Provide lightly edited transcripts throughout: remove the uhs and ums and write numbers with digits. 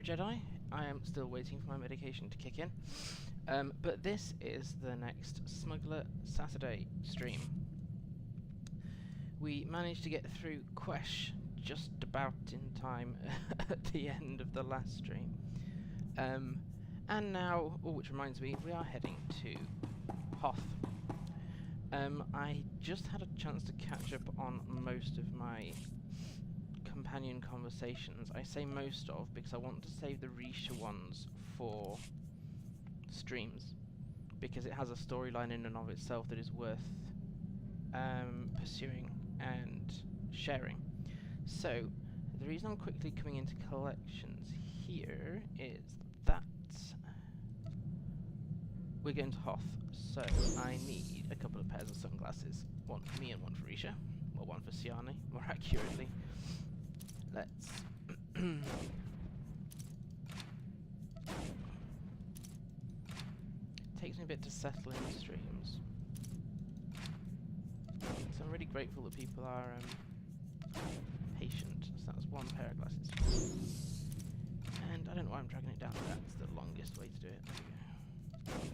Jedi. I am still waiting for my medication to kick in. But this is the next Smuggler Saturday stream. We managed to get through Quesh just about in time at the end of the last stream. And now, which reminds me, we are heading to Hoth. I just had a chance to catch up on most of my companion conversations. I say most of because I want to save the Risha ones for streams, because it has a storyline in and of itself that is worth pursuing and sharing. So, the reason I'm quickly coming into collections here is that we're going to Hoth, so I need a couple of pairs of sunglasses. One for me and one for Risha. Well, one for Siani, more accurately. Let's... Takes me a bit to settle in the streams. So I'm really grateful that people are patient. So that's one pair of glasses. And I don't know why I'm dragging it down, but that's the longest way to do it. There we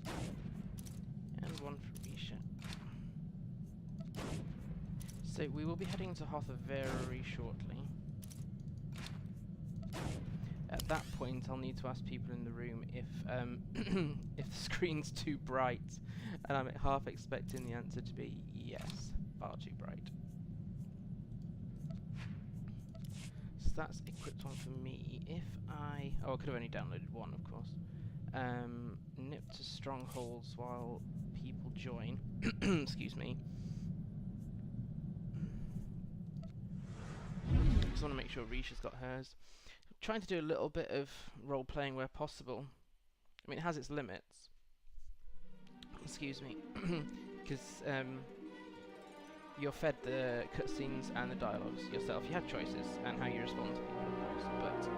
go. And one for Risha. So we will be heading to Hoth very shortly. At that point, I'll need to ask people in the room if if the screen's too bright, and I'm half expecting the answer to be yes, far too bright. So that's equipped one for me. If I could have only downloaded one, of course. Nip to strongholds while people join. Excuse me. Just want to make sure Risha's got hers. I'm trying to do a little bit of role-playing where possible. I mean, it has its limits. Excuse me. Because you're fed the cutscenes and the dialogues yourself. You have choices and how you respond to people and those, but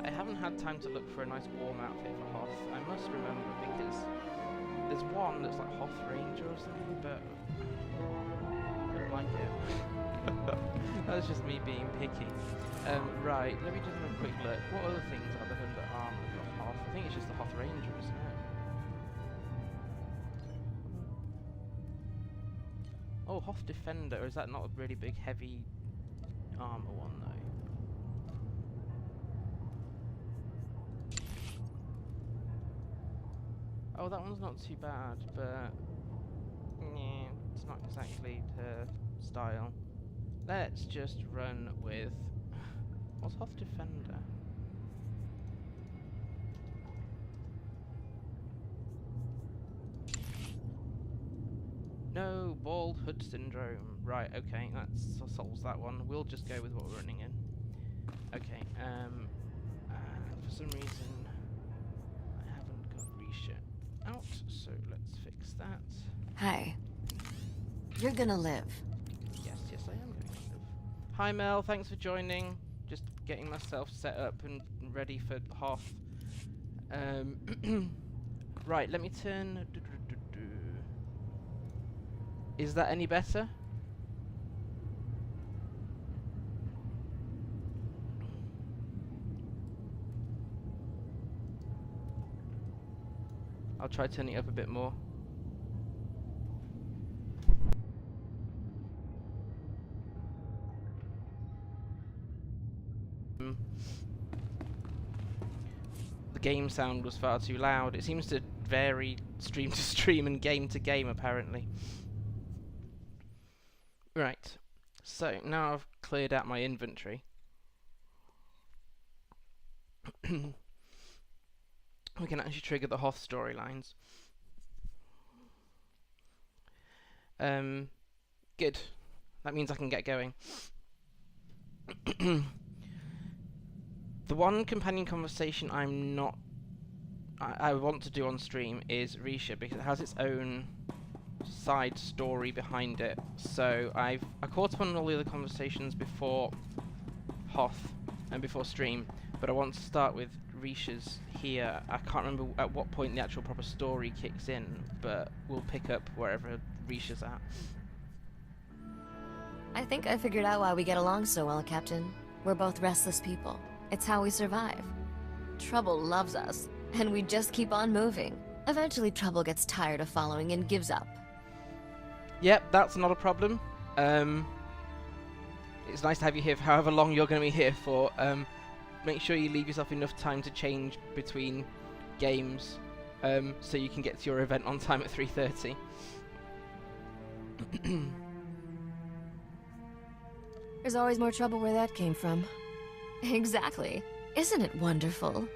I haven't had time to look for a nice warm outfit for Hoth. I must remember, because there's one that's like Hoth Ranger or something, but I don't like it. That's just me being picky. Right, let me just have a quick look. What other things are there under armor for Hoth? I think it's just the Hoth Ranger, isn't it? Oh, Hoth Defender. Is that not a really big, heavy armor one, though? Oh, that one's not too bad, but yeah, it's not exactly her style. Let's just run with... What's Hoth Defender? No, bald hood syndrome. Right, okay, that solves that one. We'll just go with what we're running in. Okay, for some reason I haven't got Risha out, so let's fix that. Hi. You're gonna live. Yes, I am going to live. Hi Mel, thanks for joining. Just getting myself set up and ready for Hoth. Right, let me turn... Is that any better? I'll try turning it up a bit more. The game sound was far too loud. It seems to vary stream to stream and game to game, apparently. Right, so now I've cleared out my inventory. We can actually trigger the Hoth storylines. Good. That means I can get going. The one companion conversation I want to do on stream is Risha, because it has its own side story behind it. So I caught up on all the other conversations before Hoth and before stream, but I want to start with Risha's here. I can't remember at what point the actual proper story kicks in, but we'll pick up wherever Risha's at. I think I figured out why we get along so well, Captain. We're both restless people. It's how we survive. Trouble loves us, and we just keep on moving. Eventually, Trouble gets tired of following and gives up. Yep, that's not a problem. It's nice to have you here for however long you're going to be here for. Make sure you leave yourself enough time to change between games, so you can get to your event on time at 3:30. There's always more trouble where that came from. Exactly. Isn't it wonderful?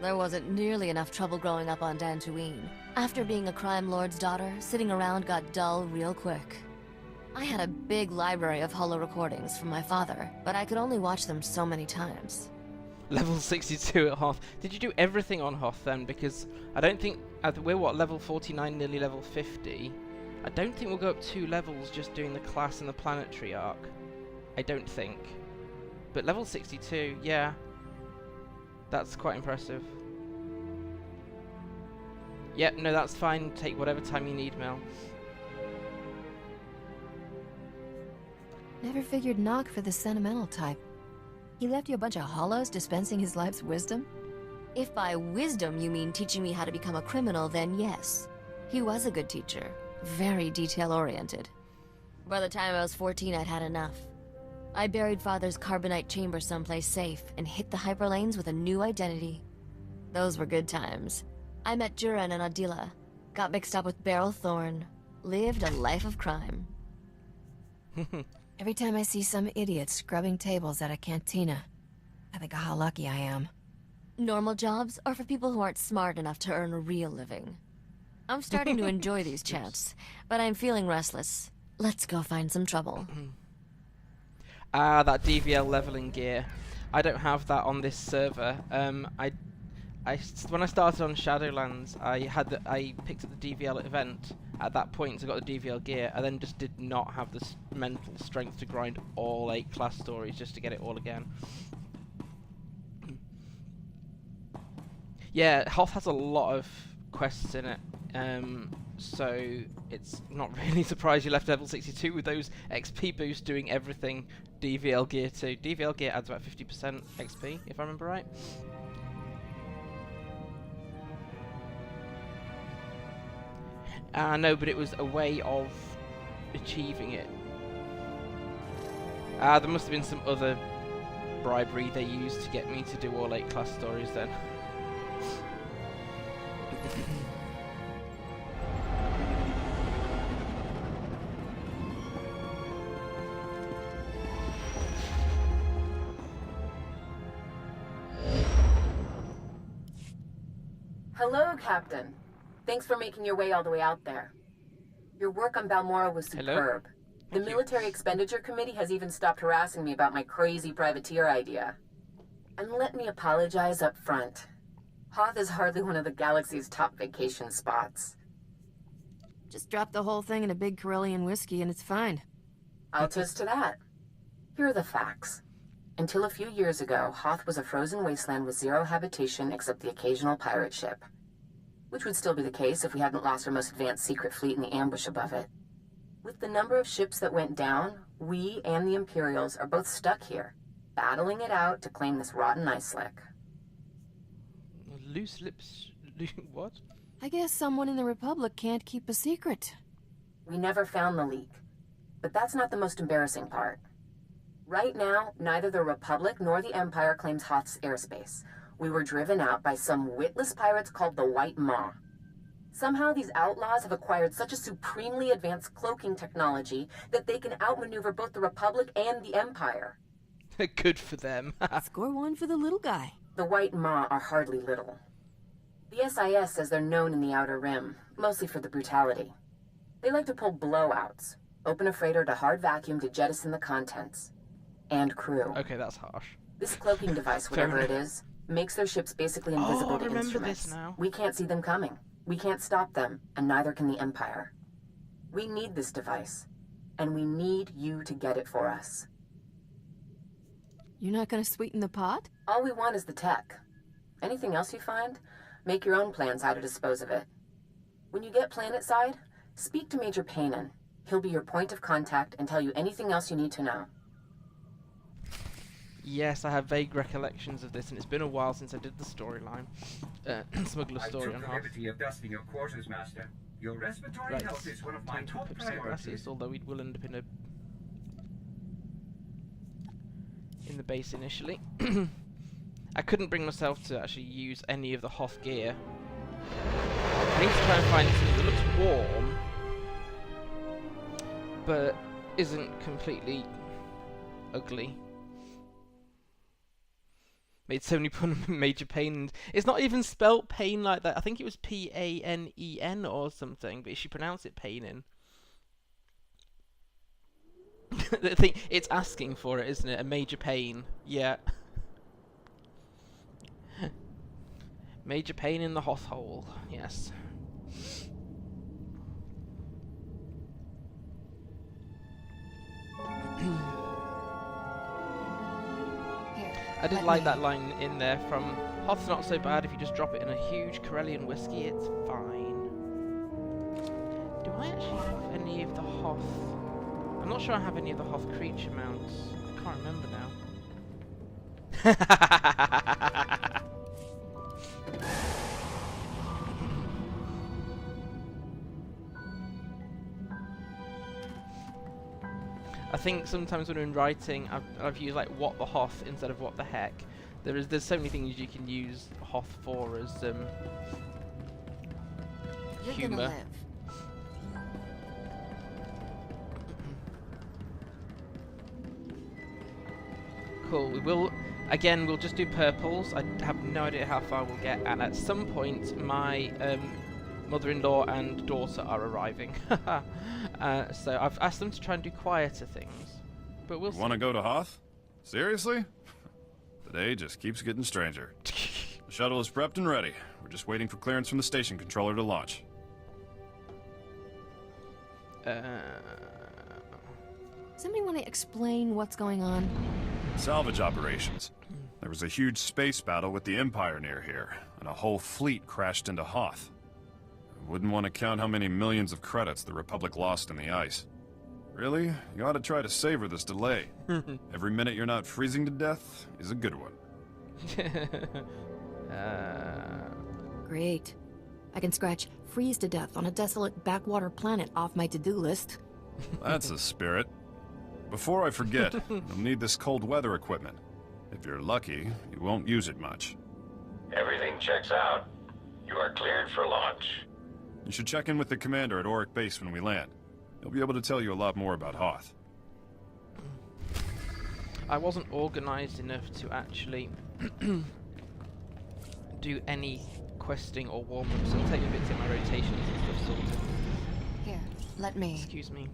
There wasn't nearly enough trouble growing up on Dantooine. After being a crime lord's daughter, sitting around got dull real quick. I had a big library of holo recordings from my father, but I could only watch them so many times. Level 62 at Hoth. Did you do everything on Hoth then? Because I don't think... we're what, level 49, nearly level 50? I don't think we'll go up 2 levels just doing the class and the planetary arc. I don't think. But level 62, yeah. That's quite impressive. Yep, no, that's fine. Take whatever time you need, Mel. Never figured Nog for the sentimental type. He left you a bunch of holos dispensing his life's wisdom? If by wisdom you mean teaching me how to become a criminal, then yes. He was a good teacher. Very detail-oriented. By the time I was 14, I'd had enough. I buried Father's carbonite chamber someplace safe and hit the hyperlanes with a new identity. Those were good times. I met Juran and Adila, got mixed up with Beryl Thorne, lived a life of crime. Every time I see some idiot scrubbing tables at a cantina, I think of how lucky I am. Normal jobs are for people who aren't smart enough to earn a real living. I'm starting to enjoy these chats, but I'm feeling restless. Let's go find some trouble. That DVL leveling gear. I don't have that on this server. When I started on Shadowlands, I picked up the DVL event. At that point, I got the DVL gear. I then just did not have the mental strength to grind all 8 class stories just to get it all again. Yeah, Hoth has a lot of quests in it, so it's not really surprised you left level 62 with those XP boosts doing everything DVL gear to. DVL gear adds about 50% XP, if I remember right. No, but it was a way of achieving it. There must have been some other bribery they used to get me to do all 8 class stories then. Hello, Captain. Thanks for making your way all the way out there. Your work on Balmora was superb. The Military Expenditure Committee has even stopped harassing me about my crazy privateer idea. And let me apologize up front. Hoth is hardly one of the galaxy's top vacation spots. Just drop the whole thing in a big Corellian whiskey and it's fine. I'll toast to that. Here are the facts. Until a few years ago, Hoth was a frozen wasteland with zero habitation except the occasional pirate ship. Which would still be the case if we hadn't lost our most advanced secret fleet in the ambush above it. With the number of ships that went down, we and the Imperials are both stuck here, battling it out to claim this rotten ice slick. Loose lips... what? I guess someone in the Republic can't keep a secret. We never found the leak. But that's not the most embarrassing part. Right now, neither the Republic nor the Empire claims Hoth's airspace. We were driven out by some witless pirates called the White Maw. Somehow these outlaws have acquired such a supremely advanced cloaking technology that they can outmaneuver both the Republic and the Empire. Good for them. Score one for the little guy. The White Maw are hardly little. The SIS says they're known in the Outer Rim, mostly for the brutality. They like to pull blowouts, open a freighter to hard vacuum to jettison the contents. And crew. Okay, that's harsh. This cloaking device, whatever it is, makes their ships basically invisible to instruments. This now. We can't see them coming. We can't stop them, and neither can the Empire. We need this device, and we need you to get it for us. You're not gonna sweeten the pot? All we want is the tech. Anything else you find, make your own plans how to dispose of it. When you get planetside, speak to Major Paynon. He'll be your point of contact and tell you anything else you need to know. Yes, I have vague recollections of this, and it's been a while since I did the storyline. Smuggler Story on Hoth. I took the liberty of dusting your quarters, Master. Your respiratory Right, health is one of my time to top equip priorities. sunglasses, although we will end up in the base initially. I couldn't bring myself to actually use any of the Hoth gear. I need to try and find something that looks warm, but isn't completely ugly. Made so many pun Major Pain, and it's not even spelt pain like that. I think it was P-A-N-E-N or something, but she pronounced it Painin. I think it's asking for it, isn't it? A major pain. Yeah. Major pain in the Hoth hole. Yes. I did like that line in there from Hoth's not so bad if you just drop it in a huge Corellian whiskey, it's fine. Do I actually have any of the Hoth? I'm not sure I have any of the Hoth creature mounts. I can't remember now. I think sometimes when I'm writing, I've used like what the Hoth instead of what the heck. There's so many things you can use Hoth for as humour. Cool. We'll just do purples. I have no idea how far we'll get, and at some point my mother-in-law and daughter are arriving. So I've asked them to try and do quieter things, but we'll see. Want to go to Hoth? Seriously? The day just keeps getting stranger. The shuttle is prepped and ready. We're just waiting for clearance from the station controller to launch. Somebody want to explain what's going on? Salvage operations. There was a huge space battle with the Empire near here, and a whole fleet crashed into Hoth. I wouldn't want to count how many millions of credits the Republic lost in the ice. Really? You ought to try to savor this delay. Every minute you're not freezing to death is a good one. Great. I can scratch freeze to death on a desolate backwater planet off my to-do list. That's the spirit. Before I forget, you'll need this cold weather equipment. If you're lucky, you won't use it much. Everything checks out. You are cleared for launch. You should check in with the commander at Auric Base when we land. He'll be able to tell you a lot more about Hoth. I wasn't organised enough to actually do any questing or warm-ups. It'll take me a bit to get my rotations and stuff sorted. Here, let me... Excuse me.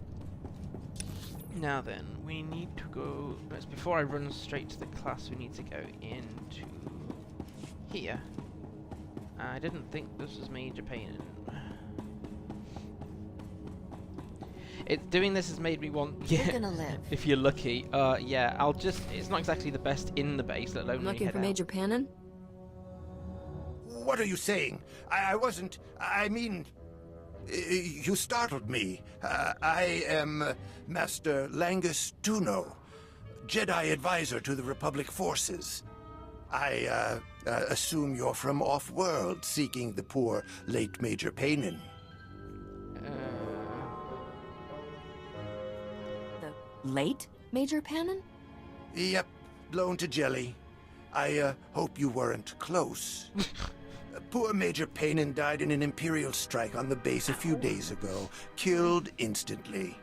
Now then, we need to go... Before I run straight to the class, we need to go into here. I didn't think this was Major Pain. Doing this has made me want... You're gonna live. If you're lucky. Yeah, I'll just... It's not exactly the best in the base, let alone when you Looking head for out. Major Pannon? What are you saying? I wasn't... I mean... You startled me. I am Master Guss Tuno, Jedi advisor to the Republic forces. I assume you're from off-world, seeking the poor late Major Painin. The late Major Pannon? Yep, blown to jelly. I hope you weren't close. Poor Major Painin died in an Imperial strike on the base a few days ago. Killed instantly.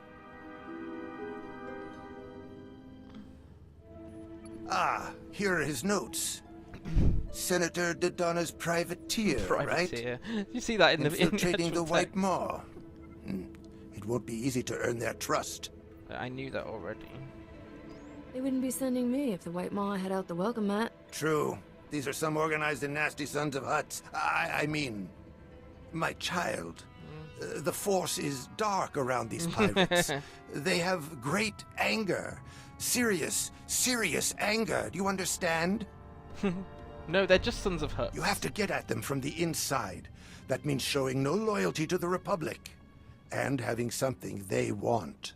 Ah, here are his notes. Senator Dodonna's privateer, Privateer. You see that in the infiltrating in the actual White text. Maw. It won't be easy to earn their trust. I knew that already. They wouldn't be sending me if the White Maw had out the welcome mat. True. These are some organized and nasty sons of Hutts. I mean, my child. The Force is dark around these pirates. They have great anger. Serious anger. Do you understand? No, they're just sons of Hutts. You have to get at them from the inside. That means showing no loyalty to the Republic. and having something they want.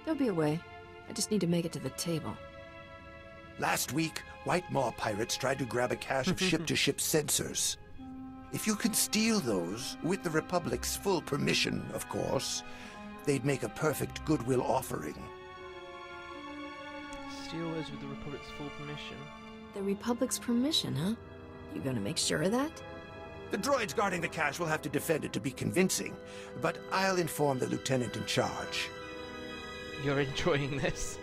There'll be a way. I just need to make it to the table. Last week, White Maw Pirates tried to grab a cache of ship-to-ship sensors. If you could steal those, with the Republic's full permission, of course, they'd make a perfect goodwill offering. Steal those with the Republic's full permission. The Republic's permission, huh? You gonna make sure of that? The droids guarding the cache will have to defend it to be convincing, but I'll inform the lieutenant in charge. You're enjoying this.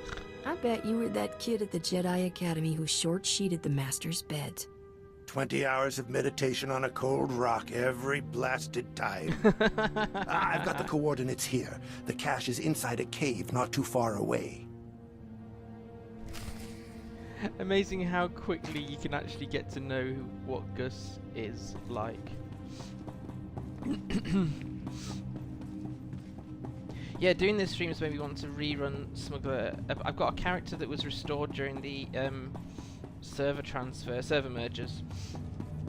I bet you were that kid at the Jedi Academy who short-sheeted the Master's bed. 20 hours of meditation on a cold rock every blasted time. I've got the coordinates here. The cache is inside a cave not too far away. Amazing how quickly you can actually get to know what Guss is like. Yeah, doing this streams made me want to rerun Smuggler. I've got a character that was restored during the server mergers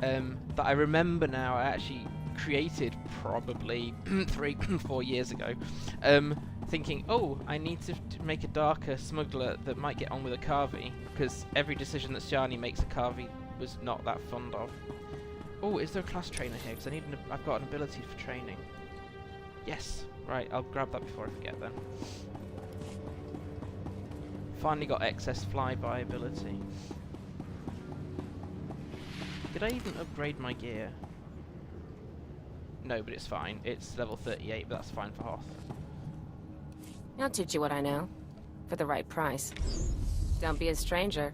that I remember now. I actually created probably 3-4 years ago, thinking, oh, I need to make a darker smuggler that might get on with a Carvey, because every decision that Shani makes a Carvey was not that fond of. Oh, is there a class trainer here? Because I've got an ability for training. Yes. Right, I'll grab that before I forget then. Finally got excess flyby ability. Did I even upgrade my gear? No, but it's fine. It's level 38, but that's fine for Hoth. I'll teach you what I know. For the right price. Don't be a stranger.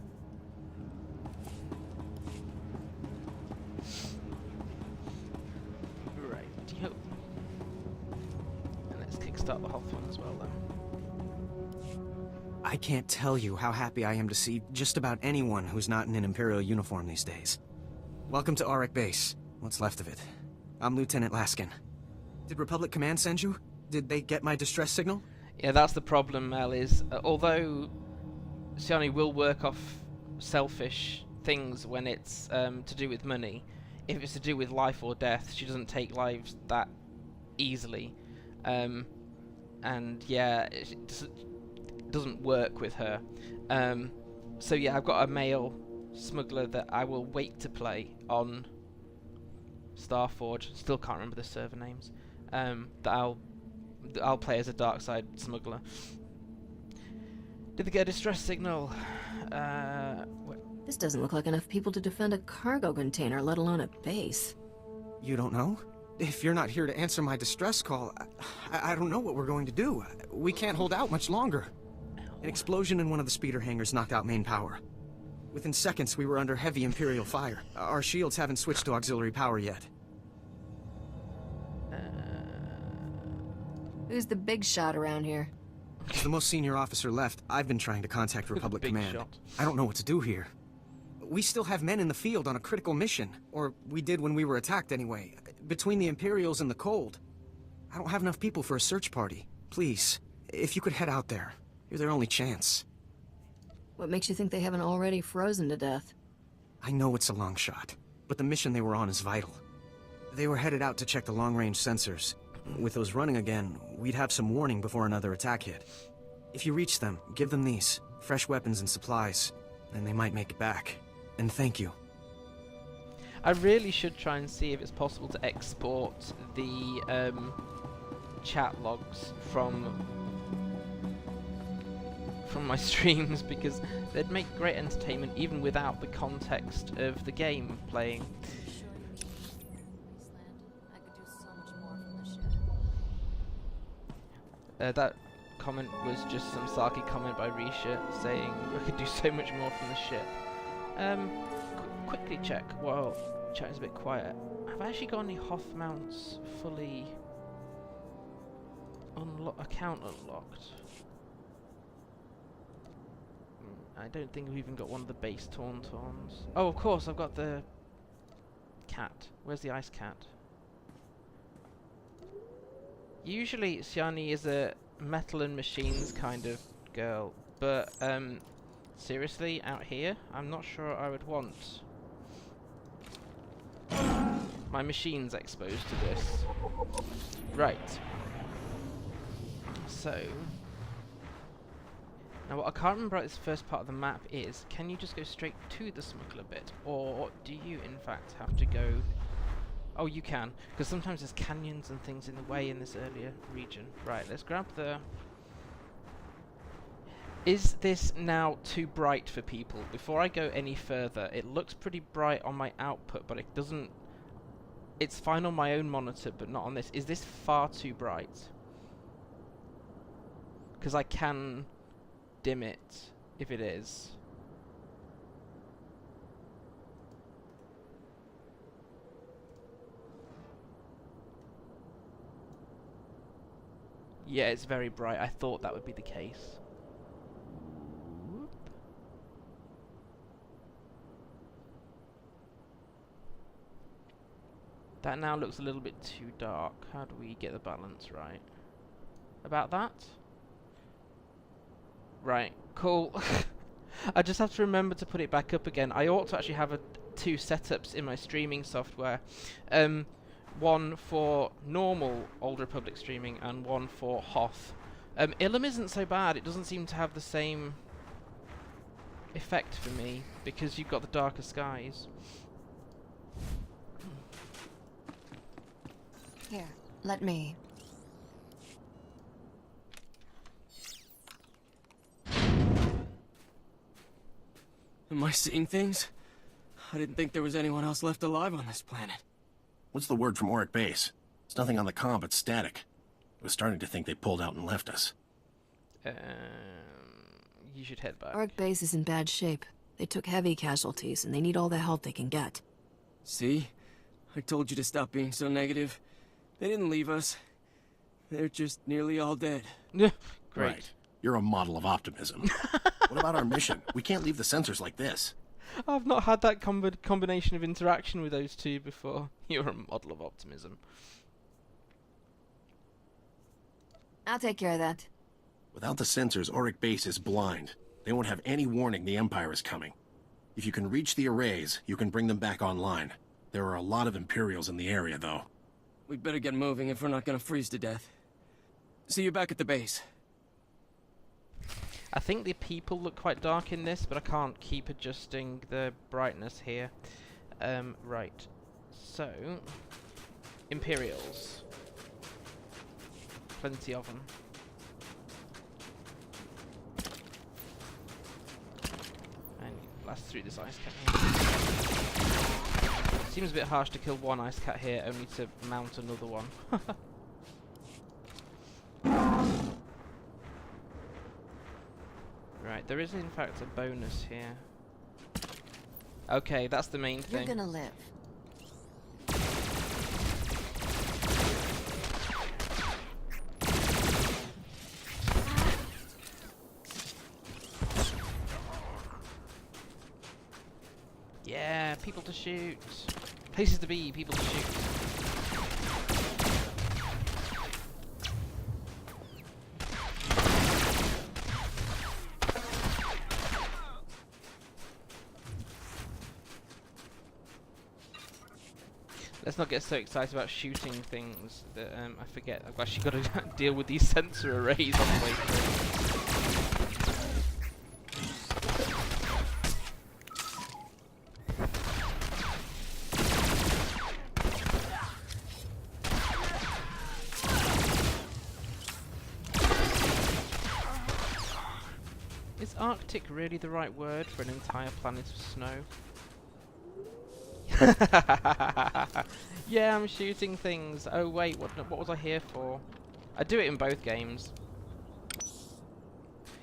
Start the Hoth one as well then. I can't tell you how happy I am to see just about anyone who's not in an Imperial uniform these days. Welcome to Auric Base. What's left of it. I'm Lieutenant Laskin. Did Republic Command send you? Did they get my distress signal? Yeah, that's the problem, Mel, is although Siani will work off selfish things when it's to do with money, if it's to do with life or death, she doesn't take lives that easily. And yeah, it doesn't work with her. So yeah, I've got a male smuggler that I will wait to play on Starforge. Still can't remember the server names. That I'll play as a dark side smuggler. Did they get a distress signal? This doesn't look like enough people to defend a cargo container, let alone a base. You don't know? If you're not here to answer my distress call, I don't know what we're going to do. We can't hold out much longer. An explosion in one of the speeder hangars knocked out main power. Within seconds, we were under heavy Imperial fire. Our shields haven't switched to auxiliary power yet. Who's the big shot around here? As the most senior officer left, I've been trying to contact Republic Command. Shot. I don't know what to do here. We still have men in the field on a critical mission. Or we did when we were attacked anyway. Between the Imperials and the cold. I don't have enough people for a search party. Please, if you could head out there. You're their only chance. What makes you think they haven't already frozen to death? I know it's a long shot, but the mission they were on is vital. They were headed out to check the long-range sensors. With those running again, we'd have some warning before another attack hit. If you reach them, give them these. Fresh weapons and supplies. Then they might make it back. And thank you. I really should try and see if it's possible to export the chat logs from my streams, because they'd make great entertainment even without the context of the game playing. That comment was just some sarky comment by Risha saying I could do so much more from the ship. Quickly check while chat is a bit quiet. Have I actually got any Hoth mounts fully account unlocked? I don't think we've even got one of the base Tauntauns. Oh, of course, I've got the cat. Where's the ice cat? Usually, Siani is a metal and machines kind of girl, but seriously, out here, I'm not sure I would want My machine's exposed to this. Right. So... Now what I can't remember at this first part of the map is, can you just go straight to the smuggler bit? Or do you in fact have to go... Oh, you can, because sometimes there's canyons and things in the way in this earlier region. Right, let's grab the... Is this now too bright for people? Before I go any further, it looks pretty bright on my output, but it doesn't... It's fine on my own monitor, but not on this. Is this far too bright? Because I can dim it if it is. Yeah, it's very bright. I thought that would be the case. Whoop. That now looks a little bit too dark. How do we get the balance right? About that? Right, cool. I just have to remember to put it back up again. I ought to actually have two setups in my streaming software. One for normal Old Republic streaming and one for Hoth. Ilum isn't so bad. It doesn't seem to have the same effect for me because you've got the darker skies. Here, let me. Am I seeing things? I didn't think there was anyone else left alive on this planet. What's the word from Auric Base? There's nothing on the comm but static. I was starting to think they pulled out and left us. You should head back. Auric Base is in bad shape. They took heavy casualties, and they need all the help they can get. See? I told you to stop being so negative. They didn't leave us. They're just nearly all dead. Great. Right. You're a model of optimism. What about our mission? We can't leave the sensors like this. I've not had that combination of interaction with those two before. You're a model of optimism. I'll take care of that. Without the sensors, Auric Base is blind. They won't have any warning the Empire is coming. If you can reach the arrays, you can bring them back online. There are a lot of Imperials in the area, though. We'd better get moving if we're not gonna freeze to death. See you back at the base. I think the people look quite dark in this, but I can't keep adjusting the brightness here. Right. So, Imperials. Plenty of them. And blast through this ice cat here. Seems a bit harsh to kill one ice cat here, only to mount another one. Right, there is in fact a bonus here. Okay, that's the main thing. You're gonna live. Yeah, people to shoot. Places to be, people to shoot. Let's not get so excited about shooting things that I forget I've actually got to deal with these sensor arrays on the way through. Is Arctic really the right word for an entire planet of snow? Yeah, I'm shooting things. Oh wait, what was I here for? I do it in both games.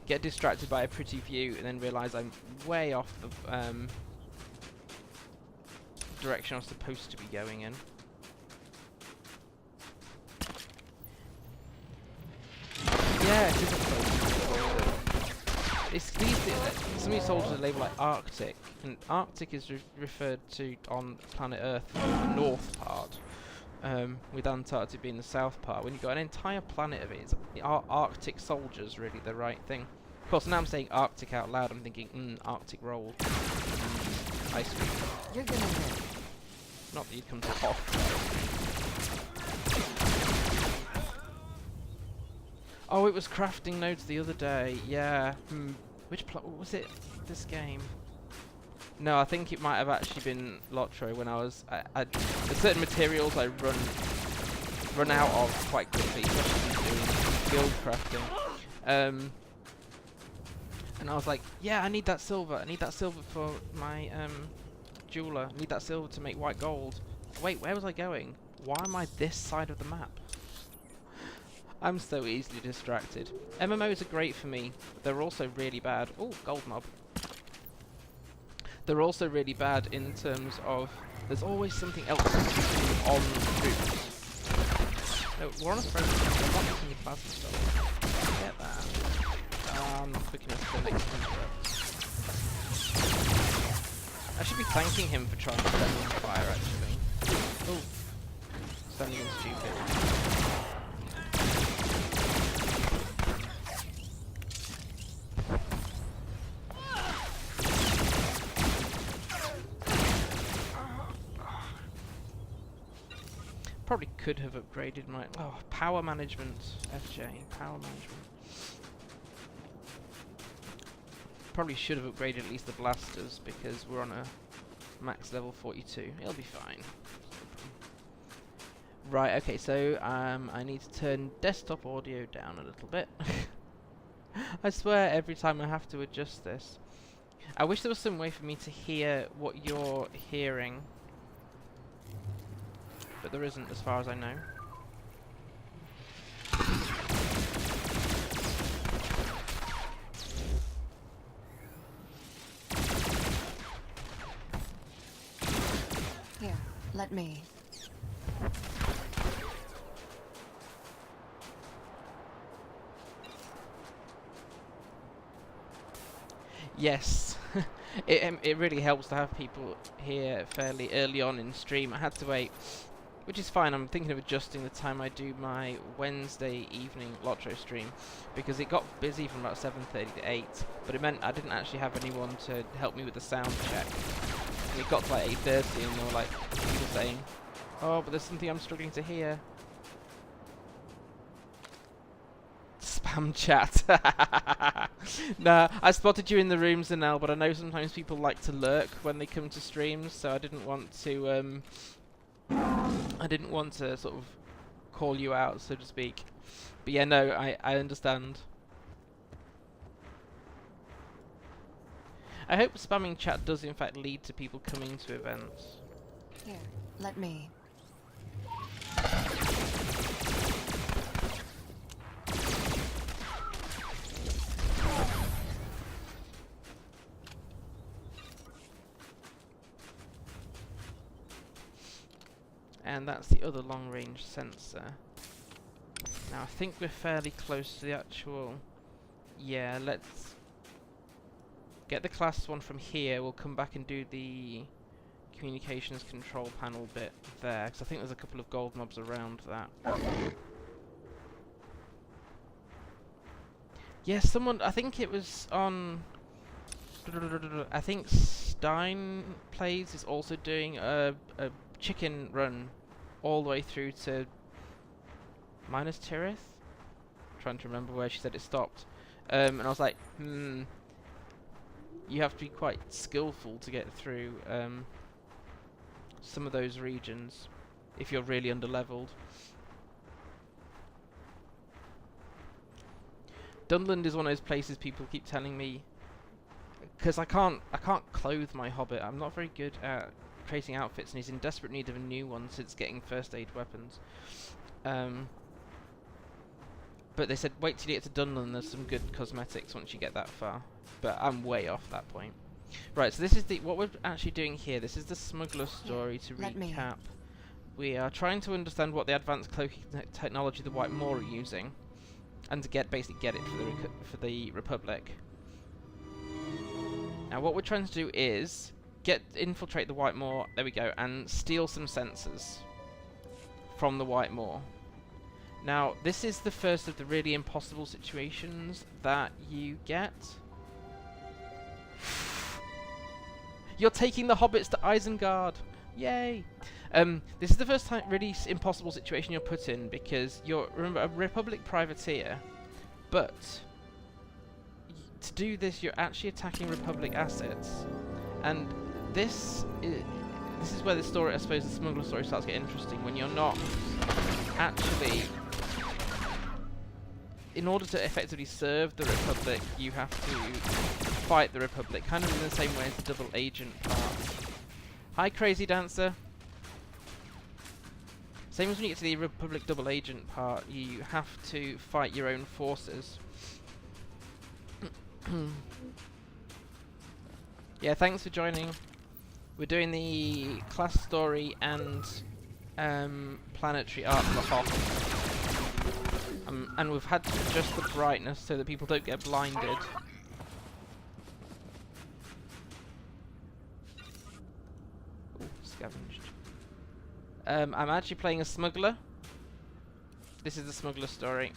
Get distracted by a pretty view and then realise I'm way off the direction I was supposed to be going in. Yeah, it is a cloaking. Some of these soldiers are labelled like Arctic, and Arctic is referred to on planet Earth, the north part, with Antarctic being the south part. When you've got an entire planet of it, are Arctic soldiers really the right thing? Of course, now I'm saying Arctic out loud, I'm thinking, Arctic roll, ice cream. You're gonna live. Not that you'd come to Hoth. Oh, it was crafting nodes the other day. Yeah. Which was it? This game? No, I think it might have actually been LOTRO when I was. There's certain materials I run out of quite quickly, especially doing guild crafting. And I was like, yeah, I need that silver. I need that silver for my jeweler. I need that silver to make white gold. Wait, where was I going? Why am I this side of the map? I'm so easily distracted. MMOs are great for me. They're also really bad. Oh, gold mob. They're also really bad in terms of there's always something else on routes. No, we're on a friendly. I'm not using your plasma stuff. Get that. I'm not quick enough for the next one. I should be thanking him for trying to set me on fire, actually. Oh. Standing in stupid. Probably could have upgraded my power management, FJ, power management. Probably should have upgraded at least the blasters because we're on a max level 42. It'll be fine. Right, okay, so I need to turn desktop audio down a little bit. I swear every time I have to adjust this. I wish there was some way for me to hear what you're hearing. But there isn't, as far as I know. Here, let me. Yes. It really helps to have people here fairly early on in stream. I had to wait. Which is fine. I'm thinking of adjusting the time I do my Wednesday evening LOTRO stream because it got busy from about 7:30 to 8, but it meant I didn't actually have anyone to help me with the sound check. And it got to like 8:30 and they were like, people saying, "Oh, but there's something I'm struggling to hear." Spam chat. Nah, I spotted you in the rooms, Zanel, but I know sometimes people like to lurk when they come to streams, so I didn't want to sort of call you out, so to speak. But yeah, no, I understand. I hope spamming chat does in fact lead to people coming to events. Here, let me. And that's the other long-range sensor. Now I think we're fairly close to the actual... Yeah, let's get the class one from here. We'll come back and do the communications control panel bit there, because I think there's a couple of gold mobs around that. Yes, someone... I think it was on... I think Stein Plays is also doing a chicken run all the way through to Minas Tirith. Trying to remember where she said it stopped. And I was like, you have to be quite skillful to get through some of those regions if you're really under-leveled. Dunland is one of those places people keep telling me, because I can't clothe my hobbit. I'm not very good at creating outfits, and he's in desperate need of a new one since getting first aid weapons. But they said wait till you get to Dunland, there's some good cosmetics once you get that far. But I'm way off that point. Right, so this is what we're actually doing here. This is the Smuggler Story. To recap, we are trying to understand what the advanced cloaking technology the White Maw are using, and to basically get it for the Republic. Now what we're trying to do is infiltrate the White Maw, there we go, and steal some sensors from the White Maw. Now, this is the first of the really impossible situations that you get. You're taking the hobbits to Isengard! Yay! This is the first time really impossible situation you're put in, because you're, remember, a Republic privateer, but to do this you're actually attacking Republic assets, and this is where the story, I suppose, the Smuggler Story starts to get interesting, when you're not actually, in order to effectively serve the Republic, you have to fight the Republic, kind of in the same way as the double agent part. Hi, Crazy Dancer. Same as when you get to the Republic double agent part, you have to fight your own forces. Yeah, thanks for joining. We're doing the class story and planetary art for Hoth. And we've had to adjust the brightness so that people don't get blinded. Ooh, scavenged. I'm actually playing a smuggler. This is the Smuggler Story.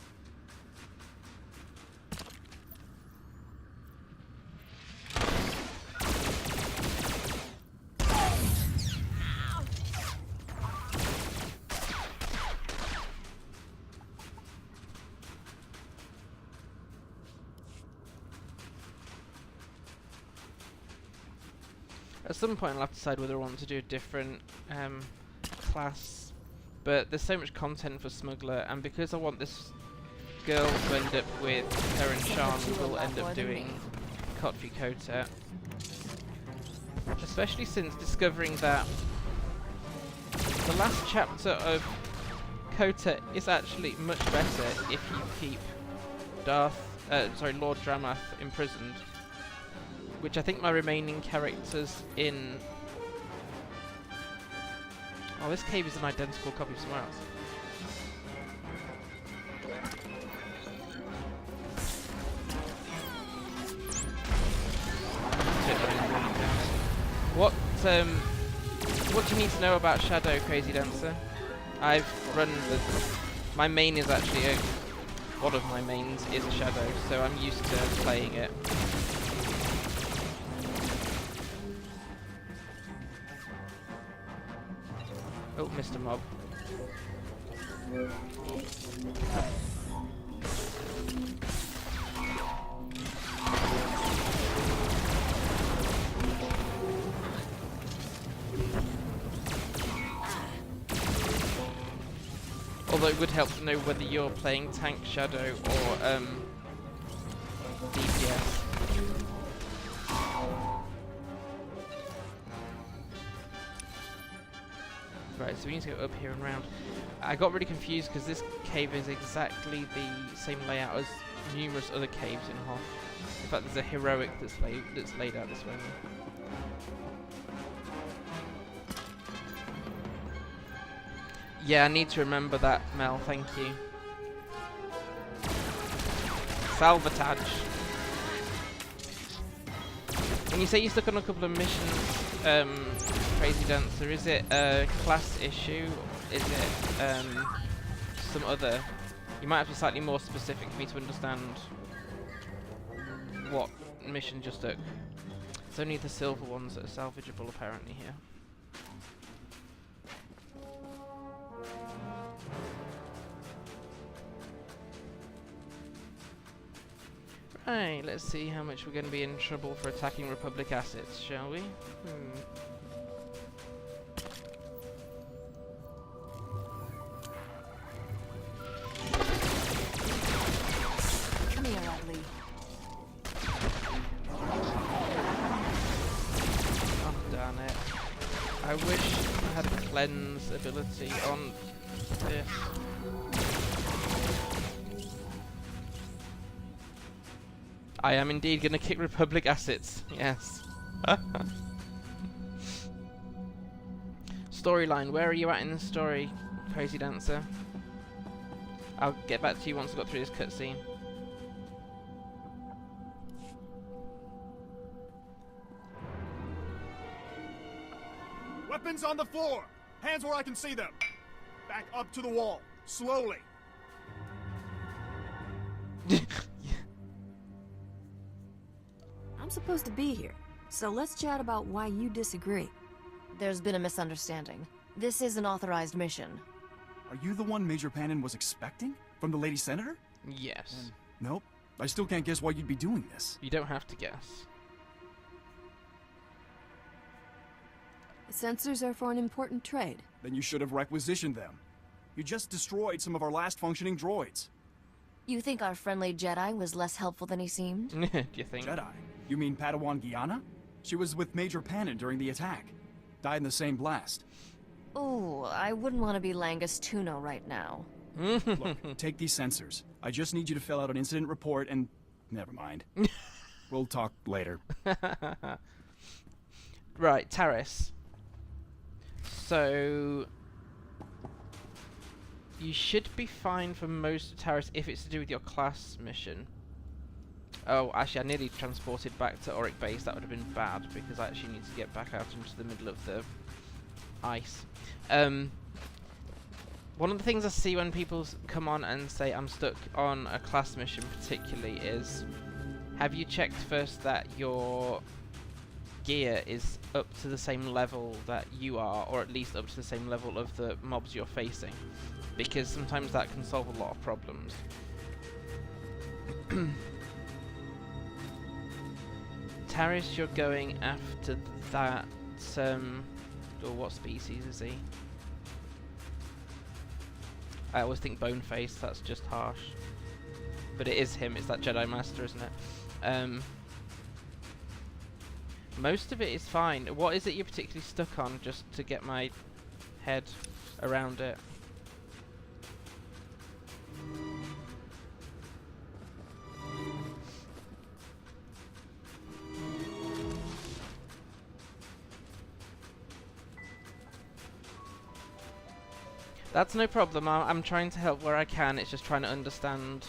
At some point I'll have to decide whether I want to do a different class, but there's so much content for Smuggler, and because I want this girl to end up with her and Sean, we'll end up doing Kotvi Kota. Especially since discovering that the last chapter of Kota is actually much better if you keep Lord Dramath imprisoned. Which I think my remaining characters in... Oh, this cave is an identical copy of somewhere else. What do you need to know about Shadow, Crazy Dancer? I've run the... My main is actually one of my mains is a Shadow, so I'm used to playing it. Oh, Mr. Mob. Although it would help to know whether you're playing Tank Shadow or DPS. Right, so we need to go up here and round. I got really confused because this cave is exactly the same layout as numerous other caves in Hoth. In fact, there's a heroic that's laid out this way. Yeah, I need to remember that, Mel, thank you. Salvatage. When you say you're stuck on a couple of missions, Crazy Dancer, is it a class issue? Is it some other? You might have to be slightly more specific for me to understand what mission just took. It's only the silver ones that are salvageable apparently here. Right, let's see how much we're going to be in trouble for attacking Republic assets, shall we? Come here, Ugly. Oh, darn it. I wish I had a cleanse ability on this. I am indeed going to kick Republic assets, yes. Storyline, where are you at in the story, Crazy Dancer? I'll get back to you once I've got through this cutscene. Weapons on the floor! Hands where I can see them! Back up to the wall, slowly! I'm supposed to be here, so let's chat about why you disagree. There's been a misunderstanding. This is an authorized mission. Are you the one Major Pannon was expecting? From the Lady Senator? Yes. Nope. I still can't guess why you'd be doing this. You don't have to guess. The sensors are for an important trade. Then you should have requisitioned them. You just destroyed some of our last functioning droids. You think our friendly Jedi was less helpful than he seemed? Do you think? Jedi? You mean Padawan Guyana? She was with Major Pannon during the attack. Died in the same blast. Ooh, I wouldn't want to be Guss Tuno right now. Look, take these sensors. I just need you to fill out an incident report and... Never mind. We'll talk later. Right, Taris. So... you should be fine for most of Taris if it's to do with your class mission. Oh, actually, I nearly transported back to Auric Base. That would have been bad, because I actually need to get back out into the middle of the ice. One of the things I see when people come on and say I'm stuck on a class mission particularly is, have you checked first that your gear is up to the same level that you are, or at least up to the same level of the mobs you're facing? Because sometimes that can solve a lot of problems. Taris, you're going after that, or what species is he? I always think Boneface, that's just harsh. But it is him, it's that Jedi Master, isn't it? Most of it is fine. What is it you're particularly stuck on, just to get my head around it? That's no problem. I'm trying to help where I can. It's just trying to understand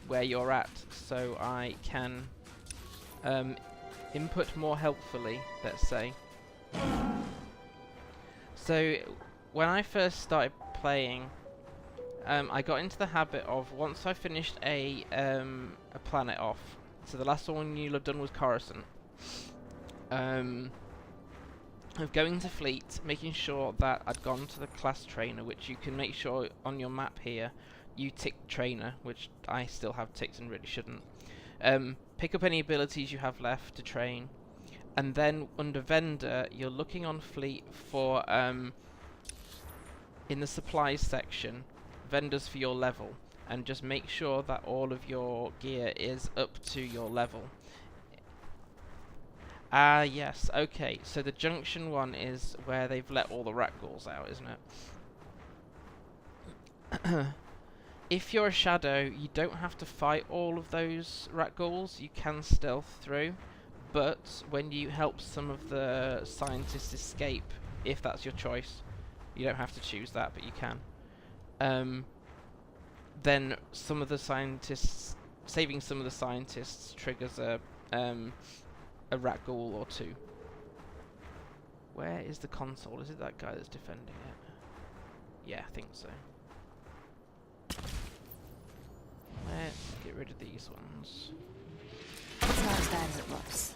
where you're at so I can input more helpfully, let's say. So when I first started playing, I got into the habit of, once I finished a planet off, so the last one you'll have done was Coruscant, of going to fleet, making sure that I'd gone to the class trainer, which you can make sure on your map here you tick trainer, which I still have ticked and really shouldn't. Pick up any abilities you have left to train, and then under vendor you're looking on fleet for in the supplies section, vendors for your level, and just make sure that all of your gear is up to your level. Ah, yes, okay, so the junction one is where they've let all the rat ghouls out, isn't it? If you're a shadow, you don't have to fight all of those rat ghouls, you can stealth through, but when you help some of the scientists escape, if that's your choice, you don't have to choose that, but you can, then some of the scientists, saving some of the scientists triggers a rat ghoul or two. Where is the console? Is it that guy that's defending it? Yeah, I think so. Let's get rid of these ones. It's not as bad as it looks.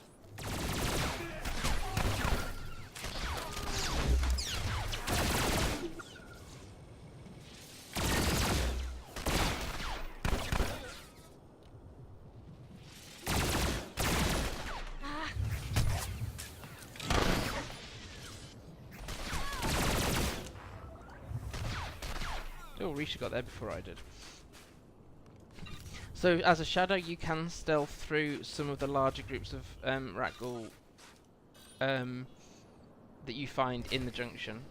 Oh, Risha got there before I did. So, as a shadow, you can stealth through some of the larger groups of rat ghoul that you find in the junction.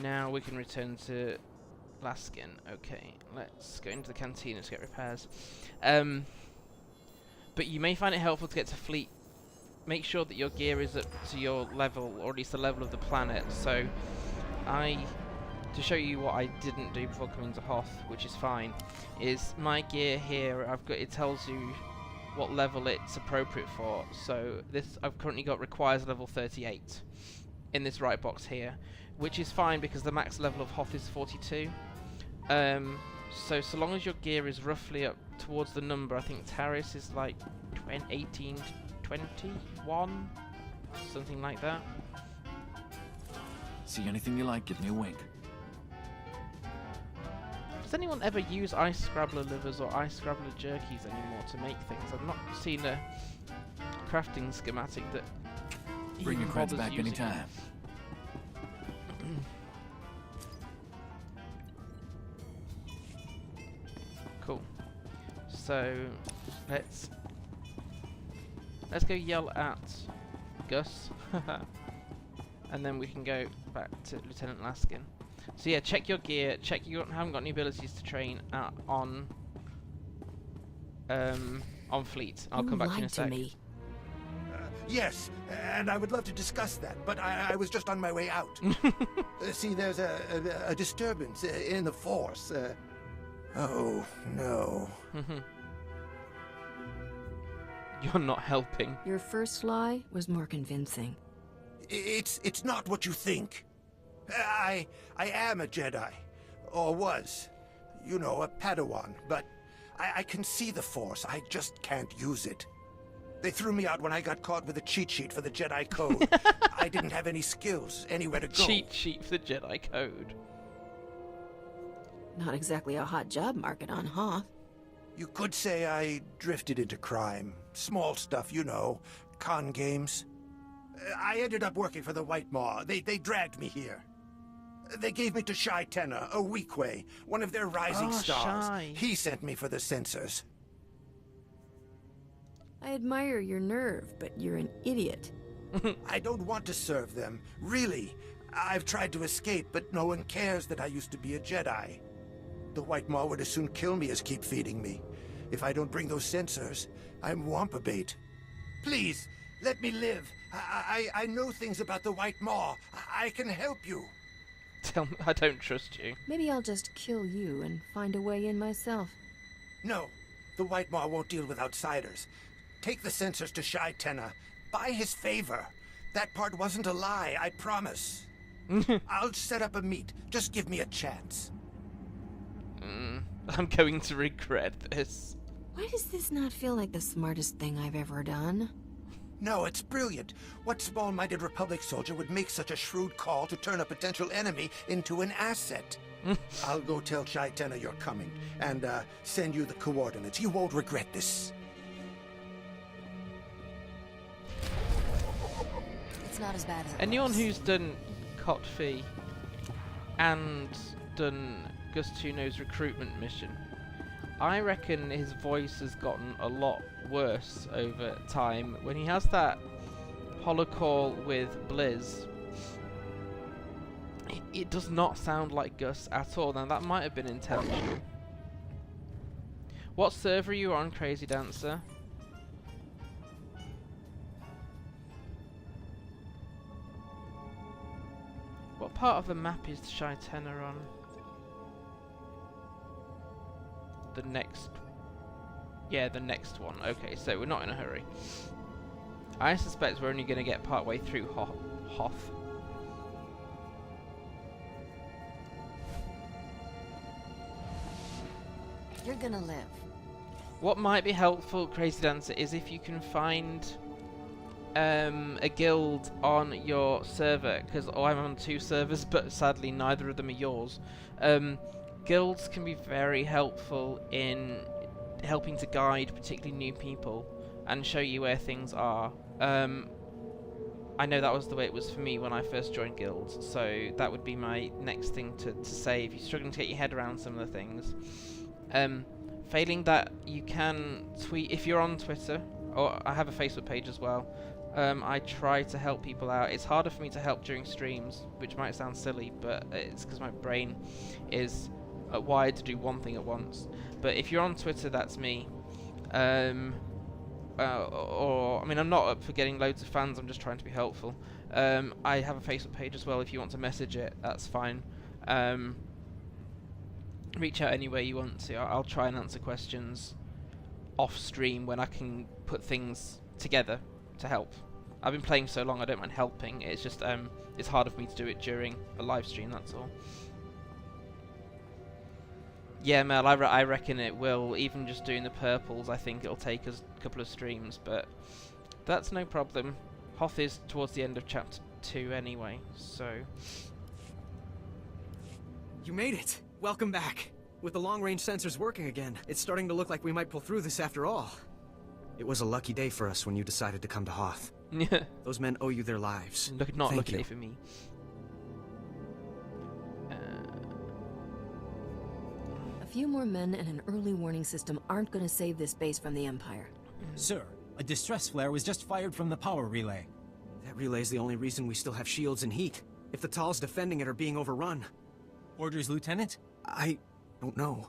Now we can return to Laskin. Okay, let's go into the cantina to get repairs. But you may find it helpful to get to fleet. Make sure that your gear is up to your level, or at least the level of the planet. So, to show you what I didn't do before coming to Hoth, which is fine, is my gear here, it tells you what level it's appropriate for. So this I've currently got requires level 38 in this right box here, which is fine because the max level of Hoth is 42. So long as your gear is roughly up towards the number, I think Taris is like 18 to 21, something like that. See anything you like, give me a wink. Does anyone ever use ice scrabbler livers or ice scrabbler jerkies anymore to make things? I've not seen a crafting schematic that Bring your even creds bothers back using anytime. Cool. So let's go yell at Guss, and then we can go back to Lieutenant Laskin. So yeah, check your gear. Check you haven't got any abilities to train on fleet. I'll come back to you in a sec. Yes, and I would love to discuss that, but I was just on my way out. See, there's a disturbance in the Force. Oh, no. You're not helping. Your first lie was more convincing. It's not what you think. I am a Jedi. Or was. You know, a Padawan. But I can see the Force. I just can't use it. They threw me out when I got caught with a cheat sheet for the Jedi Code. I didn't have any skills, anywhere to go. Cheat sheet for the Jedi Code. Not exactly a hot job market on Hoth. You could say I drifted into crime. Small stuff, you know. Con games. I ended up working for the White Maw. They dragged me here. They gave me to Shai Tenna, a Weequay, one of their rising stars. Shai. He sent me for the censors. I admire your nerve, but you're an idiot. I don't want to serve them. Really. I've tried to escape, but no one cares that I used to be a Jedi. The White Maw would as soon kill me as keep feeding me. If I don't bring those sensors, I'm Wampa bait. Please, let me live. I know things about the White Maw. I can help you. Tell me, I don't trust you. Maybe I'll just kill you and find a way in myself. No, the White Maw won't deal with outsiders. Take the sensors to Shai Tenna. Buy his favor. That part wasn't a lie, I promise. I'll set up a meet. Just give me a chance. I'm going to regret this. Why does this not feel like the smartest thing I've ever done? No, it's brilliant. What small-minded Republic soldier would make such a shrewd call to turn a potential enemy into an asset? I'll go tell Shai Tenna you're coming, and send you the coordinates. You won't regret this. It's not as bad as it Anyone looks. who's done Kotfi and done Guss Tuno's recruitment mission, I reckon his voice has gotten a lot worse over time. When he has that holocall with Blizz, it does not sound like Guss at all. Now that might have been intentional. What server are you on, Crazy Dancer? What part of the map is Shai Tenna on? The next... Yeah, the next one. Okay, so we're not in a hurry. I suspect we're only going to get part way through Hoth. You're gonna live. What might be helpful, Crazy Dancer, is if you can find a guild on your server, because I'm on 2 servers, but sadly neither of them are yours. Guilds can be very helpful in helping to guide particularly new people and show you where things are. I know that was the way it was for me when I first joined guilds, so that would be my next thing to say if you're struggling to get your head around some of the things. Failing that, you can tweet if you're on Twitter, or I have a Facebook page as well. I try to help people out. It's harder for me to help during streams, which might sound silly, but it's because my brain is wired to do one thing at once. But if you're on Twitter, that's me. Or I mean, I'm not up for getting loads of fans. I'm just trying to be helpful. I have a Facebook page as well. If you want to message it, that's fine. Reach out any way you want to. I'll try and answer questions off stream when I can put things together to help. I've been playing so long, I don't mind helping. It's just it's harder for me to do it during a live stream. That's all. Yeah, Mel, I reckon it will. Even just doing the purples, I think it'll take us a couple of streams, but that's no problem. Hoth is towards the end of chapter 2 anyway, so You made it! Welcome back! With the long-range sensors working again, it's starting to look like we might pull through this after all. It was a lucky day for us when you decided to come to Hoth. Yeah. Those men owe you their lives. Not Thank lucky you. day for me. A few more men and an early warning system aren't gonna save this base from the Empire. Sir, a distress flare was just fired from the power relay. That relay's the only reason we still have shields and heat. If the Tals defending it are being overrun. Orders, Lieutenant? I don't know.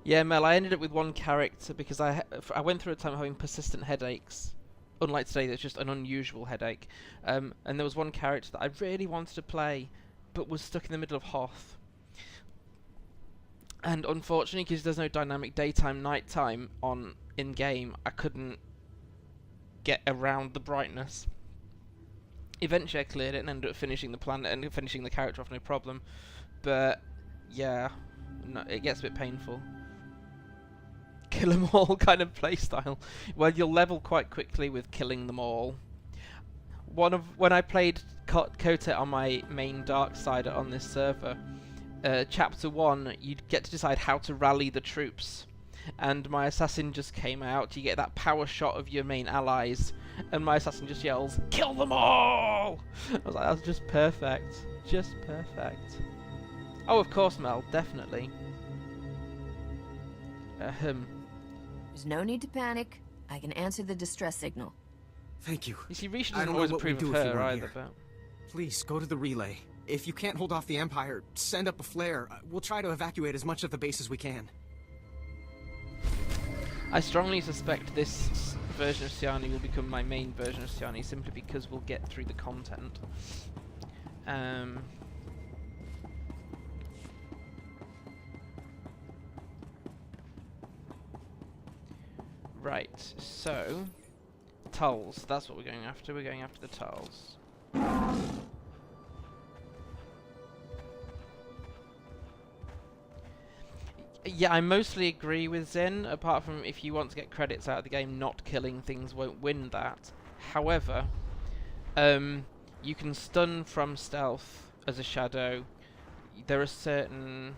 Yeah, Mel, I ended up with one character because I went through a time having persistent headaches. Unlike today, that's just an unusual headache. And there was one character that I really wanted to play, but was stuck in the middle of Hoth. And unfortunately, because there's no dynamic daytime, nighttime on in-game, I couldn't get around the brightness. Eventually, I cleared it and ended up finishing the planet and finishing the character off, no problem. But yeah, no, it gets a bit painful. Kill them all kind of playstyle. Well, you'll level quite quickly with killing them all. When I played Kote on my main dark side on this server, chapter 1, you'd get to decide how to rally the troops. And my assassin just came out. You get that power shot of your main allies, and my assassin just yells, "Kill them all!" I was like, that's just perfect. Just perfect. Oh, of course, Mel, definitely. There's no need to panic. I can answer the distress signal. Thank you. You see, Risha I doesn't don't always know what we'd approve do of if you her weren't either, here. but... Please, go to the relay. If you can't hold off the Empire, send up a flare. We'll try to evacuate as much of the base as we can. I strongly suspect this version of Siani will become my main version of Siani, simply because we'll get through the content. Right, so... Tulls, that's what we're going after. We're going after the Tulls. Yeah, I mostly agree with Zen, apart from if you want to get credits out of the game, not killing things won't win that. However, you can stun from stealth as a shadow. There are certain...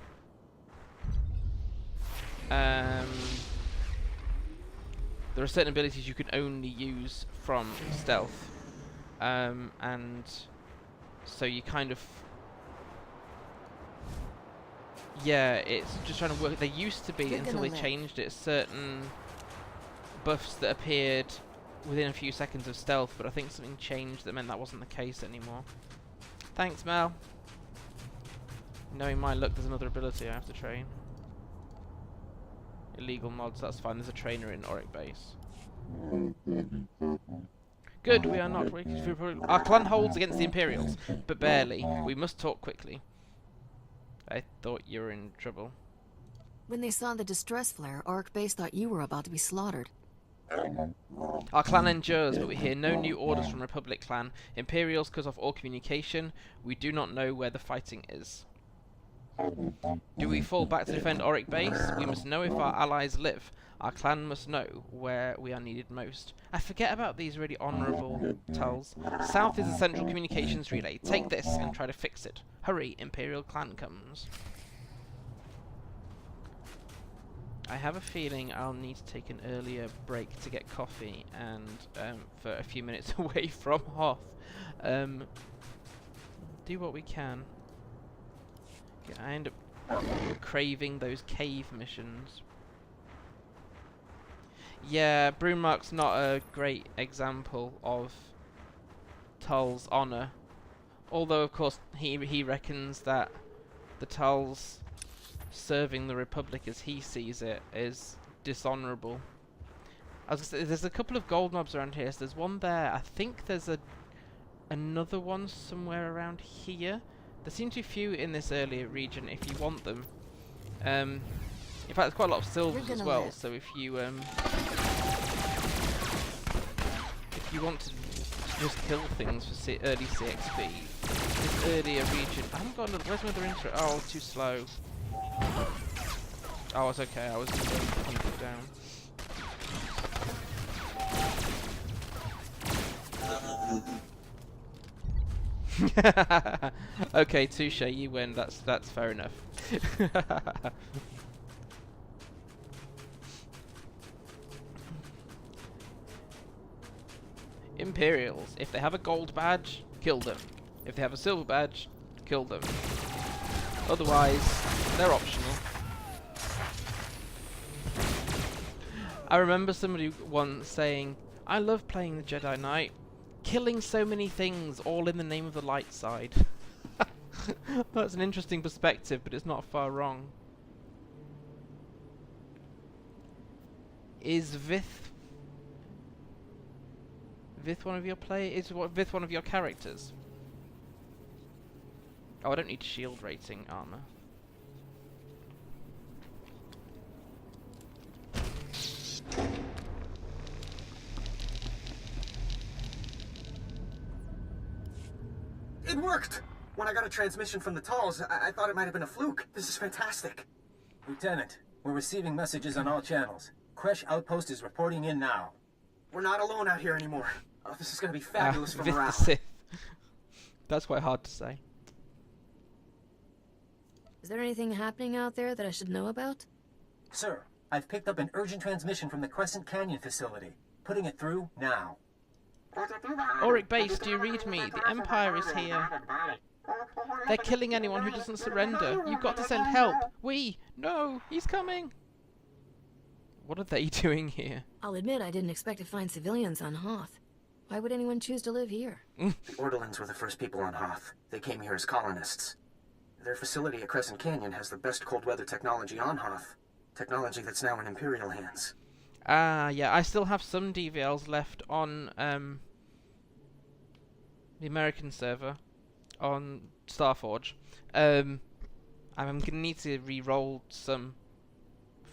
there are certain abilities you can only use from stealth. And so you kind of... Yeah, it's just trying to work. There used to be, until they changed it, certain buffs that appeared within a few seconds of stealth, but I think something changed that meant that wasn't the case anymore. Thanks, Mel. Knowing my luck, there's another ability I have to train. Illegal mods, that's fine. There's a trainer in Auric Base. Good, we are not waiting for... Our clan holds against the Imperials, but barely. We must talk quickly. I thought you were in trouble. When they saw the distress flare, Auric Base thought you were about to be slaughtered. Our clan endures, but we hear no new orders from Republic clan. Imperials cut off all communication. We do not know where the fighting is. Do we fall back to defend Auric Base? We must know if our allies live. Our clan must know where we are needed most. I forget about these really honourable tells. South is the central communications relay. Take this and try to fix it. Hurry, Imperial clan comes. I have a feeling I'll need to take an earlier break to get coffee and for a few minutes away from Hoth. Do what we can. I end up craving those cave missions. Yeah, Broommark's not a great example of Tull's honour. Although, of course, he reckons that the Tulls serving the Republic as he sees it is dishonourable. I was gonna say, there's a couple of gold mobs around here. So there's one there. I think there's another one somewhere around here. There seem to be a few in this earlier region if you want them. In fact, there's quite a lot of silvers as well, so if you want to just kill things for early CXP, this earlier region... I haven't got another... Where's my other intro? Oh, too slow. Oh, it's okay, I was going to hunt it down. Okay, touche, you win. That's fair enough. Imperials, if they have a gold badge, kill them. If they have a silver badge, kill them. Otherwise, they're optional. I remember somebody once saying, I love playing the Jedi Knight, killing so many things, all in the name of the light side. That's an interesting perspective, but it's not far wrong. Is Vith one of your Vith one of your characters? Oh, I don't need shield rating armor. It worked! When I got a transmission from the Talls, I thought it might have been a fluke. This is fantastic. Lieutenant, we're receiving messages on all channels. Kresh Outpost is reporting in now. We're not alone out here anymore. Oh, this is going to be fabulous for Vith morale. the Sith. That's quite hard to say. Is there anything happening out there that I should know about? Sir, I've picked up an urgent transmission from the Crescent Canyon facility. Putting it through now. Auric Base, do you read me? The Empire is here. They're killing anyone who doesn't surrender. You've got to send help. No, he's coming. What are they doing here? I'll admit I didn't expect to find civilians on Hoth. Why would anyone choose to live here? The Orderlings were the first people on Hoth. They came here as colonists. Their facility at Crescent Canyon has the best cold weather technology on Hoth. Technology that's now in Imperial hands. Yeah, I still have some DVLs left on the American server on Starforge. I'm gonna need to re-roll some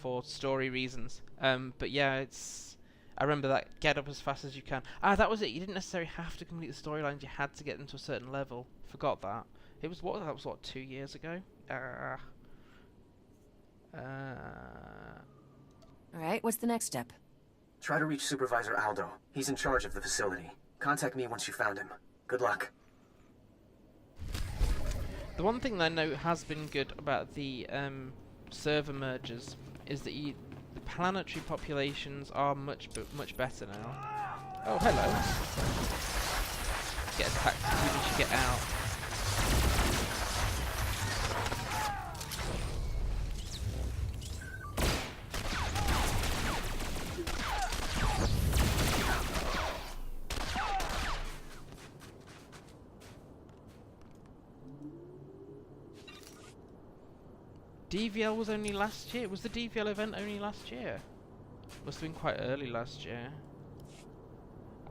for story reasons. But yeah, I remember that get up as fast as you can. That was it. You didn't necessarily have to complete the storylines. You had to get them to a certain level. Forgot that. It was that was what, 2 years ago? Alright, what's the next step? Try to reach Supervisor Aldo. He's in charge of the facility. Contact me once you found him. Good luck. The one thing that I know has been good about the server mergers is that the planetary populations are much better now. Oh, hello. Get attacked as soon as you get out. DVL was only last year? Was the DVL event only last year? Must have been quite early last year.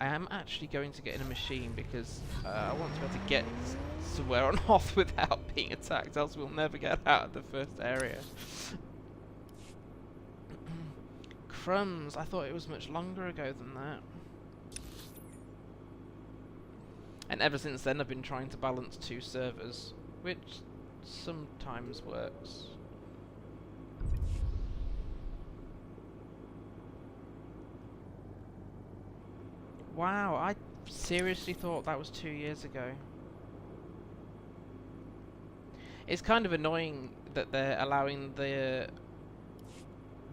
I am actually going to get in a machine because I want to be able to get somewhere on Hoth without being attacked, else we'll never get out of the first area. Crumbs, I thought it was much longer ago than that. And ever since then I've been trying to balance 2 servers, which sometimes works. Wow, I seriously thought that was 2 years ago. It's kind of annoying that they're allowing the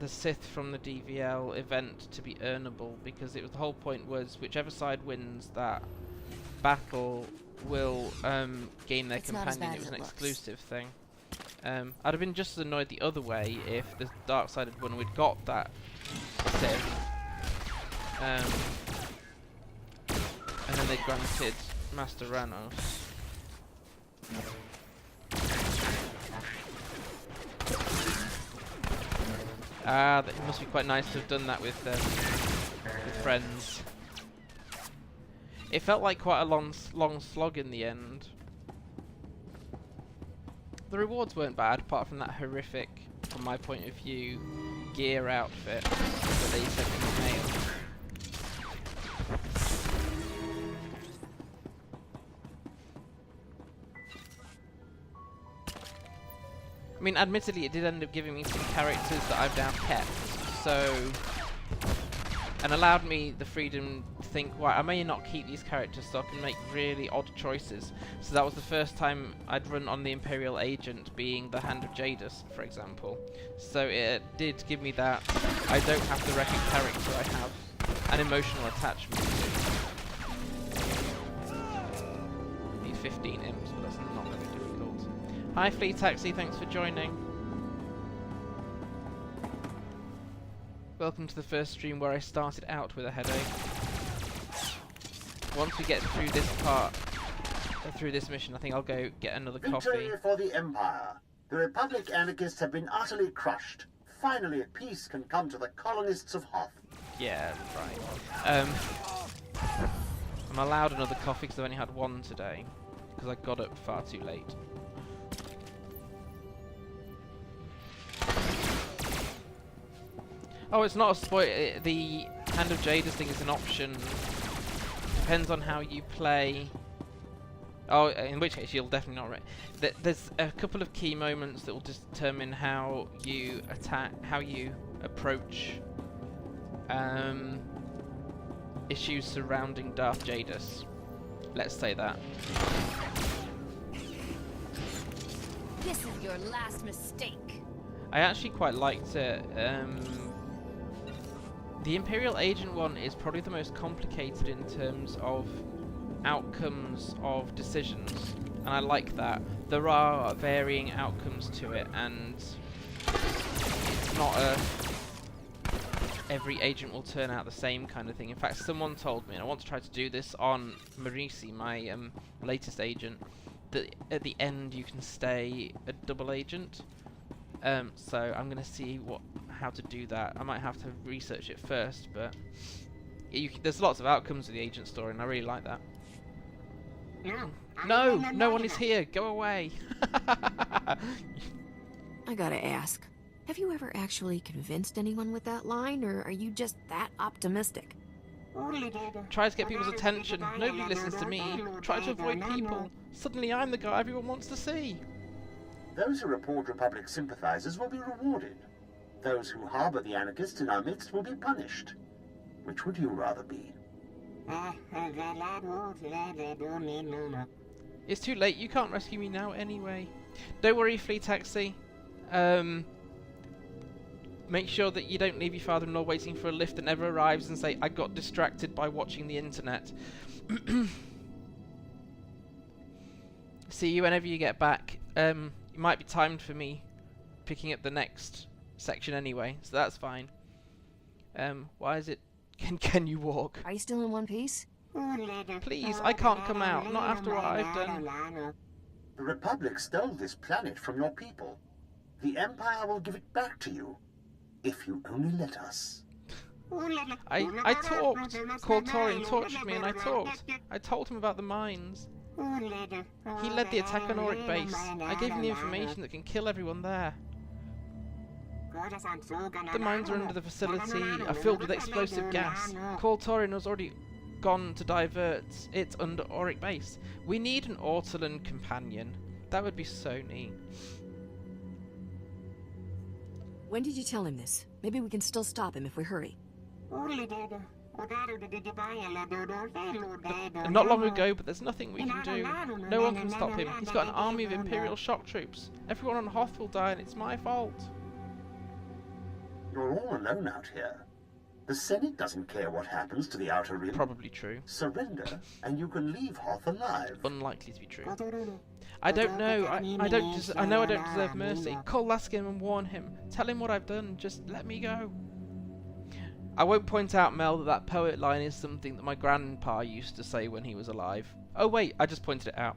Sith from the DVL event to be earnable, because the whole point was whichever side wins that battle will gain their companion. It was an exclusive thing. I'd have been just as annoyed the other way if the dark side had won and we'd got that Sith. And then they granted Master Ranos. It must be quite nice to have done that with friends. It felt like quite a long slog in the end. The rewards weren't bad, apart from that horrific, from my point of view, gear outfit that they sent in the mail. I mean, admittedly, it did end up giving me some characters that I've now kept, so and allowed me the freedom to think, well, I may not keep these characters so I can make really odd choices. So that was the first time I'd run on the Imperial agent being the Hand of Jadis, for example. So it did give me that I don't have to wreck a character I have an emotional attachment to. Need 15 imps, but that's not very difficult. Hi Flea Taxi, thanks for joining. Welcome to the first stream where I started out with a headache. Once we get through this part, through this mission, I think I'll go get another coffee. Victory for the Empire. The Republic anarchists have been utterly crushed. Finally, peace can come to the colonists of Hoth. Yeah, right. I'm allowed another coffee because I've only had one today, because I got up far too late. Oh, it's not a spoil. The Hand of Jadis thing is an option. Depends on how you play. Oh, in which case you'll definitely not. There's a couple of key moments that will determine how you attack, how you approach issues surrounding Darth Jadis. Let's say that. This is your last mistake. I actually quite liked it. The Imperial Agent one is probably the most complicated in terms of outcomes of decisions, and I like that. There are varying outcomes to it, and it's not every agent will turn out the same kind of thing. In fact, someone told me, and I want to try to do this on Marisi, my latest agent, that at the end you can stay a double agent. So I'm going to see how to do that. I might have to research it first, but there's lots of outcomes of the agent story, and I really like that. No, no one is here. Go away. I gotta ask, have you ever actually convinced anyone with that line, or are you just that optimistic? Try to get people's attention. Nobody listens to me. Try to avoid people. Suddenly I'm the guy everyone wants to see. Those who report Republic sympathizers will be rewarded. Those who harbor the anarchists in our midst will be punished. Which would you rather be? It's too late. You can't rescue me now anyway. Don't worry, Flea Taxi. Make sure that you don't leave your father-in-law waiting for a lift that never arrives and say, I got distracted by watching the internet. See you whenever you get back. It might be timed for me picking up the next section anyway, so that's fine. Why is it... Can you walk? Are you still in one piece? Please, I can't come out. Not after what I've done. The Republic stole this planet from your people. The Empire will give it back to you, if you only let us. I talked. Called Torian tortured me and I talked. I told him about the mines. He led the attack on Auric Base. I gave him the information that can kill everyone there. The mines are under the facility, are filled with explosive gas. Call Torian has already gone to divert it under Auric Base. We need an Ortolan companion. That would be so neat. When did you tell him this? Maybe we can still stop him if we hurry. Not long ago, but there's nothing we can do. No one can stop him. He's got an army of Imperial shock troops. Everyone on Hoth will die, and it's my fault. You're all alone out here. The Senate doesn't care what happens to the Outer Rim. Probably true. Surrender, and you can leave Hoth alive. Unlikely to be true. I don't know. I know I don't deserve mercy. Call Laskin and warn him. Tell him what I've done. Just let me go. I won't point out, Mel, that poet line is something that my grandpa used to say when he was alive. Oh wait, I just pointed it out.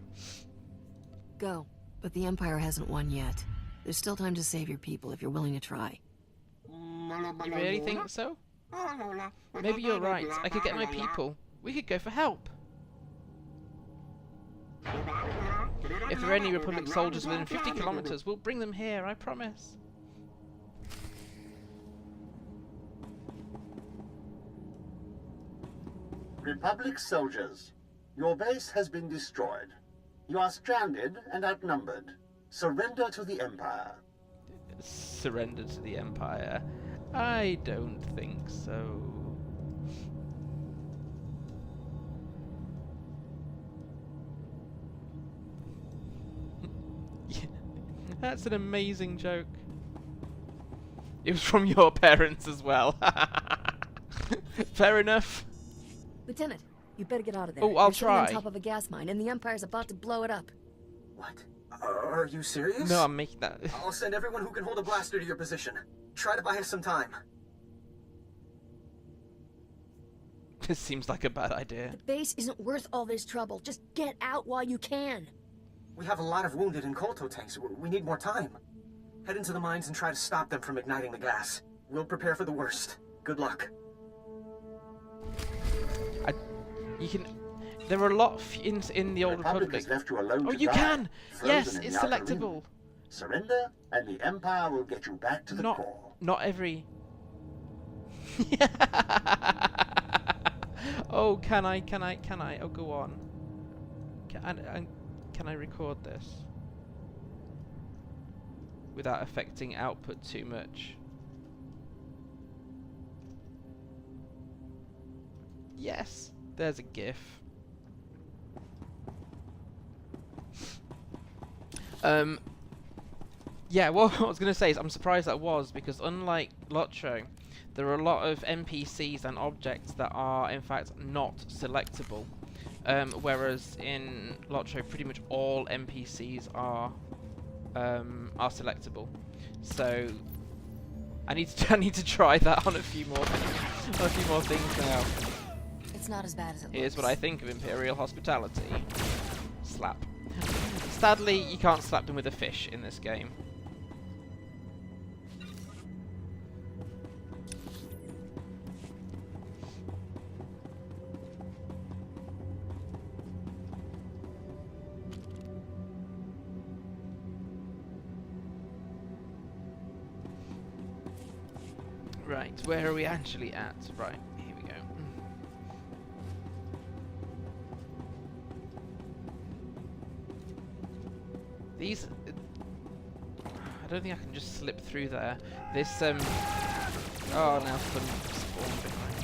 Go, but the Empire hasn't won yet. There's still time to save your people if you're willing to try. You really think so? Maybe you're right. I could get my people. We could go for help. If there are any Republic soldiers within 50 kilometers, we'll bring them here, I promise. Republic soldiers, your base has been destroyed. You are stranded and outnumbered. Surrender to the Empire. Surrender to the Empire? I don't think so. That's an amazing joke. It was from your parents as well. Fair enough. Lieutenant, you better get out of there. Oh, I'll You're sitting try. on top of a gas mine, and the Empire's about to blow it up. What? Are you serious? No, I'm making that. I'll send everyone who can hold a blaster to your position. Try to buy us some time. This seems like a bad idea. The base isn't worth all this trouble. Just get out while you can. We have a lot of wounded and Kolto tanks. We need more time. Head into the mines and try to stop them from igniting the gas. We'll prepare for the worst. Good luck. You can. There are a lot in the Old Republic. Has left you alone Oh, to you die, can! Yes, frozen in it's the outer selectable. rim. Surrender, and the Empire will get you back to the core. Not every. Oh, can I? Oh, go on. Can I record this without affecting output too much? Yes, there's a GIF. Yeah, what I was going to say is I'm surprised that was, because unlike Lotro, there are a lot of NPCs and objects that are in fact not selectable, whereas in Lotro pretty much all NPCs are selectable. So I need to try that on a few more things now. It's not as bad as it looks. Here's what I think of Imperial hospitality. Slap. Sadly, you can't slap them with a fish in this game. Right, where are we actually at? Right, here we go. These... I don't think I can just slip through there. This, oh, now some spawn behind.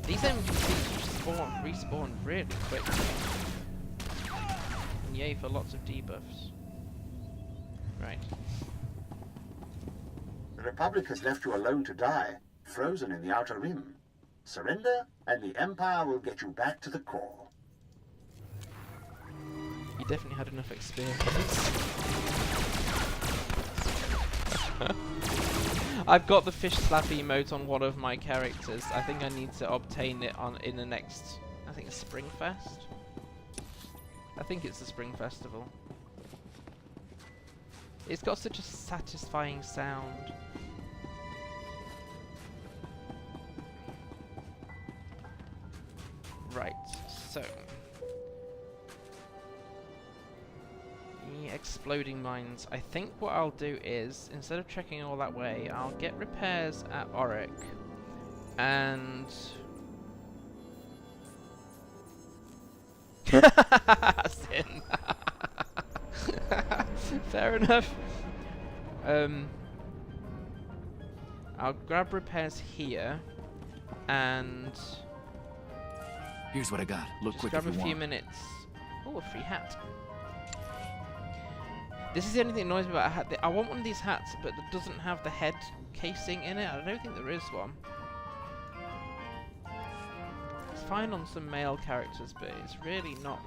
These NPCs respawn really quick. And yay for lots of debuffs. Right. The Republic has left you alone to die, frozen in the Outer Rim. Surrender, and the Empire will get you back to the core. You definitely had enough experience. I've got the fish slap emote on one of my characters. I think I need to obtain it in the next, I think it's Springfest? I think it's the Spring Festival. It's got such a satisfying sound. Right, so the exploding mines. I think what I'll do is, instead of trekking all that way, I'll get repairs at Auric and Sin. Fair enough. I'll grab repairs here and here's what I got. Look quick grab if you a few want. minutes. Oh, a free hat. This is the only thing that annoys me about a hat. I want one of these hats, but that doesn't have the head casing in it. I don't think there is one. It's fine on some male characters, but it's really not.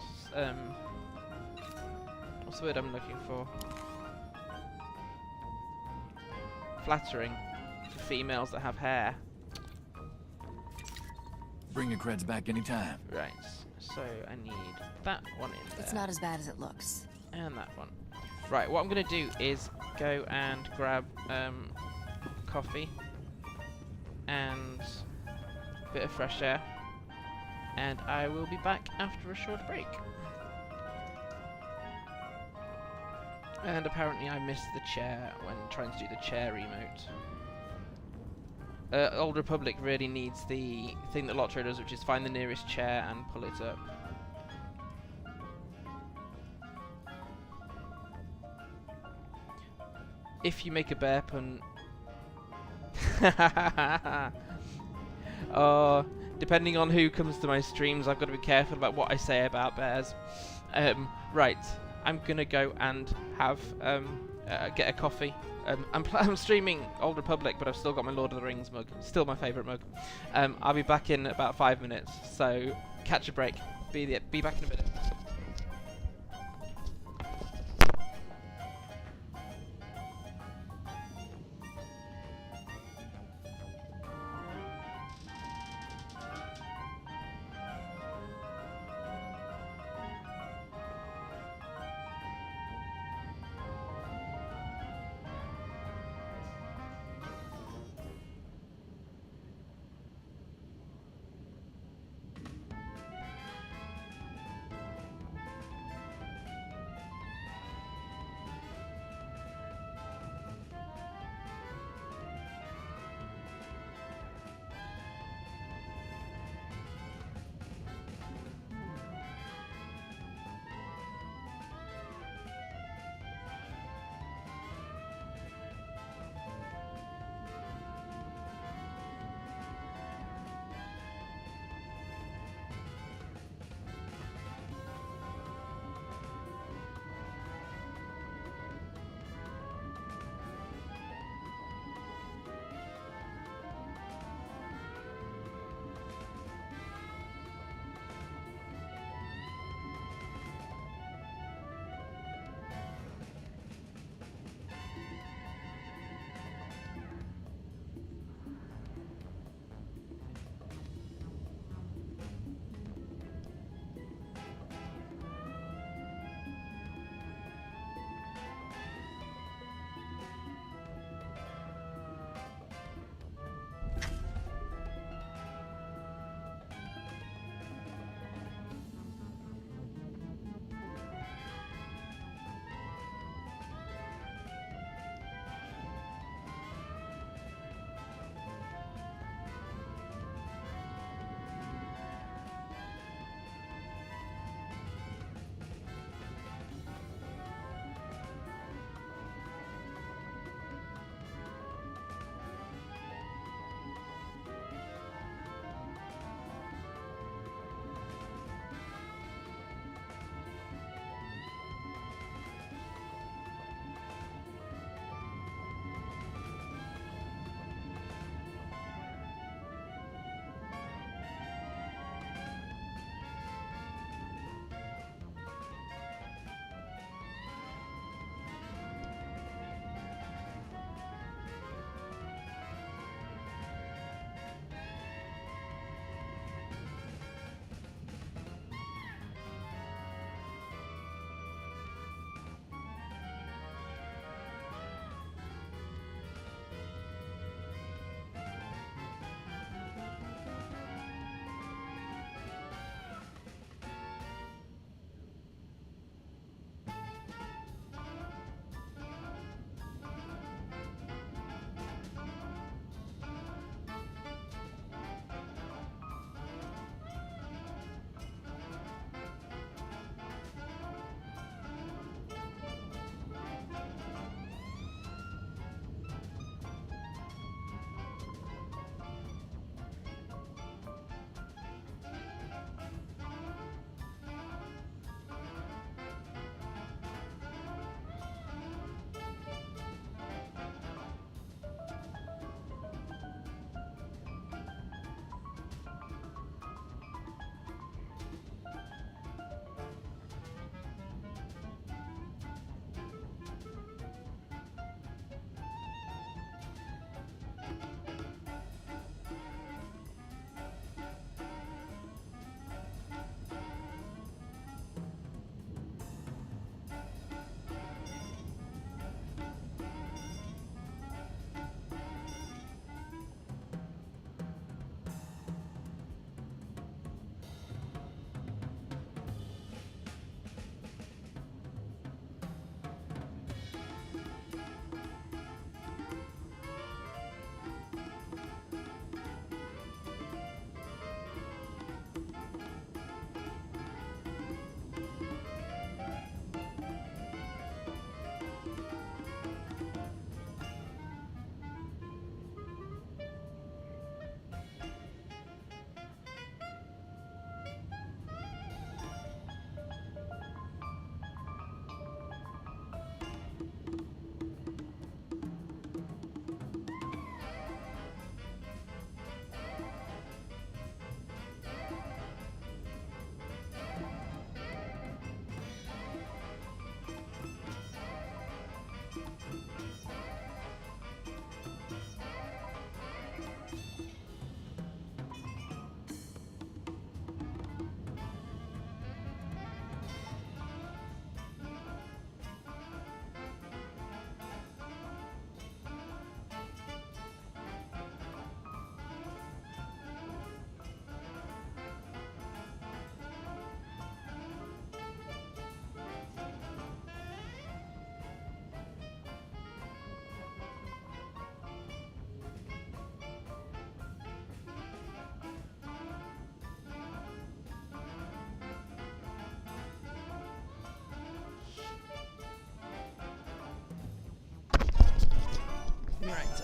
What's the word I'm looking for? Flattering for females that have hair. Bring your creds back anytime. Right, so I need that one in there. It's not as bad as it looks. And that one. Right, what I'm going to do is go and grab coffee and a bit of fresh air. And I will be back after a short break. And apparently I missed the chair when trying to do the chair emote. Old Republic really needs the thing that Lotro does, which is find the nearest chair and pull it up. If you make a bear pun... depending on who comes to my streams, I've got to be careful about what I say about bears. Right, I'm gonna go and have get a coffee. I'm streaming Old Republic, but I've still got my Lord of the Rings mug. Still my favourite mug. I'll be back in about 5 minutes, so catch a break. Be back in a minute.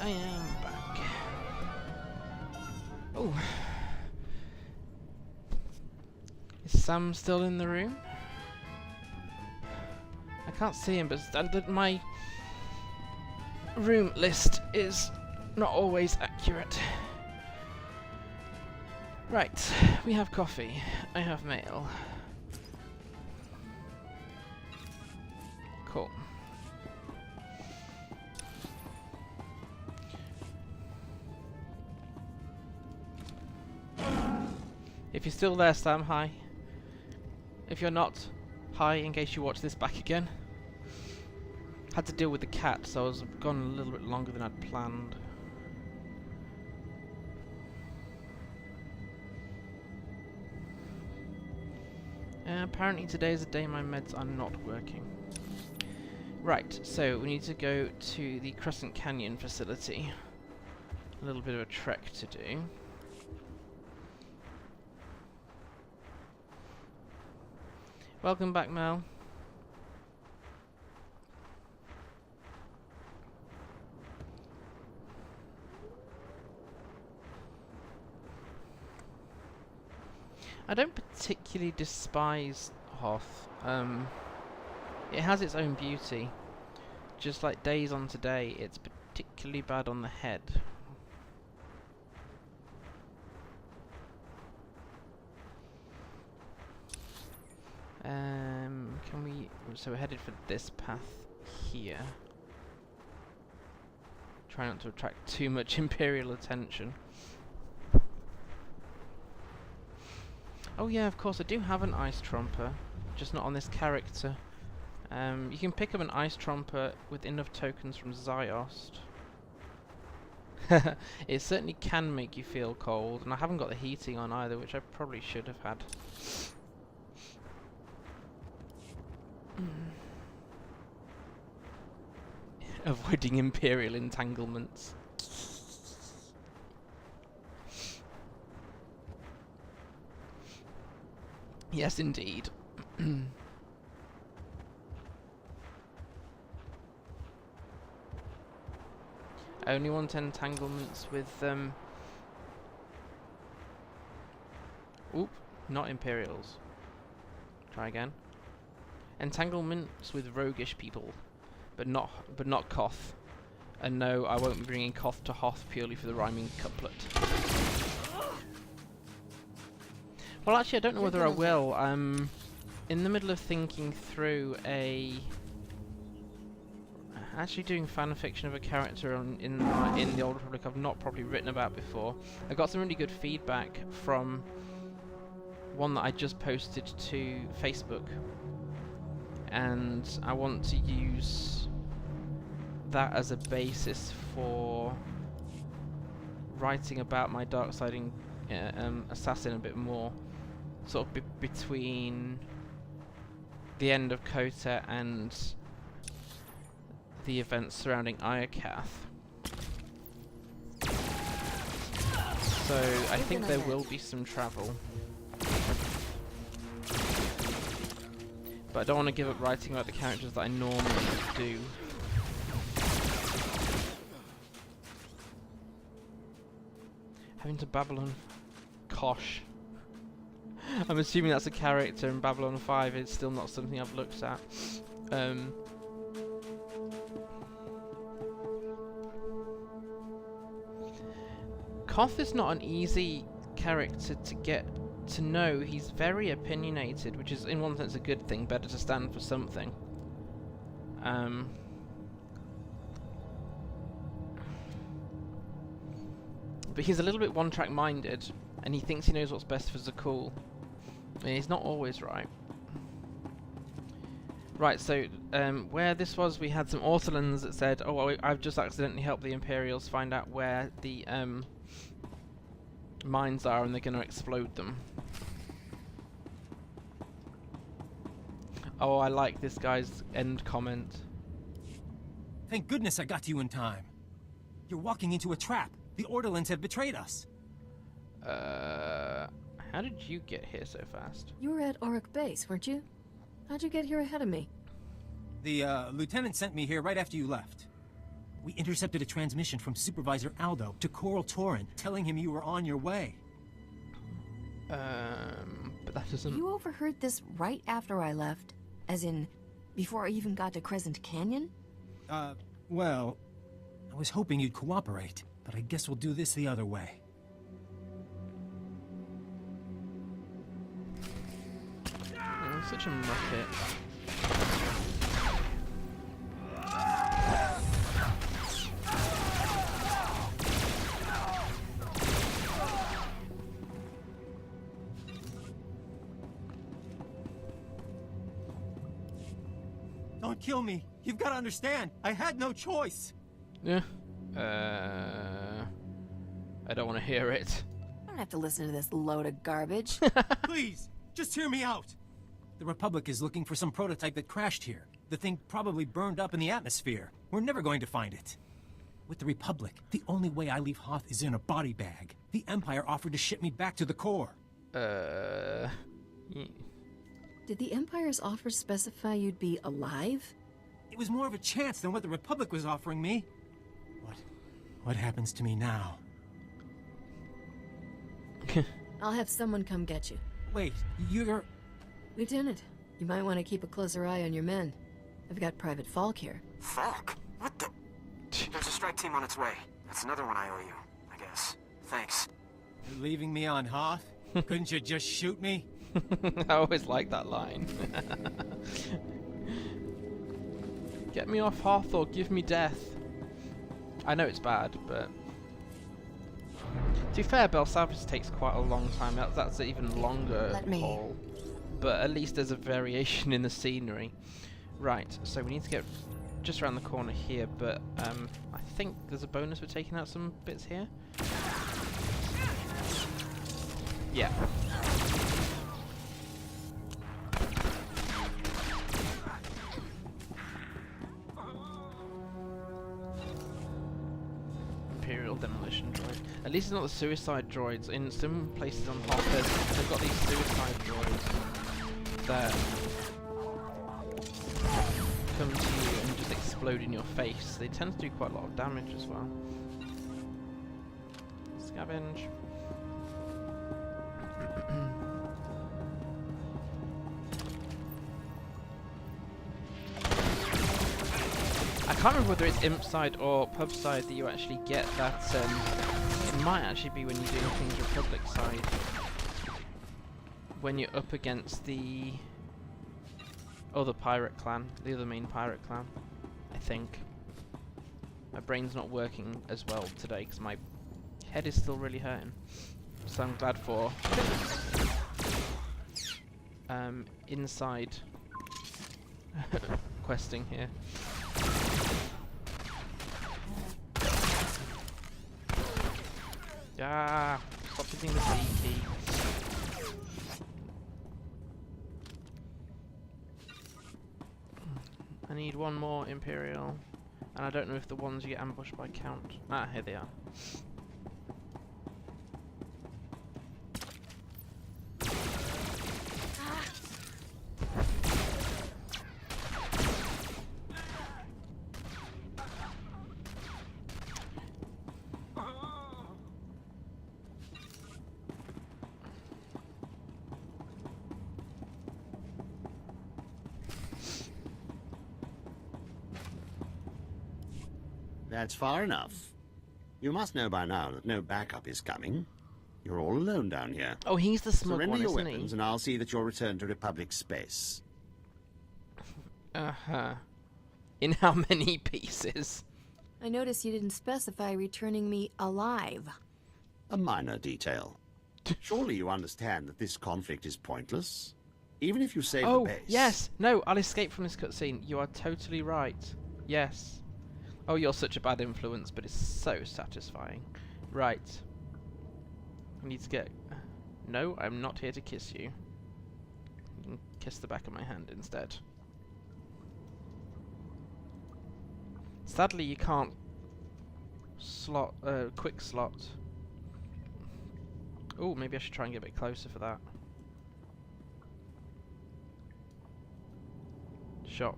I am back. Oh. Is Sam still in the room? I can't see him, but my room list is not always accurate. Right, we have coffee. I have mail. Cool. If you're still there, Sam, hi. If you're not, hi, in case you watch this back again. Had to deal with the cat, so I was gone a little bit longer than I'd planned. Apparently today is the day my meds are not working. Right, so we need to go to the Crescent Canyon facility. A little bit of a trek to do. Welcome back, Mel. I don't particularly despise Hoth. It has its own beauty. Just like Days on Today, it's particularly bad on the head. Can we... So we're headed for this path here. Try not to attract too much Imperial attention. Oh yeah, of course, I do have an Ice Tromper, just not on this character. You can pick up an Ice Tromper with enough tokens from Ziost. It certainly can make you feel cold, and I haven't got the heating on either, which I probably should have had. Avoiding Imperial entanglements. Yes, indeed. I only want entanglements with, Oop, not Imperials. Try again. Entanglements with roguish people, but not Koth. And no, I won't be bringing Koth to Hoth purely for the rhyming couplet. Well, actually, I don't know whether I will. I'm in the middle of thinking through actually doing fan fiction of a character in the Old Republic I've not properly written about before. I got some really good feedback from one that I just posted to Facebook, and I want to use that as a basis for writing about my darksiding assassin a bit more, sort of between the end of Kota and the events surrounding Iokath. So I think there will be some travel, but I don't want to give up writing about the characters that I normally do. Having to Babylon Kosh. I'm assuming that's a character in Babylon 5. It's still not something I've looked at. Koth is not an easy character to get to know. He's very opinionated, which is in one sense a good thing, better to stand for something. But he's a little bit one-track minded, and he thinks he knows what's best for Zakul. And he's not always right. Right, so where this was, we had some Ortolans that said, oh, well, I've just accidentally helped the Imperials find out where the mines are, and they're going to explode them. Oh, I like this guy's end comment. Thank goodness I got to you in time. You're walking into a trap. The Ortolans have betrayed us. How did you get here so fast? You were at Auric Base, weren't you? How'd you get here ahead of me? The lieutenant sent me here right after you left. We intercepted a transmission from Supervisor Aldo to Coral Torin, telling him you were on your way. But that doesn't... You overheard this right after I left? As in, before I even got to Crescent Canyon? Well, I was hoping you'd cooperate, but I guess we'll do this the other way. Oh, such a muppet. Don't kill me. You've got to understand. I had no choice. Yeah. I don't want to hear it. I don't have to listen to this load of garbage. Please, just hear me out. The Republic is looking for some prototype that crashed here. The thing probably burned up in the atmosphere. We're never going to find it. With the Republic, the only way I leave Hoth is in a body bag. The Empire offered to ship me back to the core. Yeah. Did the Empire's offer specify you'd be alive? It was more of a chance than what the Republic was offering me. What happens to me now? I'll have someone come get you. Wait, you're... Lieutenant, you might want to keep a closer eye on your men. I've got Private Falk here. Falk? What the... There's a strike team on its way. That's another one I owe you, I guess. Thanks. You're leaving me on Hoth? Couldn't you just shoot me? I always like that line. Get me off Hoth or give me death. I know it's bad, but... To be fair, Belsavis takes quite a long time. That's an even longer haul. But at least there's a variation in the scenery. Right, so we need to get just around the corner here, but I think there's a bonus for taking out some bits here. Yeah. Imperial demolition droid. At least it's not the suicide droids. In some places on Hoth, they've got these suicide droids that come to you and just explode in your face. They tend to do quite a lot of damage as well. Scavenge. I can't remember whether it's imp side or pub side that you actually get that. It might actually be when you're doing things Republic side. When you're up against the other pirate clan, the other main pirate clan, I think. My brain's not working as well today because my head is still really hurting. So I'm glad for inside questing here. Ah, stop hitting the C key. I need one more Imperial, and I don't know if the ones you get ambushed by count. Ah, here they are. That's far enough. You must know by now that no backup is coming. You're all alone down here. Oh, he's the smug Surrender one, your isn't weapons, he? and I'll see that you're returned to Republic space. Uh-huh. In how many pieces? I notice you didn't specify returning me alive. A minor detail. Surely you understand that this conflict is pointless? Even if you save the base. Yes! No, I'll escape from this cutscene. You are totally right. Yes. Oh, you're such a bad influence, but it's so satisfying. Right. I need to get... No, I'm not here to kiss you. You can kiss the back of my hand instead. Sadly, you can't slot... quick slot. Oh, maybe I should try and get a bit closer for that. Shot.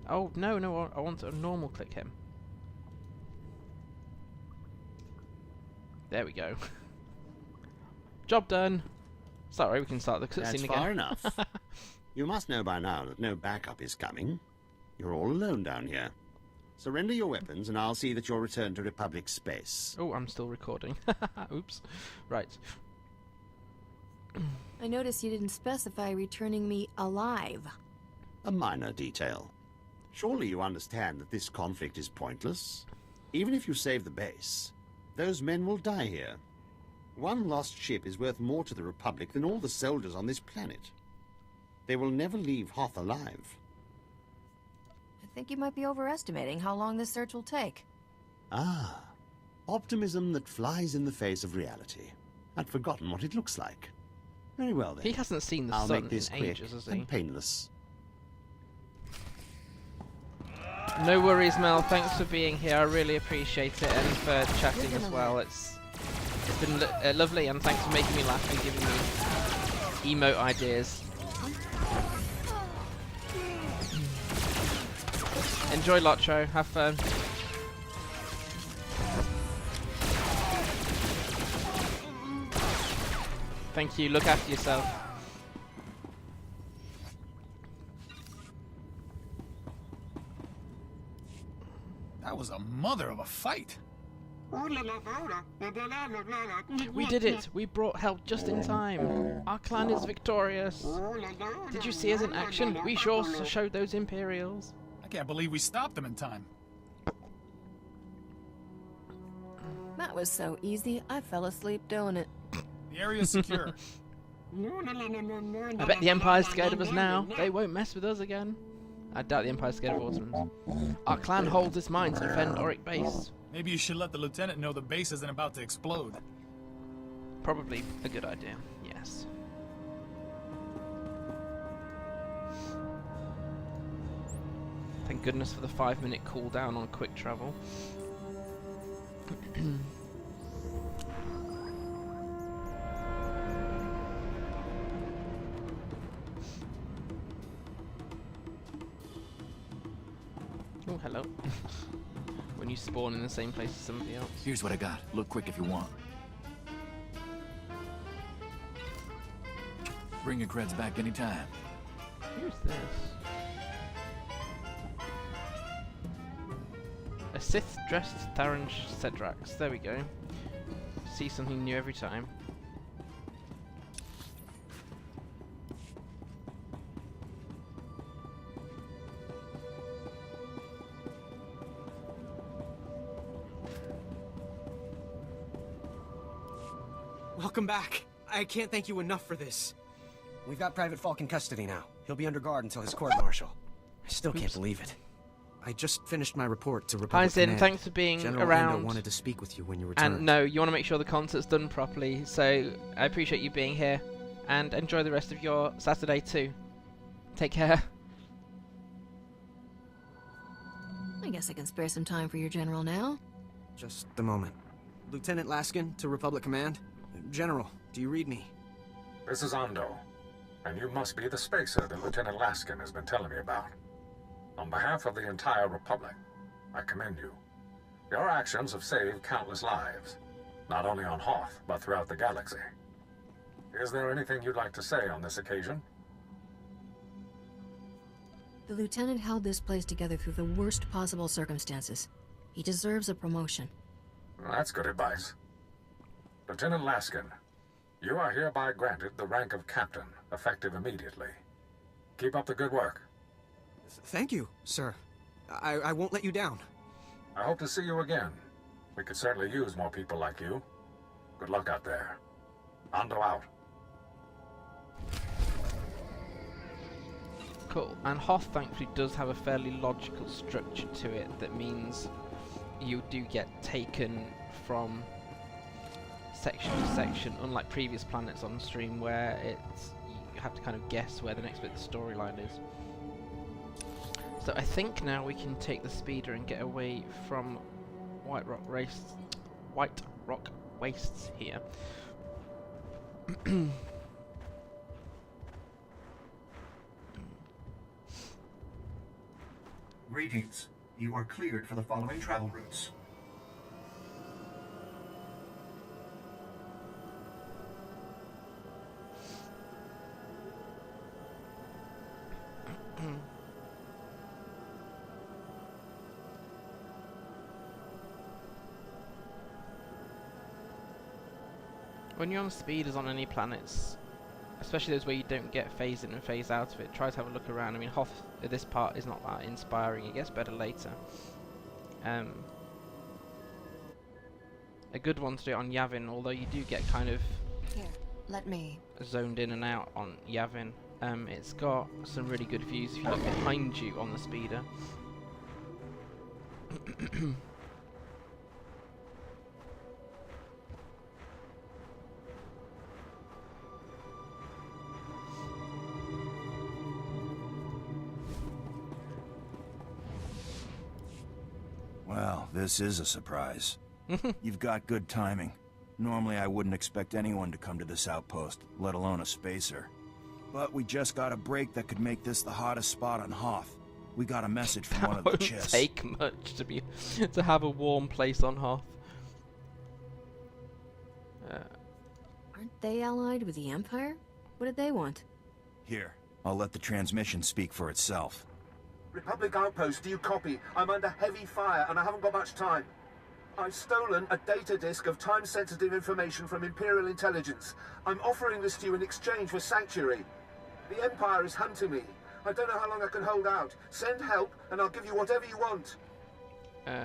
Oh, no, no, I want to normal click him. There we go. Job done. Sorry, we can start the cutscene again. That's far enough. You must know by now that no backup is coming. You're all alone down here. Surrender your weapons and I'll see that you're returned to Republic space. Oh, I'm still recording. Oops. Right. I noticed you didn't specify returning me alive. A minor detail. Surely you understand that this conflict is pointless? Even if you save the base, those men will die here. One lost ship is worth more to the Republic than all the soldiers on this planet. They will never leave Hoth alive. I think you might be overestimating how long this search will take. Ah, optimism that flies in the face of reality. I'd forgotten what it looks like. Very well then. He hasn't seen the I'll sun make this in quick ages, has he? and painless. No worries, Mel. Thanks for being here. I really appreciate it, and for chatting as well. It's been lovely, and thanks for making me laugh and giving me emote ideas. Enjoy Lotro. Have fun. Thank you. Look after yourself. That was a mother of a fight. We did it! We brought help just in time. Our clan is victorious. Did you see us in action? We sure showed those Imperials. I can't believe we stopped them in time. That was so easy, I fell asleep doing it. The area's secure. I bet the Empire's scared of us now. They won't mess with us again. I doubt the Empire's scared of Ottomans. Our clan holds its mind to defend Auric Base. Maybe you should let the lieutenant know the base isn't about to explode. Probably a good idea, yes. Thank goodness for the 5-minute cooldown on quick travel. Oh, hello. When you spawn in the same place as somebody else. Here's what I got. Look quick if you want. Bring your creds back anytime. Here's this. A Sith-dressed Tharanj Cedrax. There we go. See something new every time. Welcome back. I can't thank you enough for this. We've got Private Falk in custody now. He'll be under guard until his court-martial. I still can't believe it. I just finished my report to Republic Hi Zin, Command. thanks for being General around. Ando wanted to speak with you when you returned. And no, you want to make sure the concert's done properly, so I appreciate you being here. And enjoy the rest of your Saturday too. Take care. I guess I can spare some time for your general now. Just a moment. Lieutenant Laskin to Republic Command. General, do you read me? This is Ando, and you must be the spacer that Lieutenant Laskin has been telling me about. On behalf of the entire Republic, I commend you. Your actions have saved countless lives, not only on Hoth, but throughout the galaxy. Is there anything you'd like to say on this occasion? The lieutenant held this place together through the worst possible circumstances. He deserves a promotion. That's good advice. Lieutenant Laskin, you are hereby granted the rank of captain, effective immediately. Keep up the good work. Thank you, sir. I won't let you down. I hope to see you again. We could certainly use more people like you. Good luck out there. Ando out. Cool. And Hoth thankfully does have a fairly logical structure to it that means you do get taken from section to section, unlike previous planets on the stream where it's you have to kind of guess where the next bit of the storyline is. So I think now we can take the speeder and get away from White Rock Wastes here. Greetings. You are cleared for the following travel routes. When you're on speeders on any planets, especially those where you don't get phase in and phase out of it, try to have a look around. I mean, Hoth, this part is not that inspiring, it gets better later. A good one to do it on Yavin, although you do get kind of Here, let me. zoned in and out on Yavin. It's got some really good views if you look behind you on the speeder. Well, this is a surprise. You've got good timing. Normally I wouldn't expect anyone to come to this outpost, let alone a spacer. But we just got a break that could make this the hottest spot on Hoth. We got a message from one of the Won't chiss. take much to have a warm place on Hoth. Aren't they allied with the Empire? What did they want? Here, I'll let the transmission speak for itself. Republic Outpost, do you copy? I'm under heavy fire and I haven't got much time. I've stolen a data disk of time-sensitive information from Imperial intelligence. I'm offering this to you in exchange for sanctuary. The Empire is hunting me. I don't know how long I can hold out. Send help and I'll give you whatever you want. I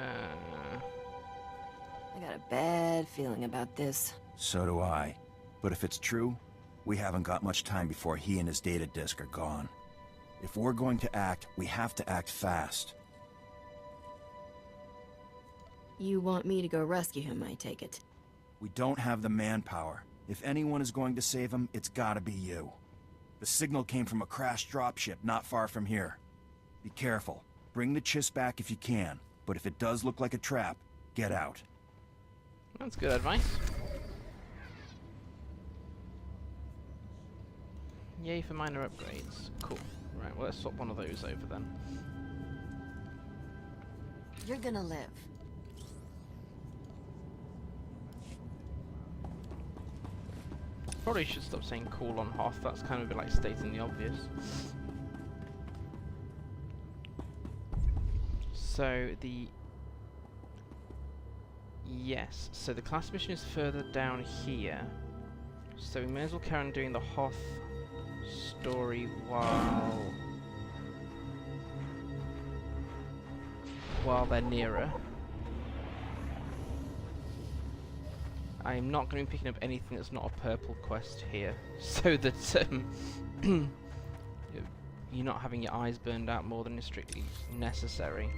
got a bad feeling about this. So do I. But if it's true, we haven't got much time before he and his data disk are gone. If we're going to act, we have to act fast. You want me to go rescue him, I take it. We don't have the manpower. If anyone is going to save him, it's gotta be you. The signal came from a crashed dropship not far from here. Be careful. Bring the chiss back if you can. But if it does look like a trap, get out. That's good advice. Yay for minor upgrades. Cool. Right, well, let's swap one of those over then. You're gonna live. Probably should stop saying cool on Hoth. That's kind of a bit like stating the obvious. So the... Yes, so the class mission is further down here. So we may as well carry on doing the Hoth story while they're nearer. I'm not going to be picking up anything that's not a purple quest here, so that you're not having your eyes burned out more than is strictly necessary.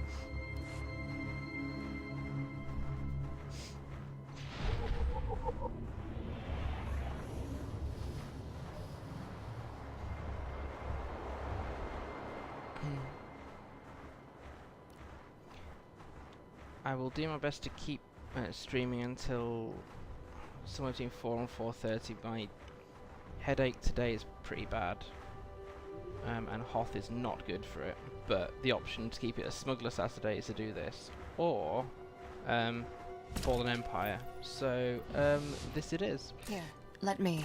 I will do my best to keep streaming until somewhere between 4 and 4:30. My headache today is pretty bad, and Hoth is not good for it, but the option to keep it a Smuggler Saturday is to do this, or Fallen Empire. So this it is. Here, let me.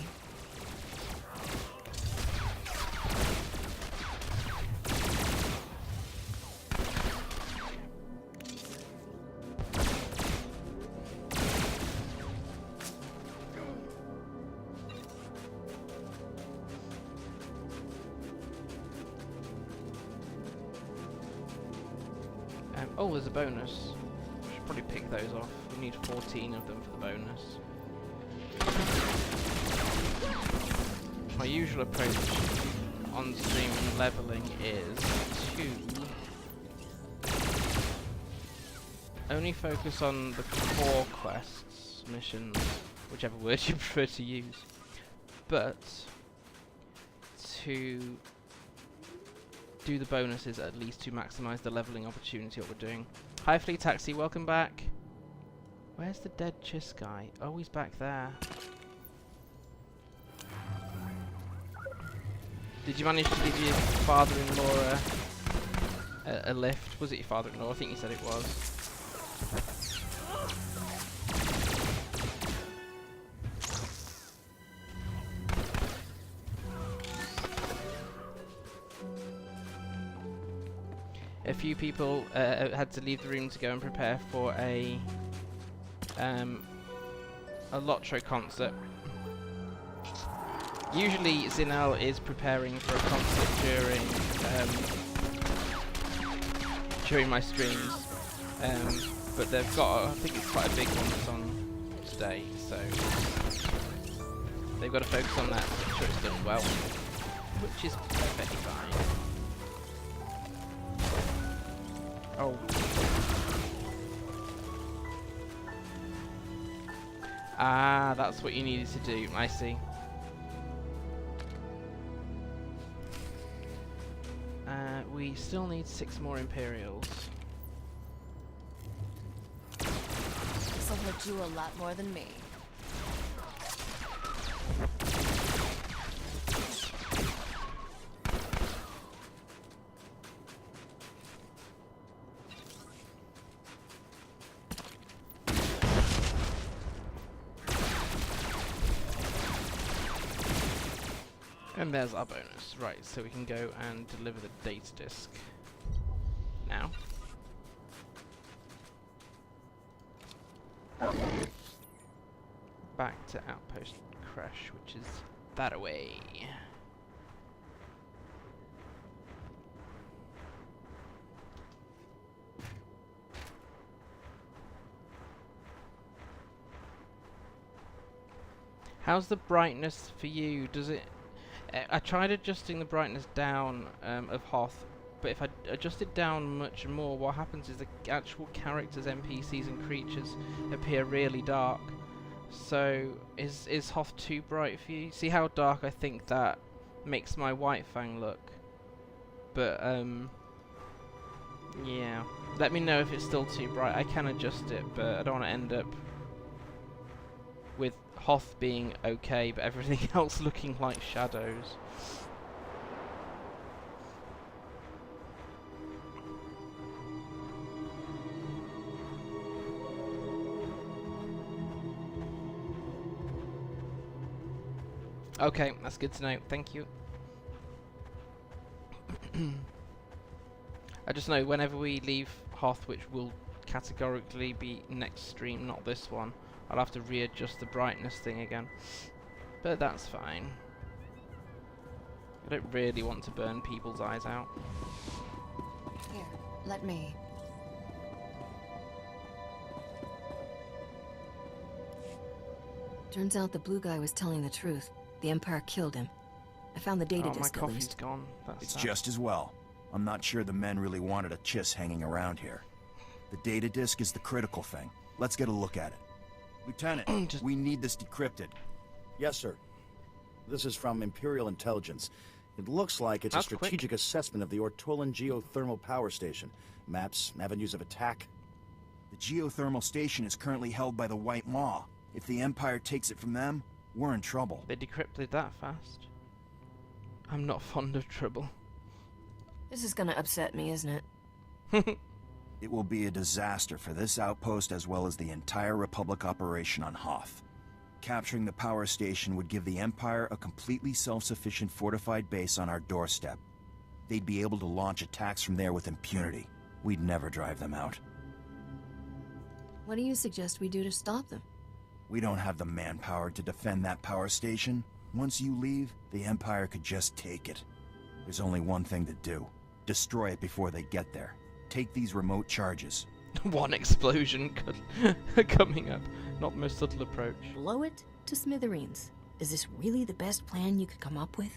Oh, there's a bonus. I should probably pick those off. We need 14 of them for the bonus. My usual approach on stream and leveling is to only focus on the core quests, missions, whichever word you prefer to use, but to do the bonuses at least to maximize the leveling opportunity what we're doing. Hi Fleet Taxi, welcome back. Where's the dead Chiss guy? Oh, he's back there. Did you manage to give your father-in-law a lift. Was it your father-in-law? I think you said it was. A few people had to leave the room to go and prepare for a Lotro concert. Usually Zinel is preparing for a concert during my streams, but they've got, I think it's quite a big one that's on today, so they've got to focus on that, make sure it's done well, which is perfectly fine. Oh. Ah, that's what you needed to do, I see. We still need 6 more Imperials. This'll hurt you a lot more than me. And there's our bonus. Right, so we can go and deliver the data disk now. Back to Outpost Crash, which is that away. How's the brightness for you? Does it... I tried adjusting the brightness down of Hoth, but if I adjust it down much more, what happens is the actual characters, NPCs and creatures appear really dark. So is Hoth too bright for you? See how dark I think that makes my White Fang look? But yeah, let me know if it's still too bright. I can adjust it, but I don't want to end up with Hoth being okay, but everything else looking like shadows. Okay, that's good to know. Thank you. I just know whenever we leave Hoth, which will categorically be next stream, not this one, I'll have to readjust the brightness thing again. But that's fine. I don't really want to burn people's eyes out. Here, let me. Turns out the blue guy was telling the truth. The Empire killed him. I found the data disk my at coffee's least. gone. That's It's sad. just as well. I'm not sure the men really wanted a chiss hanging around here. The data disk is the critical thing. Let's get a look at it. Lieutenant, we need this decrypted. Yes, sir. This is from Imperial Intelligence. It looks like it's a strategic assessment of the Ortolan geothermal power station. Maps, avenues of attack. The geothermal station is currently held by the White Maw. If the Empire takes it from them, we're in trouble. They decrypted that fast. I'm not fond of trouble. This is gonna upset me, isn't it? It will be a disaster for this outpost as well as the entire Republic operation on Hoth. Capturing the power station would give the Empire a completely self-sufficient fortified base on our doorstep. They'd be able to launch attacks from there with impunity. We'd never drive them out. What do you suggest we do to stop them? We don't have the manpower to defend that power station. Once you leave, the Empire could just take it. There's only one thing to do. Destroy it before they get there. Take these remote charges. One explosion coming up. Not the most subtle approach. Blow it to smithereens. Is this really the best plan you could come up with?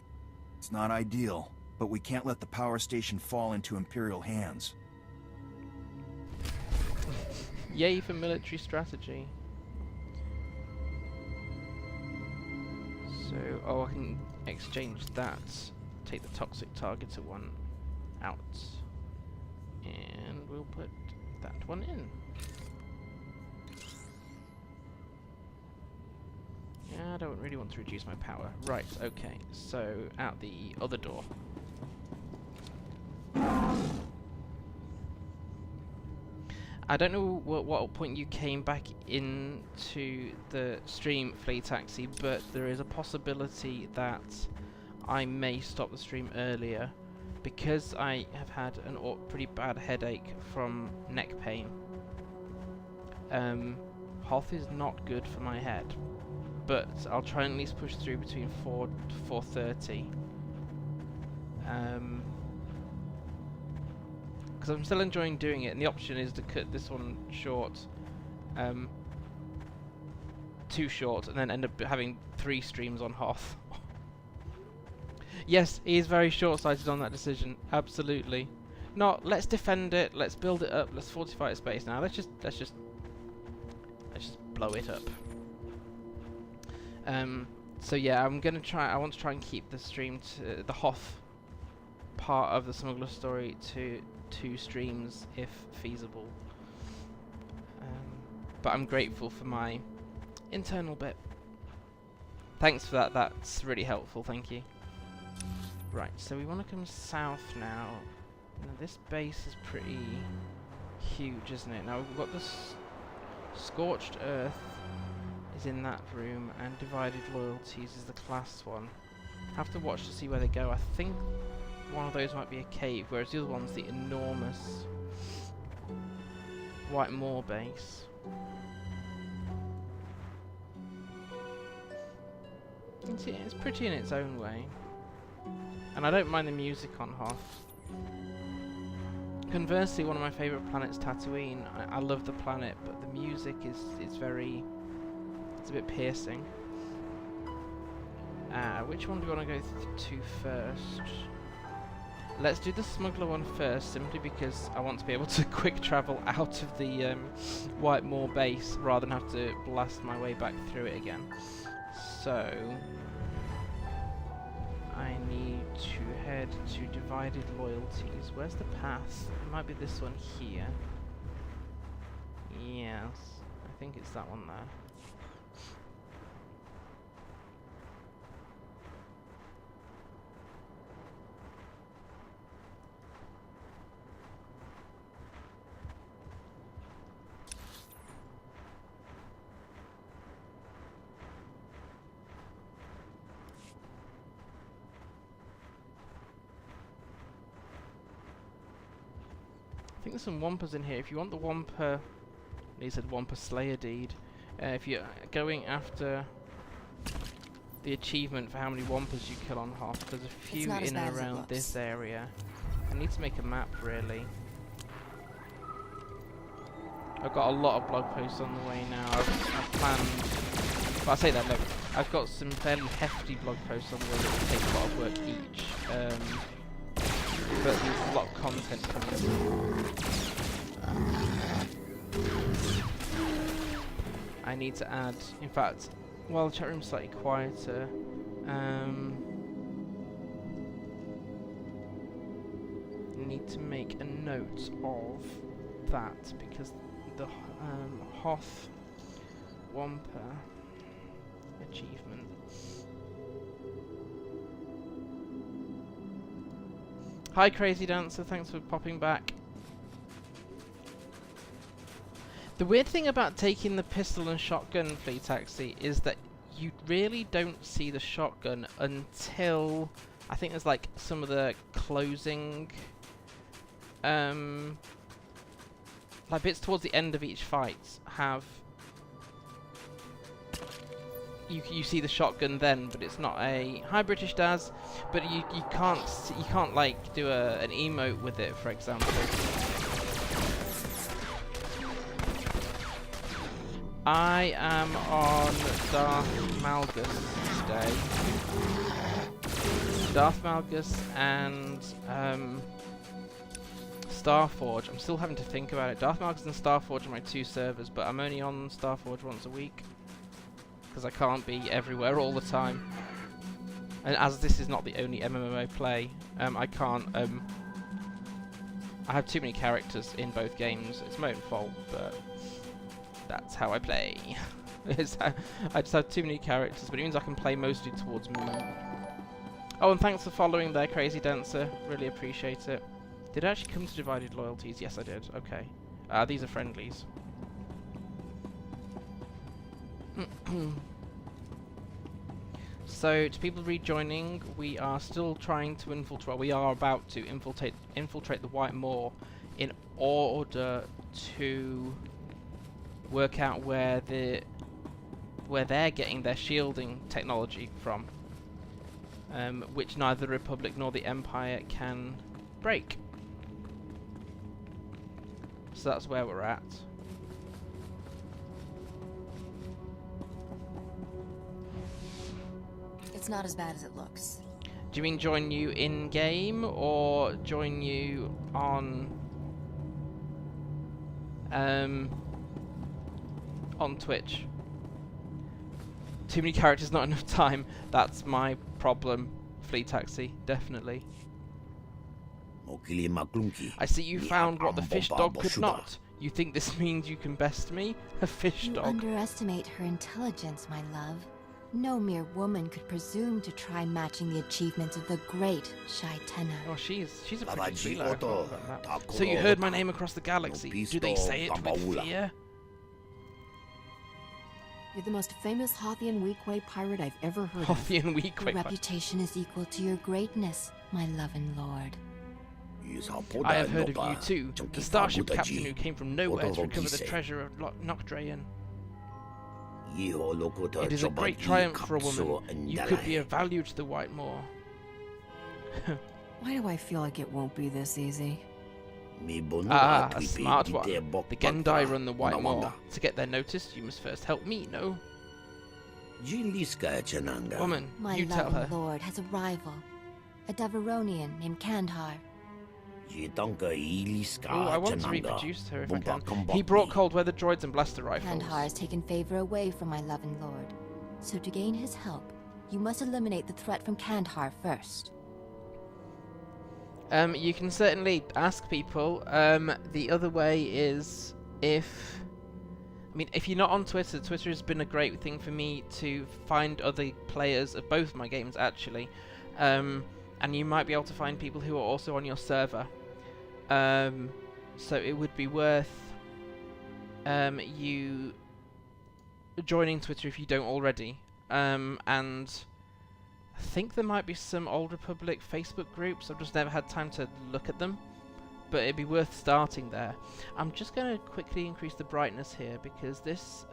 It's not ideal, but we can't let the power station fall into Imperial hands. Yay for military strategy. So, I can exchange that. Take the toxic targeter one out. And we'll put that one in. Yeah, I don't really want to reduce my power. Right, okay. So, out the other door. I don't know what point you came back into the stream, Flea Taxi, but there is a possibility that I may stop the stream earlier because I have had a pretty bad headache from neck pain. Hoth is not good for my head, but I'll try and at least push through between 4 to 4:30. Because I'm still enjoying doing it, and the option is to cut this one short, too short, and then end up having 3 streams on Hoth. Yes, he is very short-sighted on that decision. Absolutely. Not. Let's defend it. Let's build it up. Let's fortify its base now. Let's just blow it up. So yeah, I'm gonna try. I want to try and keep the stream to the Hoth part of the Smuggler Story to 2 streams if feasible. But I'm grateful for my internal bit. Thanks for that. That's really helpful. Thank you. Right, so we want to come south now. Now this base is pretty huge, isn't it? Now we've got this Scorched Earth is in that room, and Divided Loyalties is the class one. Have to watch to see where they go. I think one of those might be a cave, whereas the other one's the enormous White Maw Base. It's pretty in its own way. And I don't mind the music on Hoth. Conversely, one of my favourite planets, Tatooine, I love the planet, but the music is very... it's a bit piercing. Which one do we want to go to first? Let's do the Smuggler one first, simply because I want to be able to quick travel out of the White Maw Base rather than have to blast my way back through it again. So... I need to head to Divided Loyalties. Where's the path? It might be this one here. Yes, I think it's that one there. I think there's some Wampas in here. If you want the Wampa, he said Wampa Slayer deed. If you're going after the achievement for how many Wampas you kill on Hoth, there's a few in and around this area. I need to make a map, really. I've got a lot of blog posts on the way now. I've planned... Well, I say that, look. I've got some fairly hefty blog posts on the way that will take a lot of work each. But there's a lot of content coming through. I need to add, in fact, while the chat room's slightly quieter, need to make a note of that, because the Hoth Wampa achievement. Hi Crazy Dancer, thanks for popping back. The weird thing about taking the pistol and shotgun, Flea Taxi, is that you really don't see the shotgun until I think there's like some of the closing like bits towards the end of each fight have you see the shotgun then, but it's not a hi British Daz, but you can't like do an emote with it, for example. I am on Darth Malgus today. Darth Malgus and Starforge. I'm still having to think about it. Darth Malgus and Starforge are my 2 servers, but I'm only on Starforge once a week because I can't be everywhere all the time. And as this is not the only MMO play, I can't. I have too many characters in both games. It's my own fault, but that's how I play. I just have too many characters, but it means I can play mostly towards Moon. Oh, and thanks for following there, Crazy Dancer. Really appreciate it. Did I actually come to Divided Loyalties? Yes, I did. Okay. These are friendlies. So, to people rejoining, we are still trying to infiltrate. We are about to infiltrate the White Maw in order to work out where they're getting their shielding technology from, which neither the Republic nor the Empire can break. So that's where we're at. It's not as bad as it looks. Do you mean join you in game or join you on Twitch? Too many characters, not enough time. That's my problem. Flea Taxi, definitely. I see you found what the fish dog could not. You think this means you can best me? A fish dog. You underestimate her intelligence, my love. No mere woman could presume to try matching the achievements of the great Shai-Tenna. Oh, she's a pretty sweetheart. So you heard my name across the galaxy. Do they say it with fear? You're the most famous Hothian Weequay pirate I've ever heard of. Hothian Weequay. Your reputation is equal to your greatness, my loving lord. I have heard of you too, the starship captain who came from nowhere to recover the treasure of Nocdrayan. It is a great triumph for a woman. You could be of value to the White Maw. Why do I feel like it won't be this easy? Ah, a smart one. The Gendai run the White Maw. To get their notice, you must first help me, no? Woman, my you tell her. My lord has a rival, a Deveronian named Kandhar. Oh, I want to reproduce her if I can. He brought cold weather droids and blaster rifles. Kandhar has taken favor away from my loving lord. So to gain his help, you must eliminate the threat from Kandhar first. You can certainly ask people. The other way is if you're not on Twitter, Twitter has been a great thing for me to find other players of both my games, actually. And you might be able to find people who are also on your server. So it would be worth you joining Twitter if you don't already. And I think there might be some Old Republic Facebook groups. I've just never had time to look at them. But it'd be worth starting there. I'm just going to quickly increase the brightness here because this...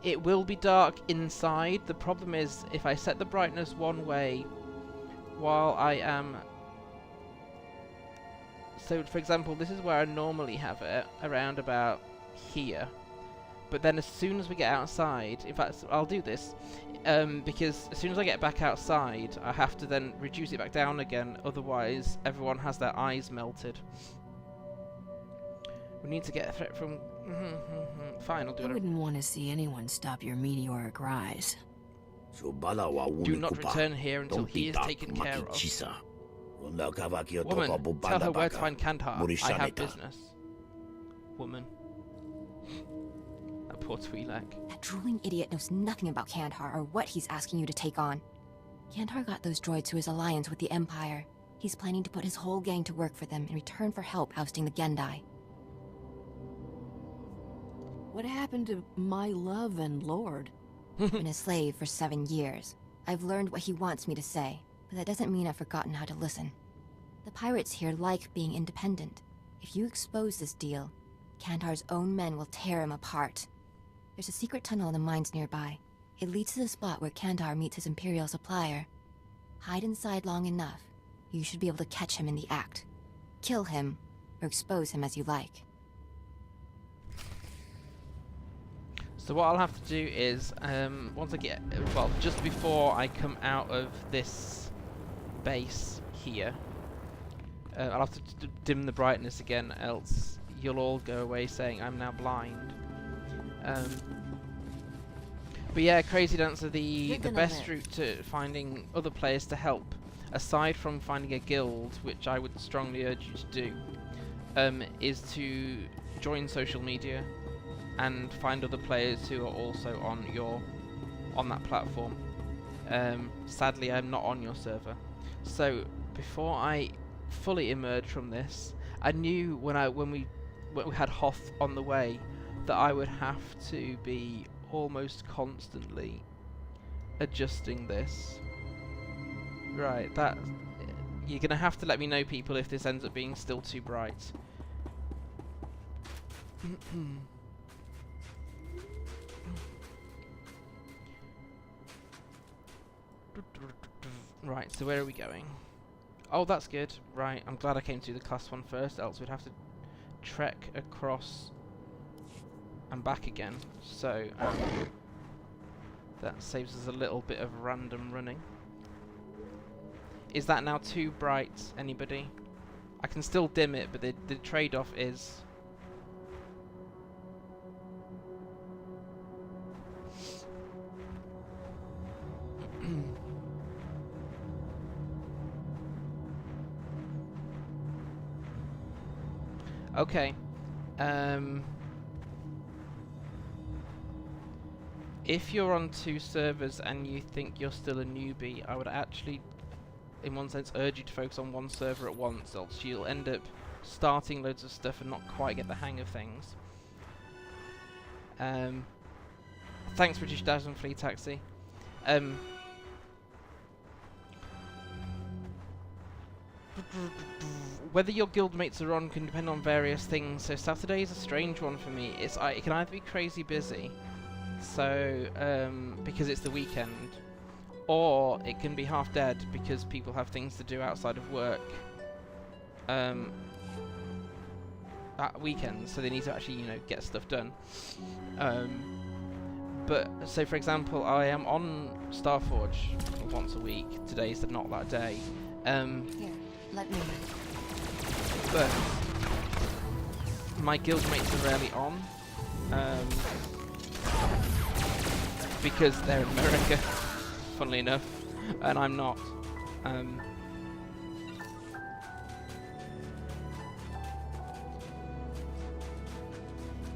it will be dark inside. The problem is if I set the brightness one way while I am... So, for example, this is where I normally have it, around about here. But then as soon as we get outside, in fact, I'll do this, because as soon as I get back outside, I have to then reduce it back down again, otherwise everyone has their eyes melted. We need to get a threat from... Fine, I'll do it. I wouldn't want to see anyone stop your meteoric rise. Do not return here until he is taken care of. Woman, tell her where to find Kandhar. I have business. Woman. That poor Twi'lek. That drooling idiot knows nothing about Kandhar or what he's asking you to take on. Kandhar got those droids through his alliance with the Empire. He's planning to put his whole gang to work for them in return for help ousting the Gendai. What happened to my love and lord? I've been a slave for 7 years. I've learned what he wants me to say, but that doesn't mean I've forgotten how to listen. The pirates here like being independent. If you expose this deal, Kandhar's own men will tear him apart. There's a secret tunnel in the mines nearby. It leads to the spot where Kandhar meets his Imperial supplier. Hide inside long enough. You should be able to catch him in the act. Kill him, or expose him as you like. So what I'll have to do is, once I get, well, just before I come out of this base here, I'll have to dim the brightness again, else you'll all go away saying I'm now blind. But yeah, Crazy Dancer, the best route to finding other players to help, aside from finding a guild, which I would strongly urge you to do, is to join social media and find other players who are also on that platform. Sadly, I'm not on your server. So before I fully emerge from this, I knew when we had Hoth on the way that I would have to be almost constantly adjusting this. Right, that you're gonna have to let me know, people, if this ends up being still too bright. Right, so where are we going? Oh, that's good. Right, I'm glad I came to the class one first, else we'd have to trek across and back again. So that saves us a little bit of random running. Is that now too bright, anybody? I can still dim it, but the trade-off is... Okay. If you're on 2 servers and you think you're still a newbie, I would actually, in one sense, urge you to focus on 1 server at once, else you'll end up starting loads of stuff and not quite get the hang of things. Thanks, British Dazzling Flea Taxi. Whether your guildmates are on can depend on various things. So Saturday is a strange one for me. It can either be crazy busy, so because it's the weekend, or it can be half dead because people have things to do outside of work at weekends, so they need to actually, you know, get stuff done. But so, for example, I am on Starforge once a week. Today's not that day. Here, let me. But my guildmates are rarely on, because they're in America, funnily enough, and I'm not.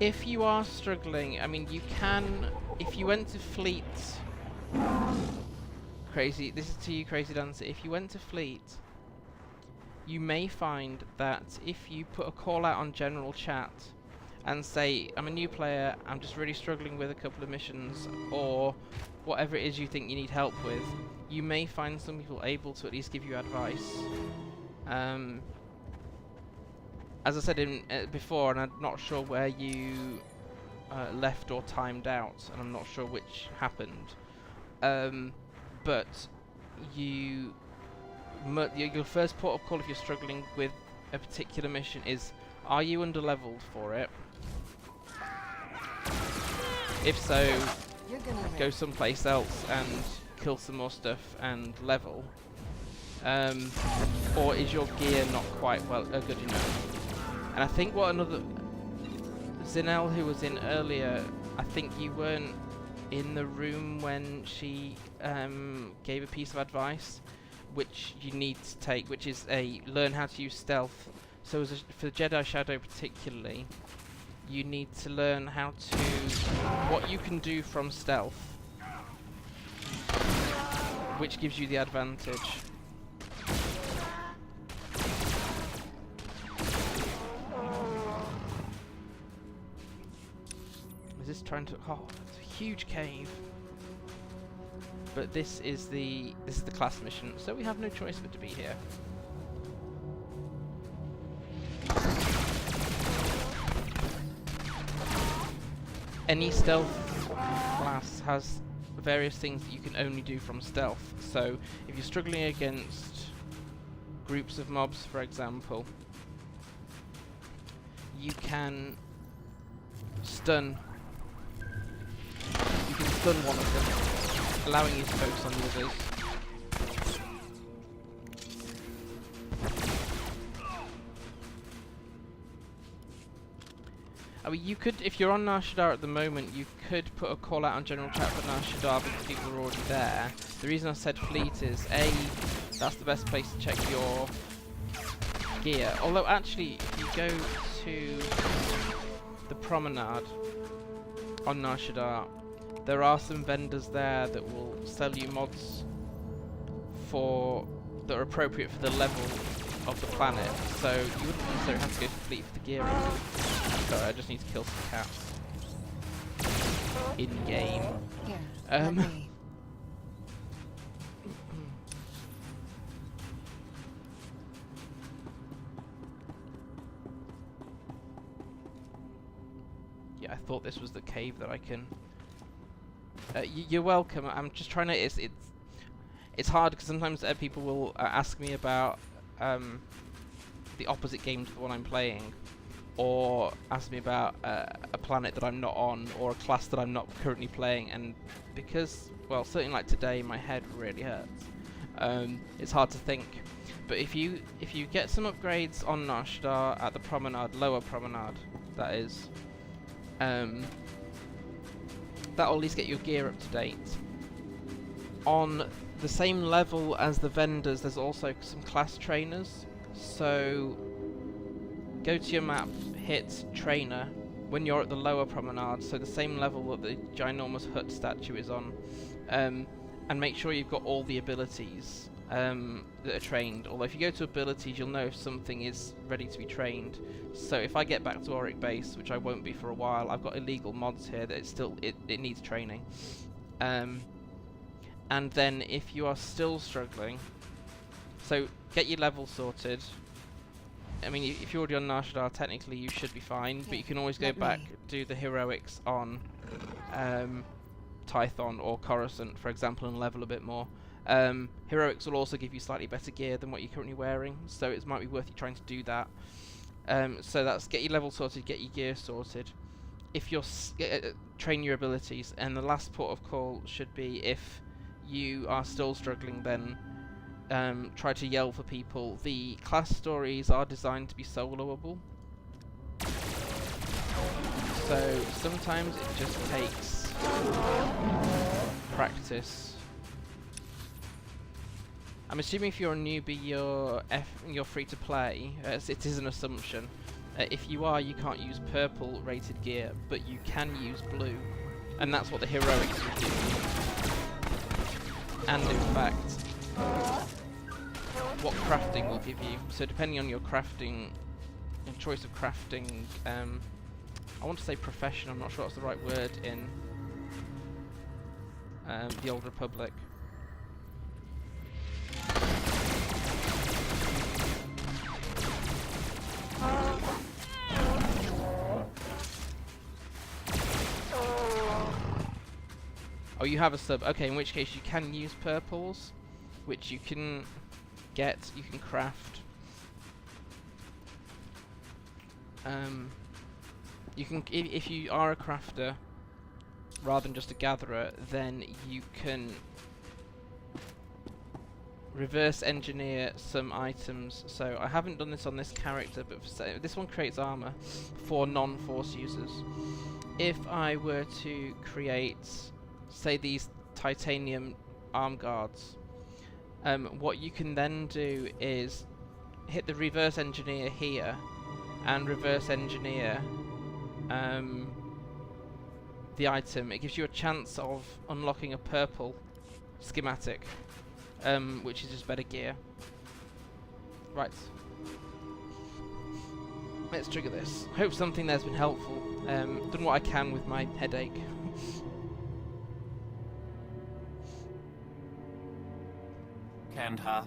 If you are struggling, I mean, you can, if you went to Fleet, Crazy, this is to you, Crazy Dancer, if you went to Fleet, you may find that if you put a call out on general chat and say, I'm a new player, I'm just really struggling with a couple of missions, or whatever it is you think you need help with, you may find some people able to at least give you advice. As I said before, and I'm not sure where you left or timed out, and I'm not sure which happened, but your first port of call if you're struggling with a particular mission is, are you under-leveled for it? If so, go someplace else and kill some more stuff and level. Or is your gear not quite good enough? And I think Zinel, who was in earlier, I think you weren't in the room when she gave a piece of advice, which you need to take, which is learn how to use stealth. So for Jedi Shadow particularly, you need to learn what you can do from stealth, which gives you the advantage. Is this trying to? Oh, it's a huge cave. But this is the class mission, so we have no choice but to be here. Any stealth class has various things that you can only do from stealth. So if you're struggling against groups of mobs, for example, you can stun. You can stun one of them, allowing you to focus on the others. I mean, you could, if you're on Nar Shaddaa at the moment, you could put a call out on general chat for Nar Shaddaa because people are already there. The reason I said Fleet is, A, that's the best place to check your gear. Although, actually, if you go to the promenade on Nar Shaddaa, there are some vendors there that will sell you mods that are appropriate for the level of the planet, so you wouldn't necessarily have to go to fleet for the gear. Sorry, I just need to kill some cats. In game. Here, Yeah, I thought this was the cave that I can. You're welcome. I'm just trying to. It's hard because sometimes people will ask me about the opposite game to the one I'm playing, or ask me about a planet that I'm not on, or a class that I'm not currently playing, and because, well, certainly like today, my head really hurts. It's hard to think. But if you get some upgrades on Nar Shaddaa at the promenade, lower promenade, that is, that'll at least get your gear up to date. On the same level as the vendors, there's also some class trainers. So go to your map, hit trainer when you're at the lower promenade, so the same level that the ginormous Hutt statue is on, and make sure you've got all the abilities that are trained. Although if you go to abilities, you'll know if something is ready to be trained. So if I get back to Auric Base, which I won't be for a while, I've got illegal mods here that it needs training. And then if you are still struggling, so get your level sorted. I mean, if you're already on Nar Shaddaa, technically you should be fine, but you can always go back, do the heroics on Tython or Coruscant, for example, and level a bit more. Heroics will also give you slightly better gear than what you're currently wearing, so it might be worth you trying to do that. So that's get your level sorted, get your gear sorted. If you're train your abilities, and the last port of call should be if you are still struggling, then try to yell for people. The class stories are designed to be soloable, so sometimes it just takes practice. I'm assuming if you're a newbie, you're free to play. It is an assumption. If you are, you can't use purple rated gear, but you can use blue, and that's what the heroics will do. And in fact, what crafting will give you. So depending on your crafting, your choice of crafting, I want to say profession, I'm not sure that's the right word in the Old Republic. Oh, you have a sub. Okay, in which case you can use purples, which you can get, you can craft. You can, if you are a crafter rather than just a gatherer, then you can reverse engineer some items. So I haven't done this on this character, but this one creates armor for non-force users. If I were to create, say, these titanium arm guards, what you can then do is hit the reverse engineer here and reverse engineer the item. It gives you a chance of unlocking a purple schematic, which is just better gear. Right. Let's trigger this. Hope something there's been helpful. Done what I can with my headache. Kandha,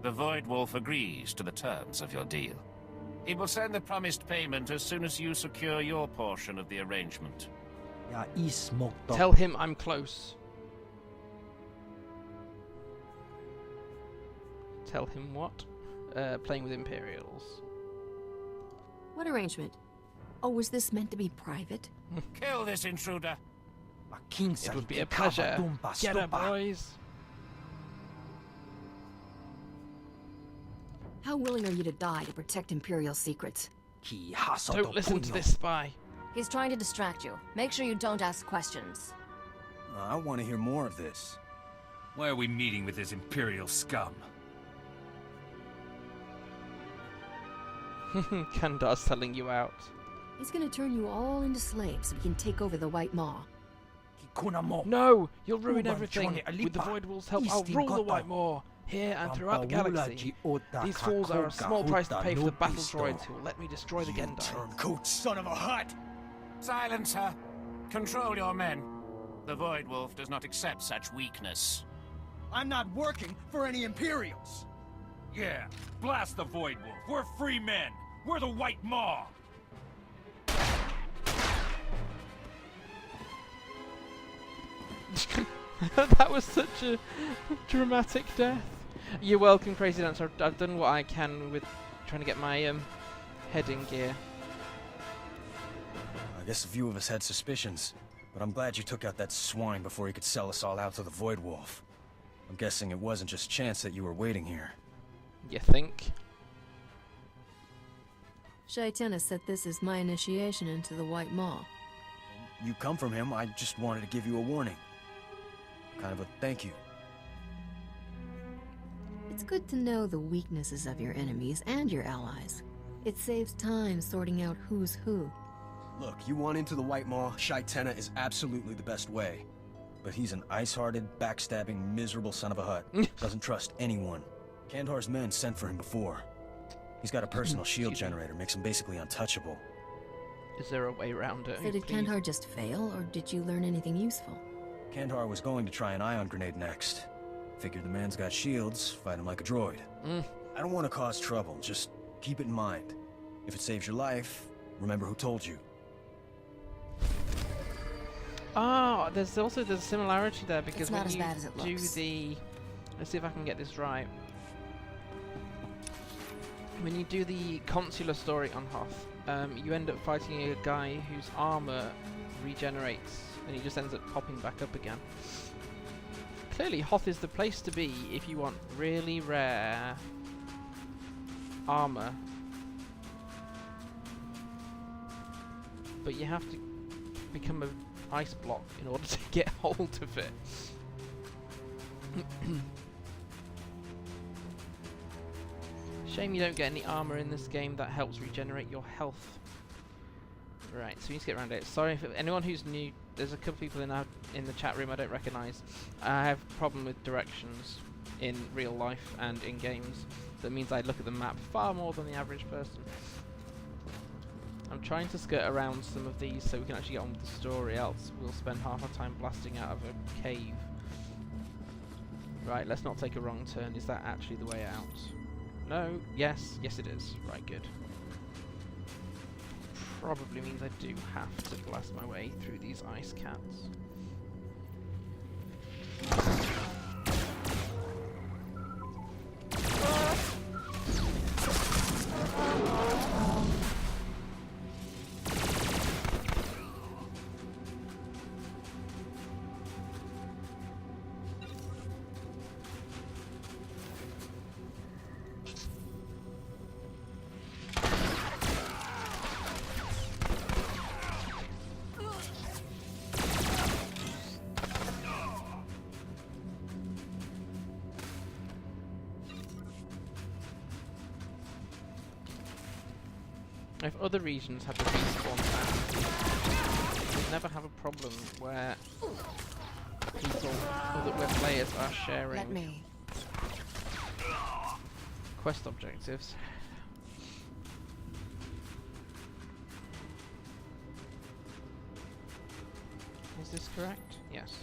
the Void Wolf agrees to the terms of your deal. He will send the promised payment as soon as you secure your portion of the arrangement. Tell him I'm close. Tell him what? Playing with Imperials. What arrangement? Oh, was this meant to be private? Kill this intruder! It would be a pleasure. Get her, boys! How willing are you to die to protect Imperial secrets? Don't listen to this spy. He's trying to distract you. Make sure you don't ask questions. I want to hear more of this. Why are we meeting with this Imperial scum? Kandar's selling you out. He's gonna turn you all into slaves so he can take over the White Maw. No! You'll ruin everything! With the Void Wolf's help, I'll rule the White Maw! here and throughout the galaxy. These fools are a small price to pay for the battle droids who will let me destroy the Gendai. Turncoat son of a Hutt! Silence her. Control your men. The Void Wolf does not accept such weakness. I'm not working for any Imperials! Yeah, blast the Void Wolf. We're free men. We're the White Maw. That was such a dramatic death. You're welcome, Crazy Dancer. I've done what I can with trying to get my head in gear. I guess a few of us had suspicions, but I'm glad you took out that swine before he could sell us all out to the Void Wolf. I'm guessing it wasn't just chance that you were waiting here. You think? Shaitena said this is my initiation into the White Maw. You come from him, I just wanted to give you a warning. Kind of a thank you. It's good to know the weaknesses of your enemies and your allies. It saves time sorting out who's who. Look, you want into the White Maw, Shaitena is absolutely the best way. But he's an ice-hearted, backstabbing, miserable son of a Hutt. Doesn't trust anyone. Kandar's men sent for him before. He's got a personal shield generator, makes him basically untouchable. Is there a way around it? So did Kandar just fail, or did you learn anything useful? Kandar was going to try an ion grenade next. Figured the man's got shields, fight him like a droid. I don't want to cause trouble, just keep it in mind. If it saves your life, remember who told you. Ah, there's also a similarity there because when you bad as it do looks. the... Let's see if I can get this right. When you do the consular story on Hoth, you end up fighting a guy whose armor regenerates and he just ends up popping back up again. Clearly Hoth is the place to be if you want really rare armor. But you have to become an ice block in order to get hold of it. Shame you don't get any armor in this game that helps regenerate your health. Right, so we need to get around it. Sorry if anyone who's new, there's a couple people in the chat room I don't recognise. I have a problem with directions in real life and in games. That means I look at the map far more than the average person. I'm trying to skirt around some of these so we can actually get on with the story, else we'll spend half our time blasting out of a cave. Right, let's not take a wrong turn. Is that actually the way out? No, yes, yes it is. Right, good. Probably means I do have to blast my way through these ice cats. If other regions had the respawn time, we'd never have a problem where people, where players are sharing quest objectives. Is this correct? Yes.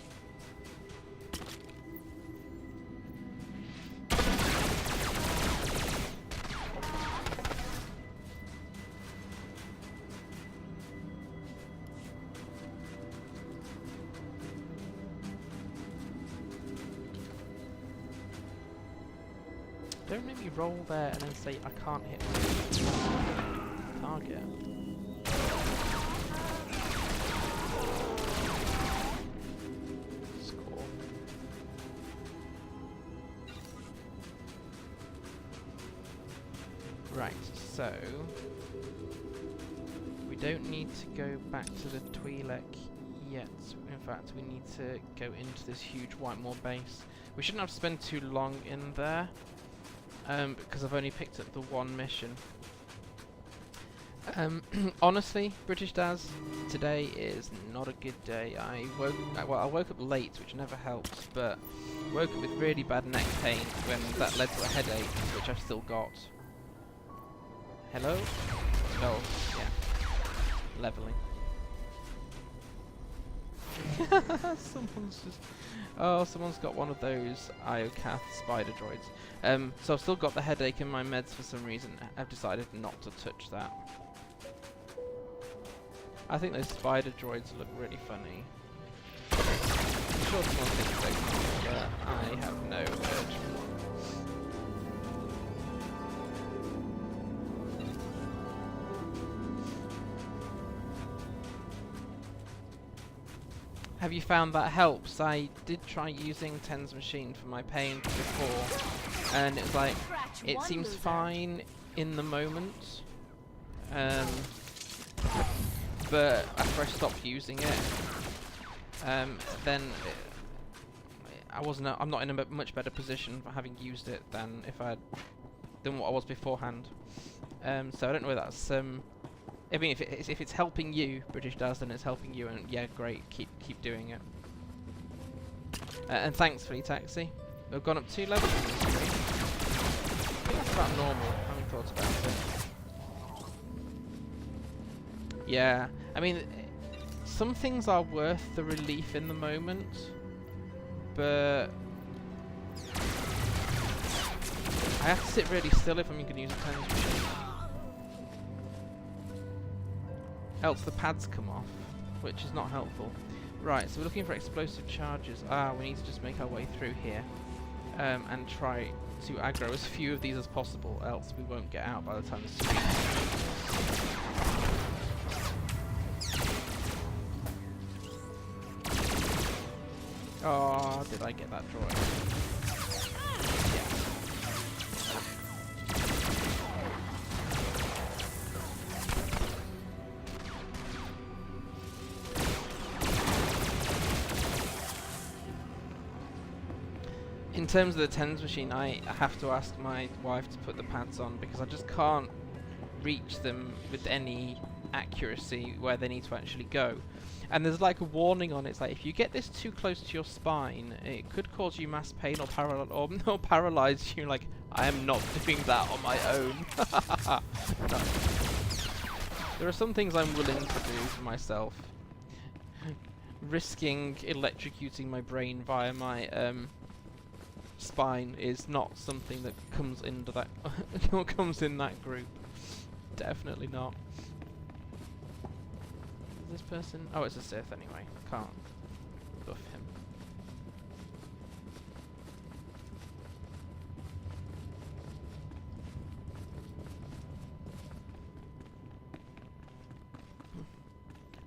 Don't make me roll there and then say I can't hit my target. Score. Right, so we don't need to go back to the Twi'lek yet. In fact, we need to go into this huge White Maw base. We shouldn't have to spend too long in there. Because I've only picked up the one mission. Honestly, British Daz, today is not a good day. I woke up late, which never helps, but woke up with really bad neck pain when that led to a headache, which I've still got. Hello? Oh, yeah. Leveling. Someone's got one of those Iocath spider droids. So I've still got the headache in my meds for some reason. I've decided not to touch that. I think those spider droids look really funny. I'm sure someone thinks they're cool, but I have no urge for one. Have you found that helps? I did try using Ten's machine for my pain before, and it's like, it seems fine in the moment, but after I stopped using it, then I'm not in a much better position for having used it than what I was beforehand. So I don't know whether that's I mean, if it's helping you, British Daz, then it's helping you, and yeah, great, keep doing it. And thanks, Flea Taxi. We've gone up 2 levels in this stream. I think that's about normal, having thought about it. Yeah, I mean, some things are worth the relief in the moment, but I have to sit really still if I'm going to use a Ten's machine. Else the pads come off, which is not helpful. Right, so we're looking for explosive charges. We need to just make our way through here and try to aggro as few of these as possible, else we won't get out by the time the stream. Oh, did I get that droid? In terms of the Ten's machine, I have to ask my wife to put the pads on because I just can't reach them with any accuracy where they need to actually go. And there's like a warning on it. It's like, if you get this too close to your spine, it could cause you mass pain or paralyze you. Like, I am not doing that on my own. No. There are some things I'm willing to do for myself. Risking electrocuting my brain via my spine is not something that comes into that comes in that group. Definitely not. Is this person? Oh, it's a Sith anyway. Can't buff him.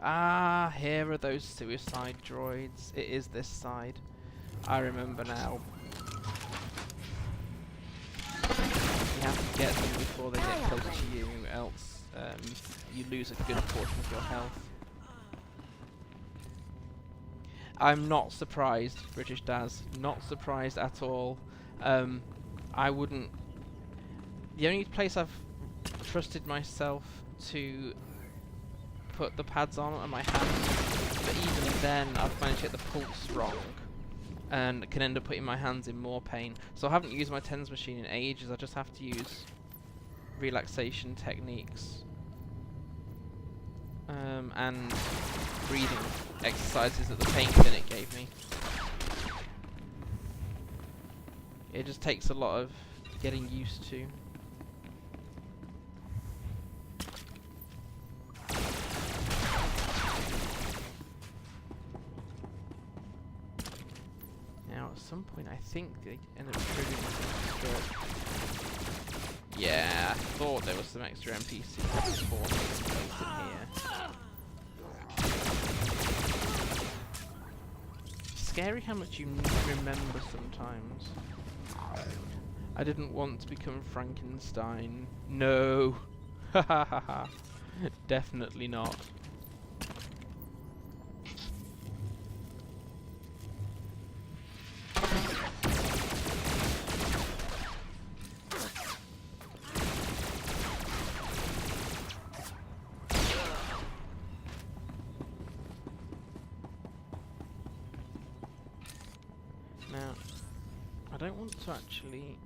Ah, here are those suicide droids. It is this side. I remember now. You have to get them before they get close to you, else you lose a good portion of your health. I'm not surprised, British Daz. Not surprised at all. I wouldn't... The only place I've trusted myself to put the pads on are my hands, but even then I've managed to get the pulse wrong and can end up putting my hands in more pain. So I haven't used my Ten's machine in ages. I just have to use relaxation techniques and breathing exercises that the pain clinic gave me. It just takes a lot of getting used to. Now, at some point, I think they end up triggering this. Yeah, I thought there was some extra NPCs in here. Scary how much you remember sometimes. I didn't want to become Frankenstein. No. Ha ha ha ha. Definitely not. Now, I don't want to actually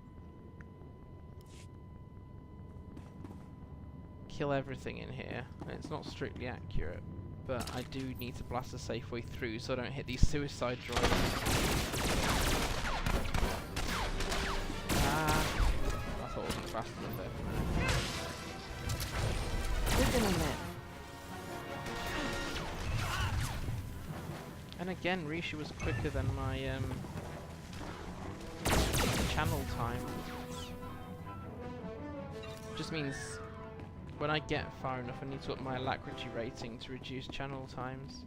kill everything in here. It's not strictly accurate, but I do need to blast a safe way through so I don't hit these suicide droids. I thought it wasn't fast enough there. We're gonna live. And again, Risha was quicker than my channel time. Just means when I get far enough, I need to up my alacrity rating to reduce channel times.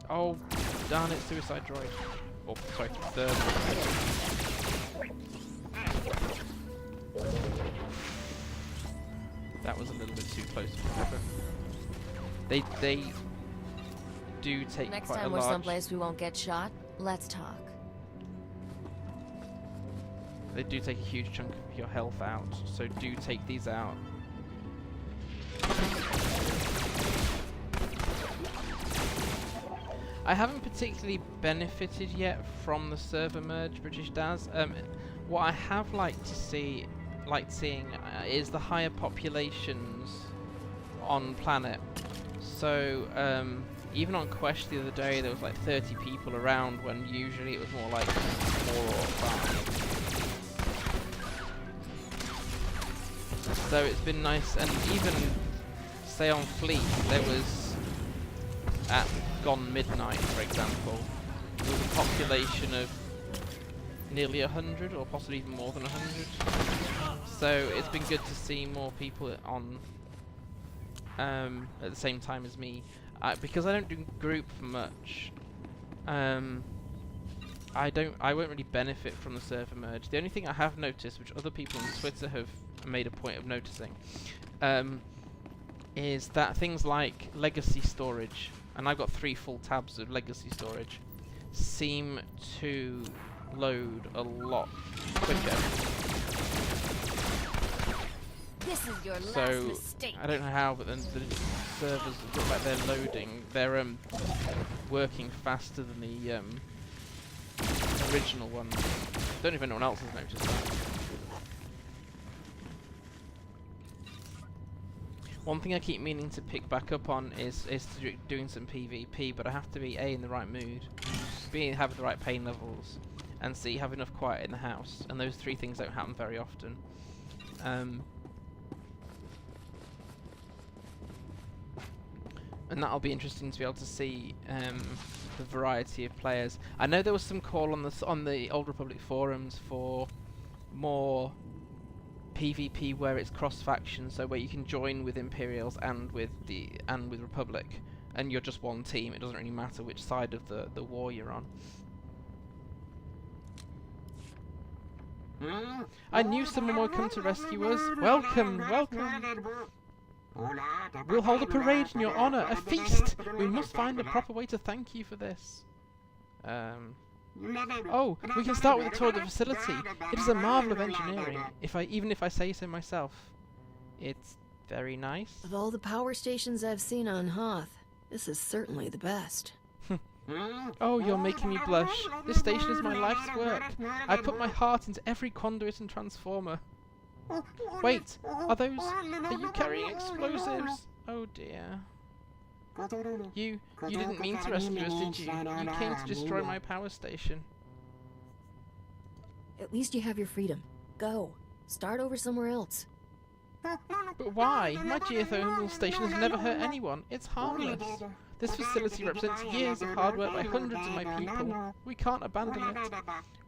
Oh, darn it, suicide droid. Oh, sorry, third. That was a little bit too close for effort. They do take Next quite a time large... we're someplace we won't get shot, let's talk. They do take a huge chunk of your health out, so do take these out. I haven't particularly benefited yet from the server merge, British Daz. What I have liked seeing is the higher populations on planet. So even on Quest the other day, there was like 30 people around when usually it was more like 4 or 5. So it's been nice, and even say on Fleet, there was at Gone Midnight, for example, there was a population of nearly 100, or possibly even more than 100. So it's been good to see more people on at the same time as me. Because I don't do group much, I won't really benefit from the server merge. The only thing I have noticed, which other people on Twitter have made a point of noticing, is that things like legacy storage, and I've got 3 full tabs of legacy storage, seem to load a lot quicker. This is your So last mistake. I don't know how, but then the servers look like they're loading. They're working faster than the original ones. Don't know if anyone else has noticed that. One thing I keep meaning to pick back up on is doing some PvP, but I have to be A, in the right mood, B, have the right pain levels, and C, have enough quiet in the house. And those 3 things don't happen very often. And that'll be interesting to be able to see the variety of players. I know there was some call on the Old Republic forums for more PvP where it's cross faction, so where you can join with Imperials and with Republic, and you're just one team. It doesn't really matter which side of the war you're on. I knew someone would come to rescue us. Welcome, welcome. We'll hold a parade in your honor, a feast. We must find a proper way to thank you for this. Oh, we can start with a tour of the facility. It is a marvel of engineering, even if I say so myself. It's very nice. Of all the power stations I've seen on Hoth, this is certainly the best. Oh, you're making me blush. This station is my life's work. I put my heart into every conduit and transformer. Wait, are you carrying explosives? Oh dear. You didn't mean to rescue us, did you? You came to destroy my power station. At least you have your freedom. Go. Start over somewhere else. But why? My geothermal station has never hurt anyone. It's harmless. This facility represents years of hard work by hundreds of my people. We can't abandon it.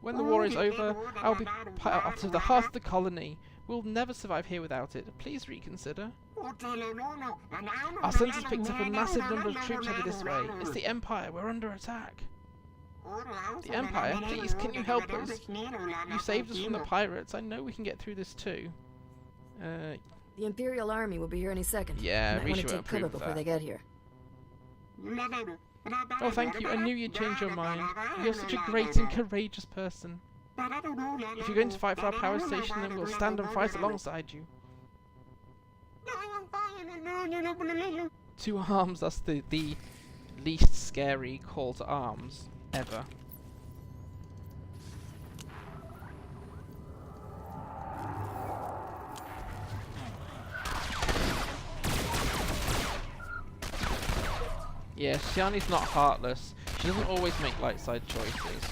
When the war is over, I'll be part of the heart of the colony. We'll never survive here without it. Please reconsider. Our sensors picked up a massive number of troops headed this way. It's the Empire. We're under attack. The Empire? Please, can you help us? You saved us from the pirates. I know we can get through this too. The Imperial Army will be here any second. Yeah, we should take cover before they get here. Oh, thank you. I knew you'd change your mind. You're such a great and courageous person. If you're going to fight for our power station, then we'll stand and fight alongside you. 2 arms, that's the least scary call to arms ever. Yeah, Shiani's not heartless. She doesn't always make light side choices.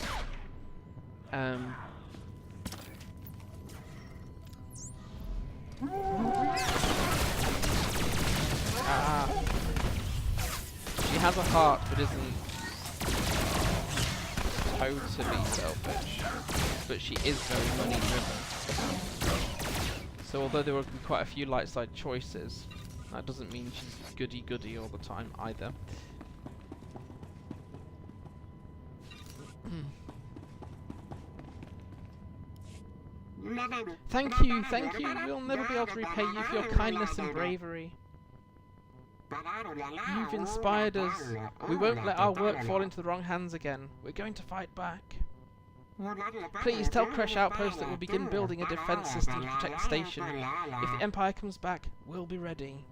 She has a heart, but isn't totally selfish. But she is very money driven. So although there will be quite a few light side choices, that doesn't mean she's goody-goody all the time either. Thank you, thank you. We'll never be able to repay you for your kindness and bravery. You've inspired us. We won't let our work fall into the wrong hands again. We're going to fight back. Please tell Kresh Outpost that we'll begin building a defense system to protect the station. If the Empire comes back, we'll be ready.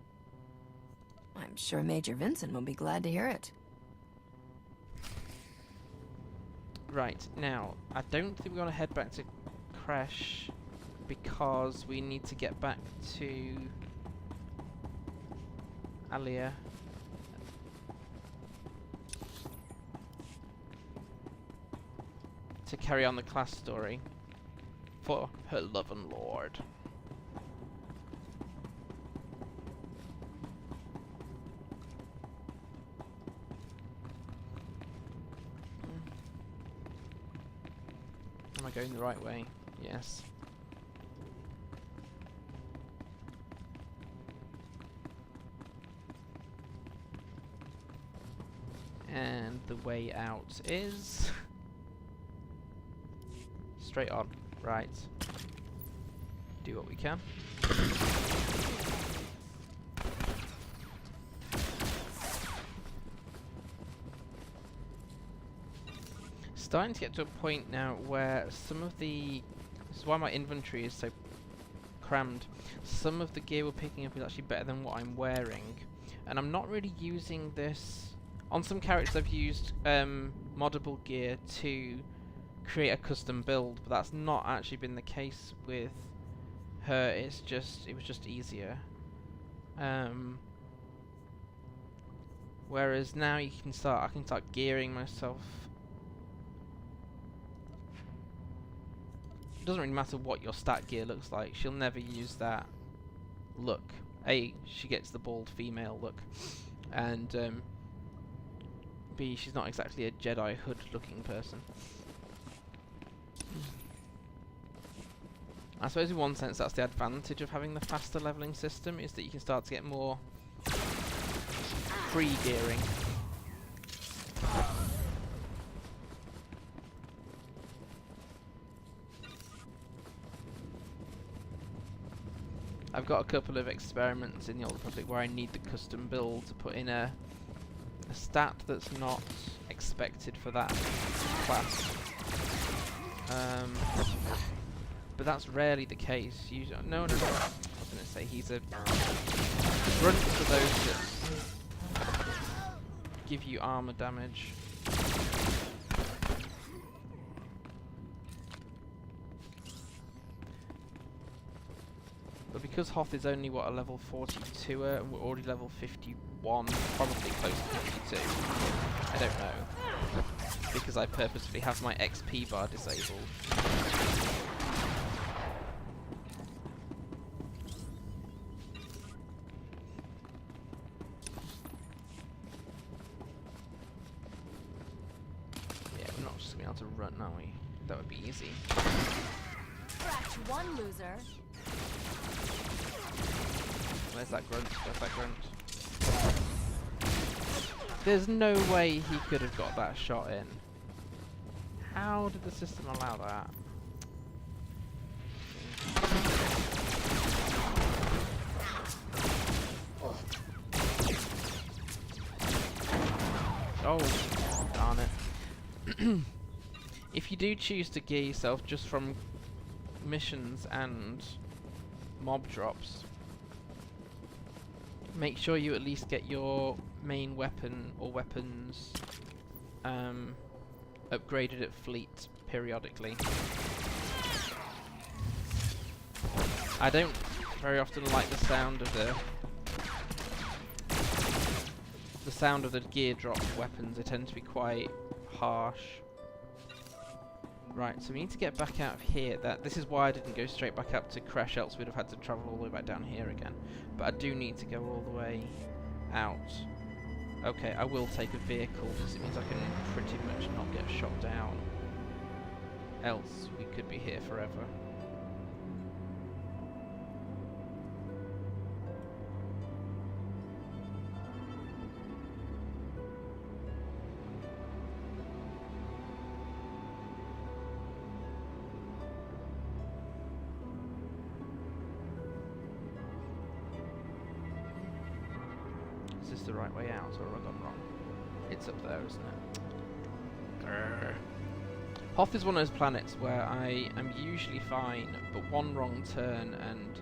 I'm sure Major Vincent will be glad to hear it. Right, now, I don't think we're going to head back to Kresh because we need to get back to Alia. To carry on the class story for her loving lord. Am I going the right way? Yes. And the way out is straight on. Right. Do what we can. Starting to get to a point now where some of the... This is why my inventory is so crammed. Some of the gear we're picking up is actually better than what I'm wearing. And I'm not really using this... On some characters I've used moddable gear to create a custom build, but that's not actually been the case with her. It was just easier. Whereas now I can start gearing myself. It doesn't really matter what your stat gear looks like. She'll never use that look. A, she gets the bald female look, and B, she's not exactly a Jedi hood looking person. I suppose in one sense that's the advantage of having the faster leveling system, is that you can start to get more free gearing. I've got a couple of experiments in the Old Republic where I need the custom build to put in a stat that's not expected for that class. But that's rarely the case. No. I was going to say he's a grunt for those that give you armor damage. But because Hoth is only, what, a level 42er, and we're already level 51, probably close to 52. I don't know. Because I purposefully have my XP bar disabled. Yeah, we're not just going to be able to run, are we? That would be easy. Scratch one loser. Where's that grunt? Where's that grunt? There's no way he could have got that shot in. How did the system allow that? Oh, darn it. If you do choose to gear yourself just from missions and mob drops, make sure you at least get your main weapon or weapons upgraded at fleet periodically. I don't very often like the sound of the gear drop weapons. They tend to be quite harsh. Right, so we need to get back out of here. This is why I didn't go straight back up to Crash, else we'd have had to travel all the way back down here again. But I do need to go all the way out. Okay, I will take a vehicle, because it means I can pretty much not get shot down. Else we could be here forever. Is this the right way out, or have I gone wrong? It's up there, isn't it? Grr. Hoth is one of those planets where I am usually fine, but one wrong turn and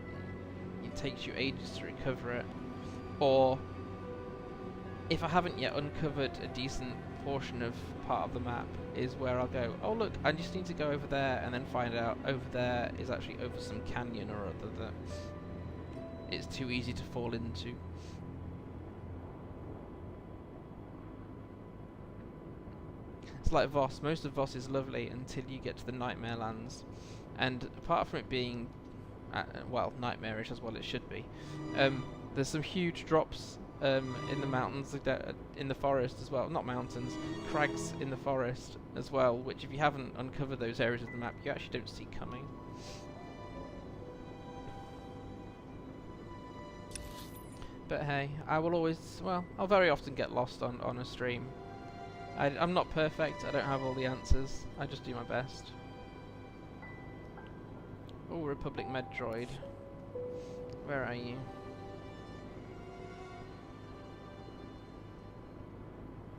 it takes you ages to recover it. Or, if I haven't yet uncovered a decent portion of part of the map, is where I'll go, oh look, I just need to go over there, and then find out over there is actually over some canyon or other that it's too easy to fall into. It's like Voss. Most of Voss is lovely until you get to the Nightmare Lands, and apart from it being, well, nightmarish as well, it should be. There's some huge drops in the mountains, in the forest as well. Not mountains, crags in the forest as well, which if you haven't uncovered those areas of the map, you actually don't see coming. But hey, I will always, well, I'll very often get lost on a stream. I'm not perfect, I don't have all the answers, I just do my best. Oh, Republic Med Droid. Where are you?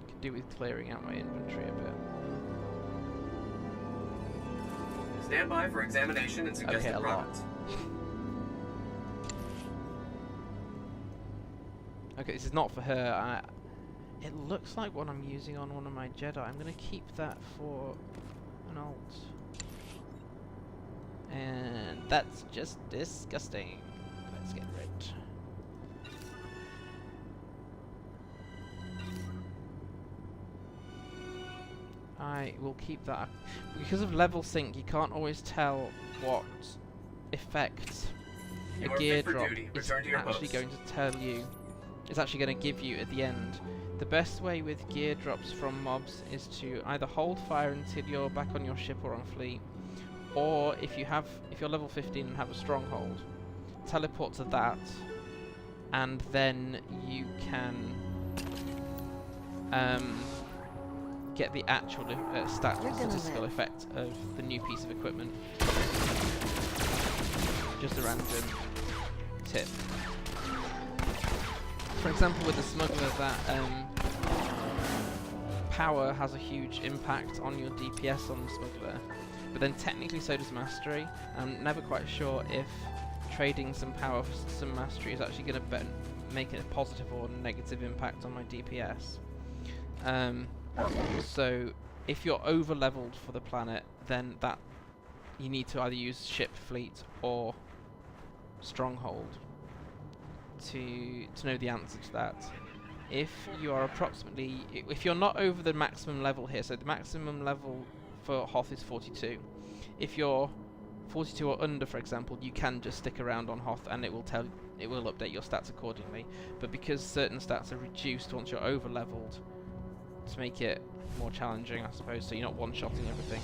Could do with clearing out my inventory a bit. Stand by for examination and suggested products. Okay, this is not for her. It looks like what I'm using on one of my Jedi. I'm going to keep that for an alt. And that's just disgusting. Let's get rid. I will keep that. Because of level sync, you can't always tell what effect a gear drop is actually going to tell you. It's actually going to give you at the end. The best way with gear drops from mobs is to either hold fire until you're back on your ship or on fleet, or if you're level 15 and have a stronghold, teleport to that, and then you can get the actual statistical effect of the new piece of equipment. Just a random tip. For example, with the Smuggler, that power has a huge impact on your DPS on the Smuggler, but then technically so does Mastery. I'm never quite sure if trading some power for some Mastery is actually going to make it a positive or negative impact on my DPS. So if you're over leveled for the planet, then that you need to either use ship, fleet, or stronghold to know the answer to that. If you are approximately, if you're not over the maximum level here, so the maximum level for Hoth is 42. If you're 42 or under, for example, you can just stick around on Hoth and it will update your stats accordingly. But because certain stats are reduced once you're over leveled, to make it more challenging, I suppose, so you're not one-shotting everything.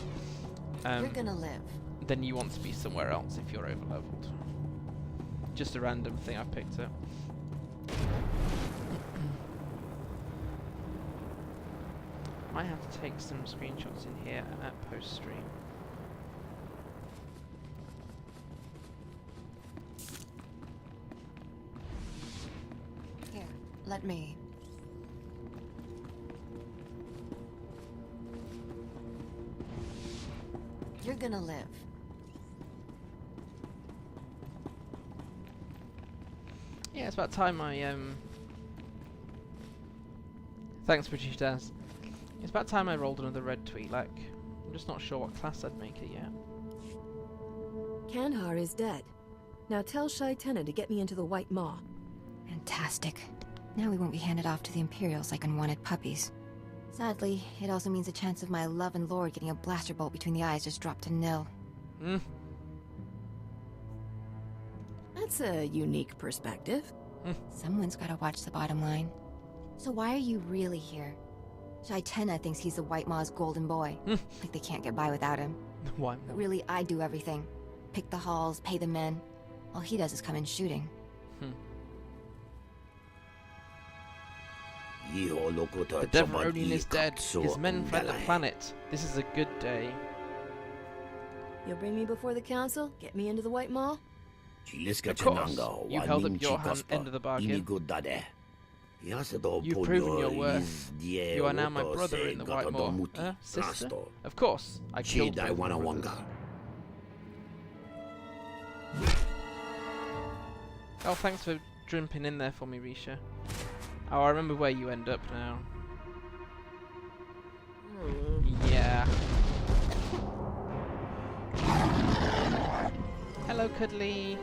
You're gonna live. Then you want to be somewhere else if you're over leveled. Just a random thing I picked up. Might have to take some screenshots in here at post-stream. Here, let me. You're gonna live. Yeah, it's about time I Thanks, British Daz. It's about time I rolled another red Twi'lek. I'm just not sure what class I'd make it yet. Kanhar is dead. Now tell Shai-Tenna to get me into the White Maw. Fantastic. Now we won't be handed off to the Imperials like unwanted puppies. Sadly, it also means the chance of my love and lord getting a blaster bolt between the eyes just dropped to nil. That's a unique perspective. Someone's gotta watch the bottom line. So why are you really here? Shai-Tenna thinks he's the White Maw's golden boy. Like they can't get by without him. Why? But really, I do everything. Pick the halls, pay the men. All he does is come in shooting. The Deveronian is dead. His men fled the planet. This is a good day. You'll bring me before the council? Get me into the White Maw? Of course. You held up your end of the bargain. You've proven your worth. You are now my brother in the White Maw. Sister? Of course. I killed both my brothers. Oh, thanks for jumping in there for me, Risha. Oh, I remember where you end up now. Yeah. Hello, Cuddly.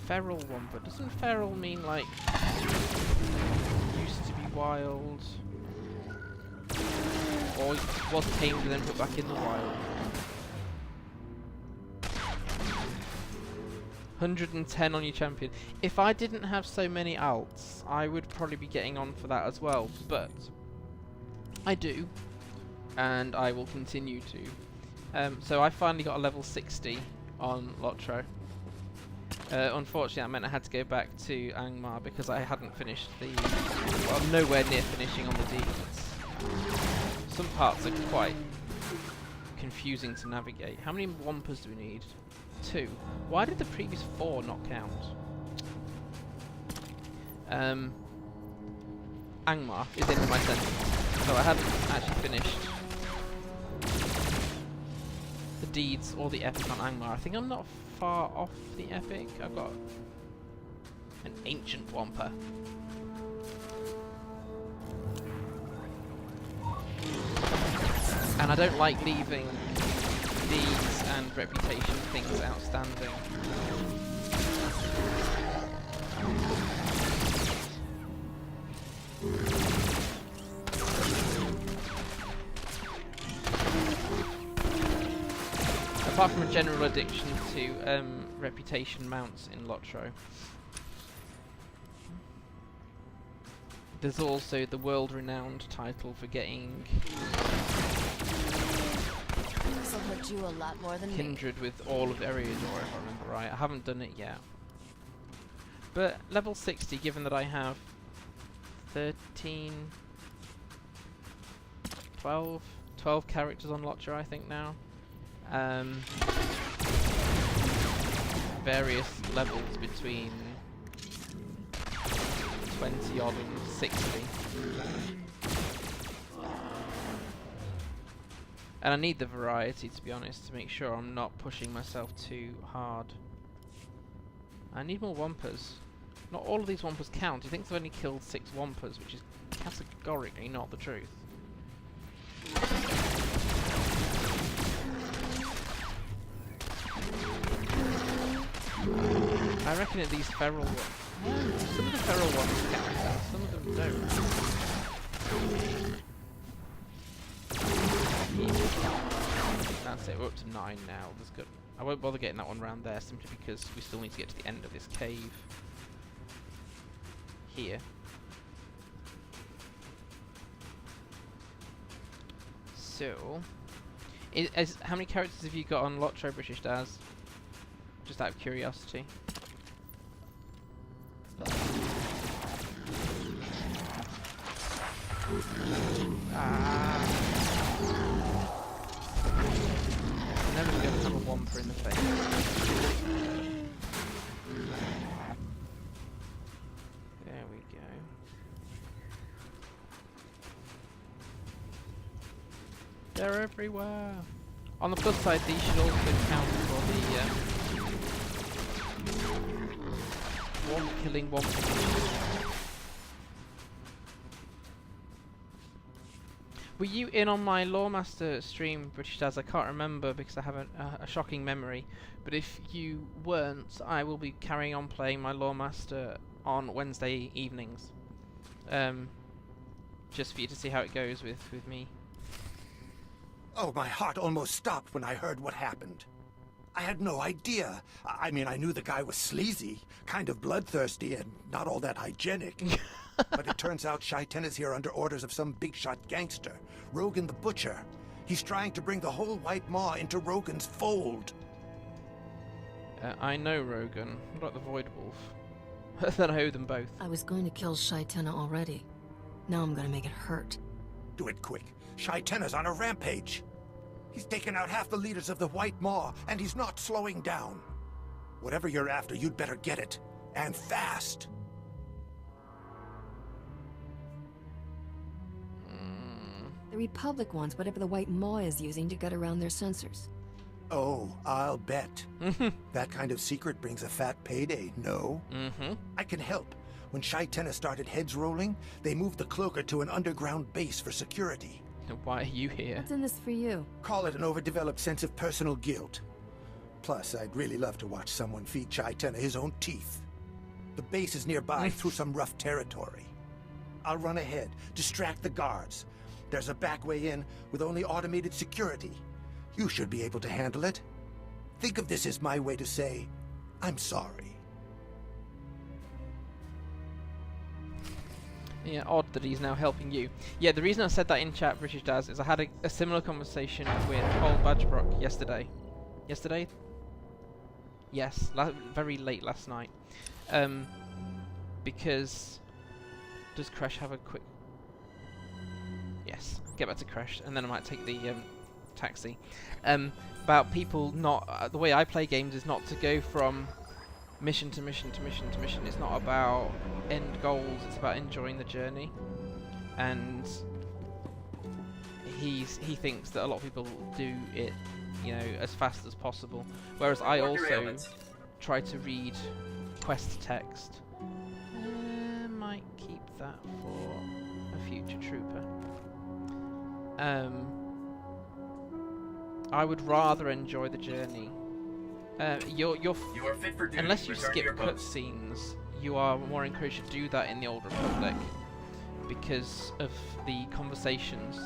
Feral Wampa. Doesn't feral mean like used to be wild? Or was tamed and then put back in the wild? 110 on your champion. If I didn't have so many alts, I would probably be getting on for that as well, but I do, and I will continue to. So I finally got a level 60 on Lotro. Unfortunately, that meant I had to go back to Angmar because I hadn't finished the... Well, I'm nowhere near finishing on the deeds. Some parts are quite confusing to navigate. How many Wampas do we need? 2. Why did the previous 4 not count? Angmar is in my sentence, so I haven't actually finished the deeds or the epic on Angmar. I think I'm not far off the epic. I've got an ancient Wampa. And I don't like leaving deeds and reputation things outstanding. Apart from a general addiction to reputation mounts in Lotro, there's also the world-renowned title for getting Hurt you a lot more than kindred with all of Eriador, if I remember right. I haven't done it yet. But level 60, given that I have 13... 12 characters on Lotro, I think now. Various levels between 20 odd and 60. And I need the variety, to be honest, to make sure I'm not pushing myself too hard. I need more Wampas. Not all of these Wampas count. He thinks I've only killed 6 Wampas, which is categorically not the truth. I reckon at these feral ones. Some of the feral ones count, some of them don't. That's it, we're up to 9 now. That's good. I won't bother getting that one round there simply because we still need to get to the end of this cave here. So, how many characters have you got on Lotro, British Daz? Just out of curiosity. I'm never going to have a Wampa in the face. There we go. They're everywhere. On the plus side, these should also count for the one killing one. Were you in on my Lawmaster stream, British Daz? I can't remember because I have a shocking memory. But if you weren't, I will be carrying on playing my Lawmaster on Wednesday evenings. Just for you to see how it goes with me. Oh, my heart almost stopped when I heard what happened. I had no idea. I mean, I knew the guy was sleazy, kind of bloodthirsty, and not all that hygienic. But it turns out Shai-Ten is here under orders of some big-shot gangster, Rogan the Butcher. He's trying to bring the whole White Maw into Rogan's fold. I know Rogan. What about the Void Wolf? Then I owe them both. I was going to kill Shai-Ten already. Now I'm gonna make it hurt. Do it quick. Shai-Ten is on a rampage. He's taken out half the leaders of the White Maw, and he's not slowing down. Whatever you're after, you'd better get it. And fast. The Republic wants whatever the White Maw is using to get around their sensors. Oh, I'll bet. That kind of secret brings a fat payday, no? I can help. When Shai-Ten has started heads rolling, they move the cloaker to an underground base for security. Why are you here? What's in this for you? Call it an overdeveloped sense of personal guilt. Plus, I'd really love to watch someone feed Shai-Ten his own teeth. The base is nearby through some rough territory. I'll run ahead, distract the guards. There's a back way in with only automated security. You should be able to handle it. Think of this as my way to say, I'm sorry. Yeah, odd that he's now helping you. Yeah, the reason I said that in chat, British Daz, is I had a similar conversation with Paul Badgebrook yesterday. Yesterday? Yes, very late last night. Because... Does Crash have a quick... Yes, get back to Crash, and then I might take the taxi. About people not... the way I play games is not to go from mission to mission to mission to mission. It's not about end goals, it's about enjoying the journey. And he thinks that a lot of people do it, you know, as fast as possible. Whereas I also try to read quest text. Might keep that for a future trooper. I would rather enjoy the journey. You are fit for duty. Unless you skip cutscenes, you are more encouraged to do that in the Old Republic because of the conversations.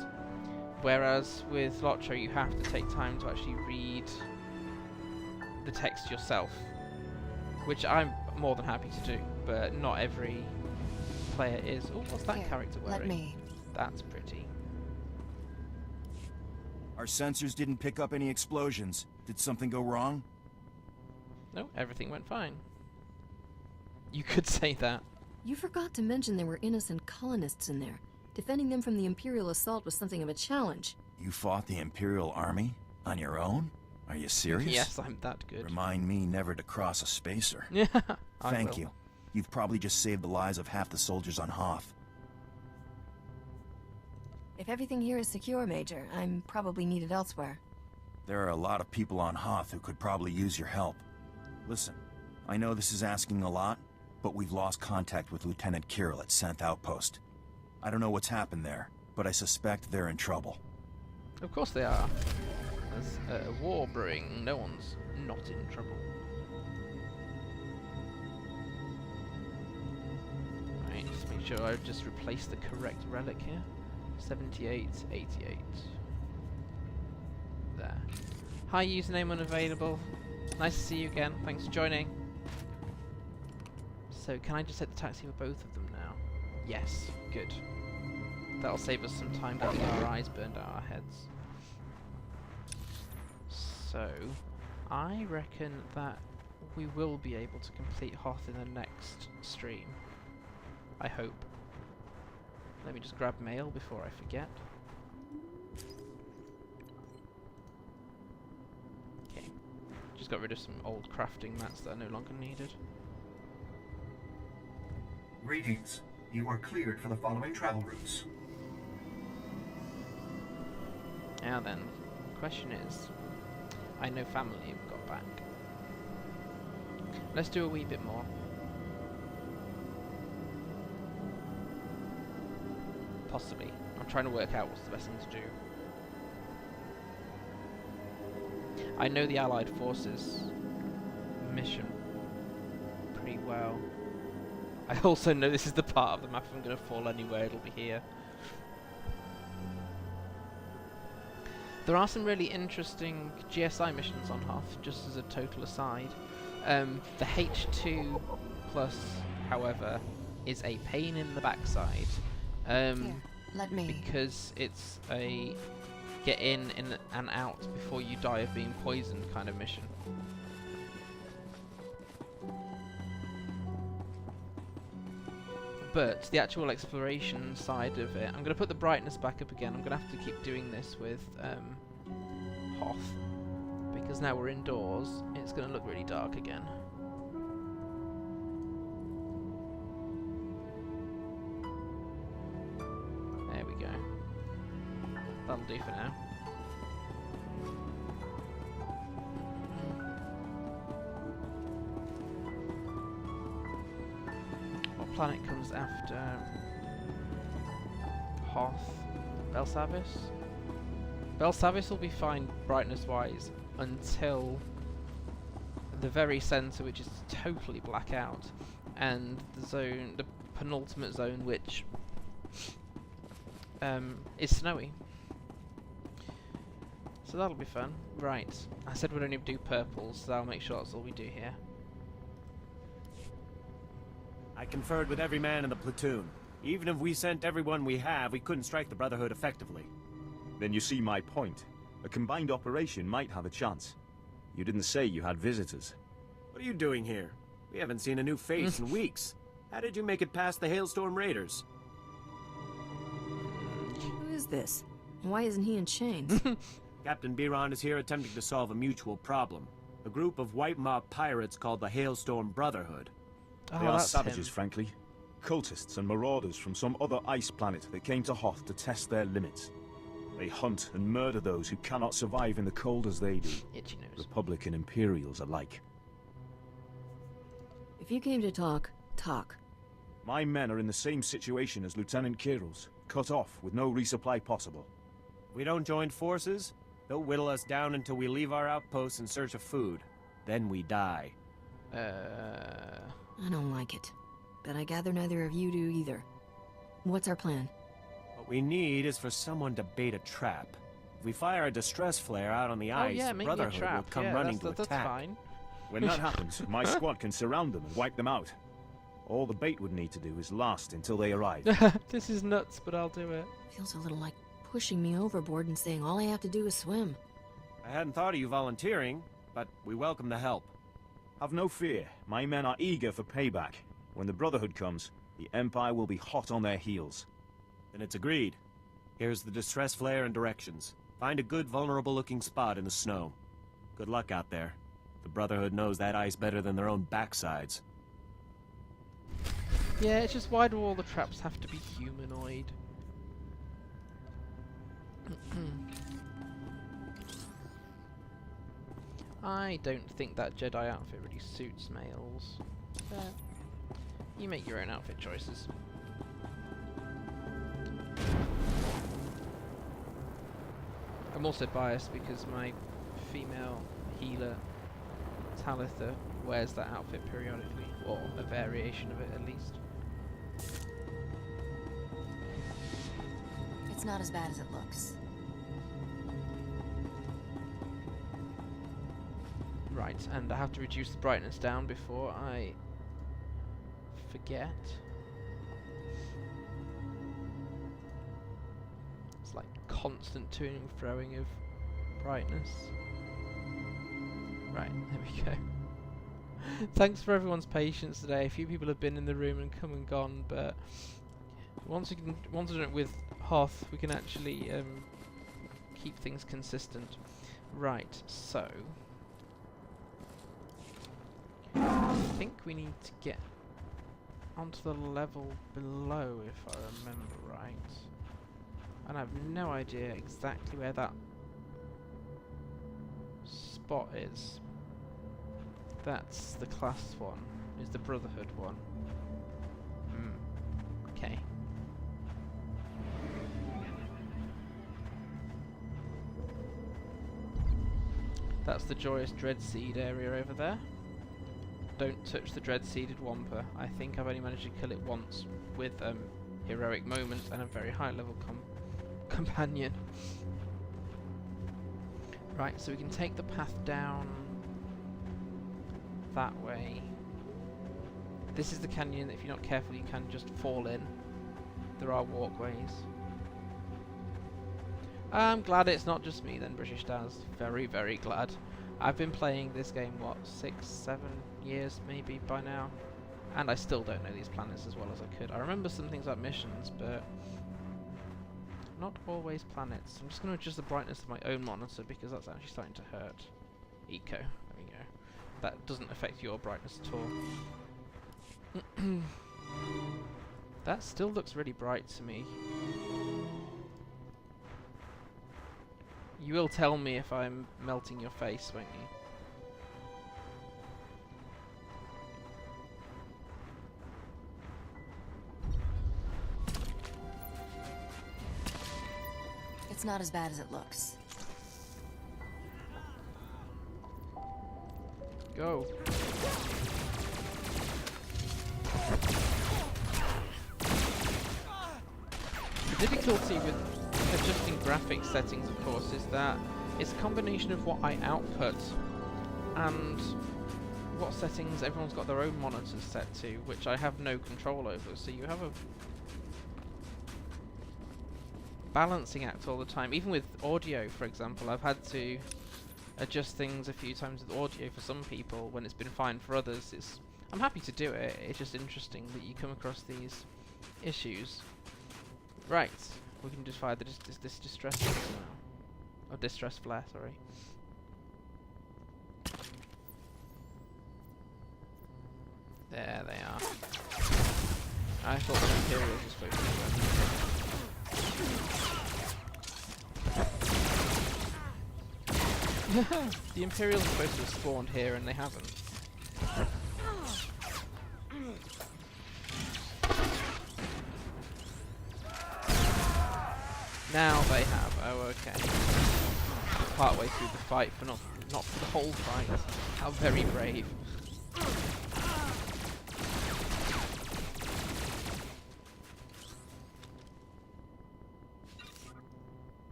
Whereas with SWTOR, you have to take time to actually read the text yourself, which I'm more than happy to do, but not every player is. Oh, what's that character wearing? Let me. That's pretty. Our sensors didn't pick up any explosions. Did something go wrong? No, everything went fine. You could say that. You forgot to mention there were innocent colonists in there. Defending them from the Imperial assault was something of a challenge. You fought the Imperial army? On your own? Are you serious? Yes, I'm that good. Remind me never to cross a spacer. Yeah, Thank you. You've probably just saved the lives of half the soldiers on Hoth. If everything here is secure, Major, I'm probably needed elsewhere. There are a lot of people on Hoth who could probably use your help. Listen, I know this is asking a lot, but we've lost contact with Lieutenant Kirill at 10th Outpost. I don't know what's happened there, but I suspect they're in trouble. Of course they are. There's a war brewing. No one's not in trouble. Right, just make sure I just replace the correct relic here. 78, 88. There. Hi, username unavailable. Nice to see you again. Thanks for joining. So, can I just set the taxi for both of them now? Yes. Good. That'll save us some time getting our eyes burned out our heads. So, I reckon that we will be able to complete Hoth in the next stream. I hope. Let me just grab mail before I forget. Okay. Just got rid of some old crafting mats that are no longer needed. Greetings. You are cleared for the following travel routes. Now then, the question is, I know family have got back. Let's do a wee bit more. Possibly. I'm trying to work out what's the best thing to do. I know the Allied Forces mission pretty well. I also know this is the part of the map if I'm going to fall anywhere, it'll be here. There are some really interesting GSI missions on Hoth, just as a total aside. The H2 plus, however, is a pain in the backside. Here, let me. Because it's a get in and out before you die of being poisoned kind of mission. But the actual exploration side of it, I'm going to put the brightness back up again. I'm going to have to keep doing this with Hoth, because now we're indoors, it's going to look really dark again. There we go. That'll do for now. What planet comes after Hoth? Belsavis? Belsavis will be fine brightness-wise until the very centre, which is totally black out, and the zone, the penultimate zone, which is snowy. So that'll be fun. Right, I said we'd only do purples, so I'll make sure that's all we do here. I conferred with every man in the platoon. Even if we sent everyone we have, we couldn't strike the Brotherhood effectively. Then you see my point. A combined operation might have a chance. You didn't say you had visitors. What are you doing here? We haven't seen a new face in weeks. How did you make it past the Hailstorm Raiders? Who is this? Why isn't he in chains? Captain Biron is here attempting to solve a mutual problem. A group of White Maw Pirates called the Hailstorm Brotherhood. They are savages, frankly. Cultists and marauders from some other ice planet that came to Hoth to test their limits. They hunt and murder those who cannot survive in the cold as they do. Itchy nose. Republic and Imperials alike. If you came to talk, talk. My men are in the same situation as Lieutenant Kirill's, cut off with no resupply possible. If we don't join forces, they'll whittle us down until we leave our outposts in search of food. Then we die. I don't like it. But I gather neither of you do either. What's our plan? What we need is for someone to bait a trap. If we fire a distress flare out on the ice, the Brotherhood will come running to attack. That's fine. When that happens, my squad can surround them and wipe them out. All the bait would need to do is last until they arrive. This is nuts, but I'll do it. Feels a little like pushing me overboard and saying all I have to do is swim. I hadn't thought of you volunteering, but we welcome the help. Have no fear. My men are eager for payback. When the Brotherhood comes, the Empire will be hot on their heels. Then it's agreed. Here's the distress flare and directions. Find a good vulnerable-looking spot in the snow. Good luck out there. The Brotherhood knows that ice better than their own backsides. Yeah, it's just why do all the traps have to be humanoid? I don't think that Jedi outfit really suits males. But you make your own outfit choices. I'm also biased because my female healer, Talitha, wears that outfit periodically, or a variation of it at least. It's not as bad as it looks. Right, and I have to reduce the brightness down before I forget. It's like constant toing and throwing of brightness. Right, there we go. Thanks for everyone's patience today. A few people have been in the room and come and gone, but once we're done it with Hoth, we can actually keep things consistent. Right, so I think we need to get onto the level below, if I remember right. And I have no idea exactly where that spot is. That's the class one. Is the Brotherhood one. Okay. That's the Joyous Dreadseed area over there. Don't touch the Dread-Seeded Wampa. I think I've only managed to kill it once with heroic moments and a very high level companion. Right, so we can take the path down that way. This is the canyon that if you're not careful you can just fall in. There are walkways. I'm glad it's not just me then, British Daz. Very, very glad. I've been playing this game, what, 6, 7 years maybe by now? And I still don't know these planets as well as I could. I remember some things like missions, but not always planets. I'm just going to adjust the brightness of my own monitor because that's actually starting to hurt. Eco, there we go. That doesn't affect your brightness at all. That still looks really bright to me. You will tell me if I'm melting your face, won't you? It's not as bad as it looks. Go. The difficulty with adjusting graphics settings, of course, is that it's a combination of what I output and what settings everyone's got their own monitors set to, which I have no control over. So you have a balancing act all the time. Even with audio, for example, I've had to adjust things a few times with audio for some people when it's been fine for others. I'm happy to do it. It's just interesting that you come across these issues. Right. We can just fire this distress now. Or distress flare, sorry. There they are. I thought the Imperials were supposed to be the Imperials are supposed to have spawned here and they haven't. Now they have. Oh, okay. Partway through the fight, but not for the whole fight. How very brave.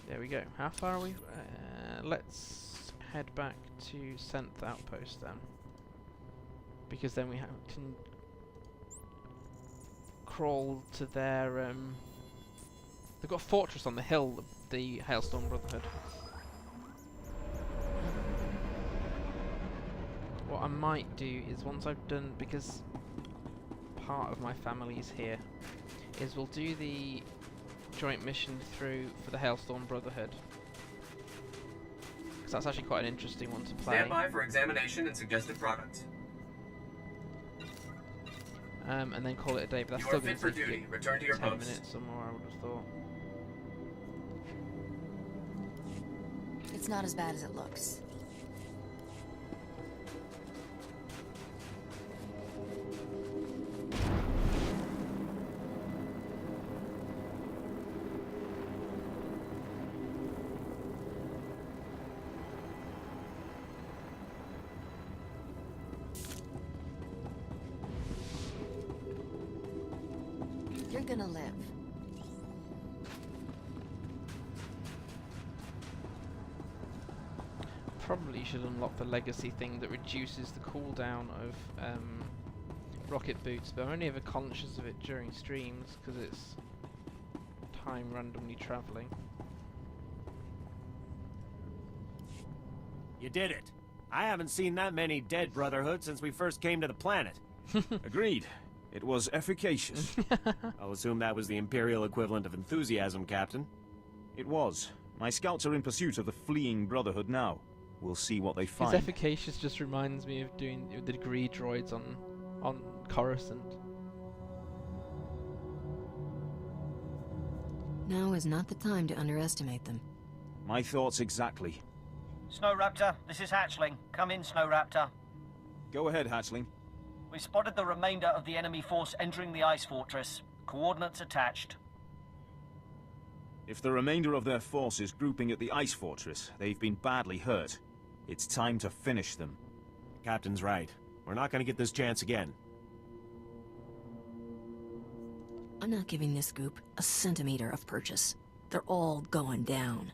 There we go. How far are we? Let's head back to 10th Outpost then, because then we can crawl to their they've got a fortress on the hill, the Hailstorm Brotherhood. What I might do is once I've done, because part of my family's here, is we'll do the joint mission through for the Hailstorm Brotherhood. Because that's actually quite an interesting one to play. Stand by for examination and suggested products. And then call it a day, but that's you still are going fit to for take duty. Return to your 10 post. minutes or more, I would have thought. It's not as bad as it looks. You're gonna live. Probably should unlock the legacy thing that reduces the cooldown of rocket boots, but I'm only ever conscious of it during streams because it's time randomly travelling. You did it. I haven't seen that many dead Brotherhood since we first came to the planet. Agreed. It was efficacious. I'll assume that was the Imperial equivalent of enthusiasm, Captain. It was. My scouts are in pursuit of the fleeing Brotherhood now. We'll see what they find. His efficacious just reminds me of doing the degree droids on Coruscant. Now is not the time to underestimate them. My thoughts exactly. Snow Raptor, this is Hatchling. Come in, Snow Raptor. Go ahead, Hatchling. We spotted the remainder of the enemy force entering the ice fortress. Coordinates attached. If the remainder of their force is grouping at the ice fortress, they've been badly hurt. It's time to finish them. The captain's right. We're not going to get this chance again. I'm not giving this group a centimeter of purchase. They're all going down.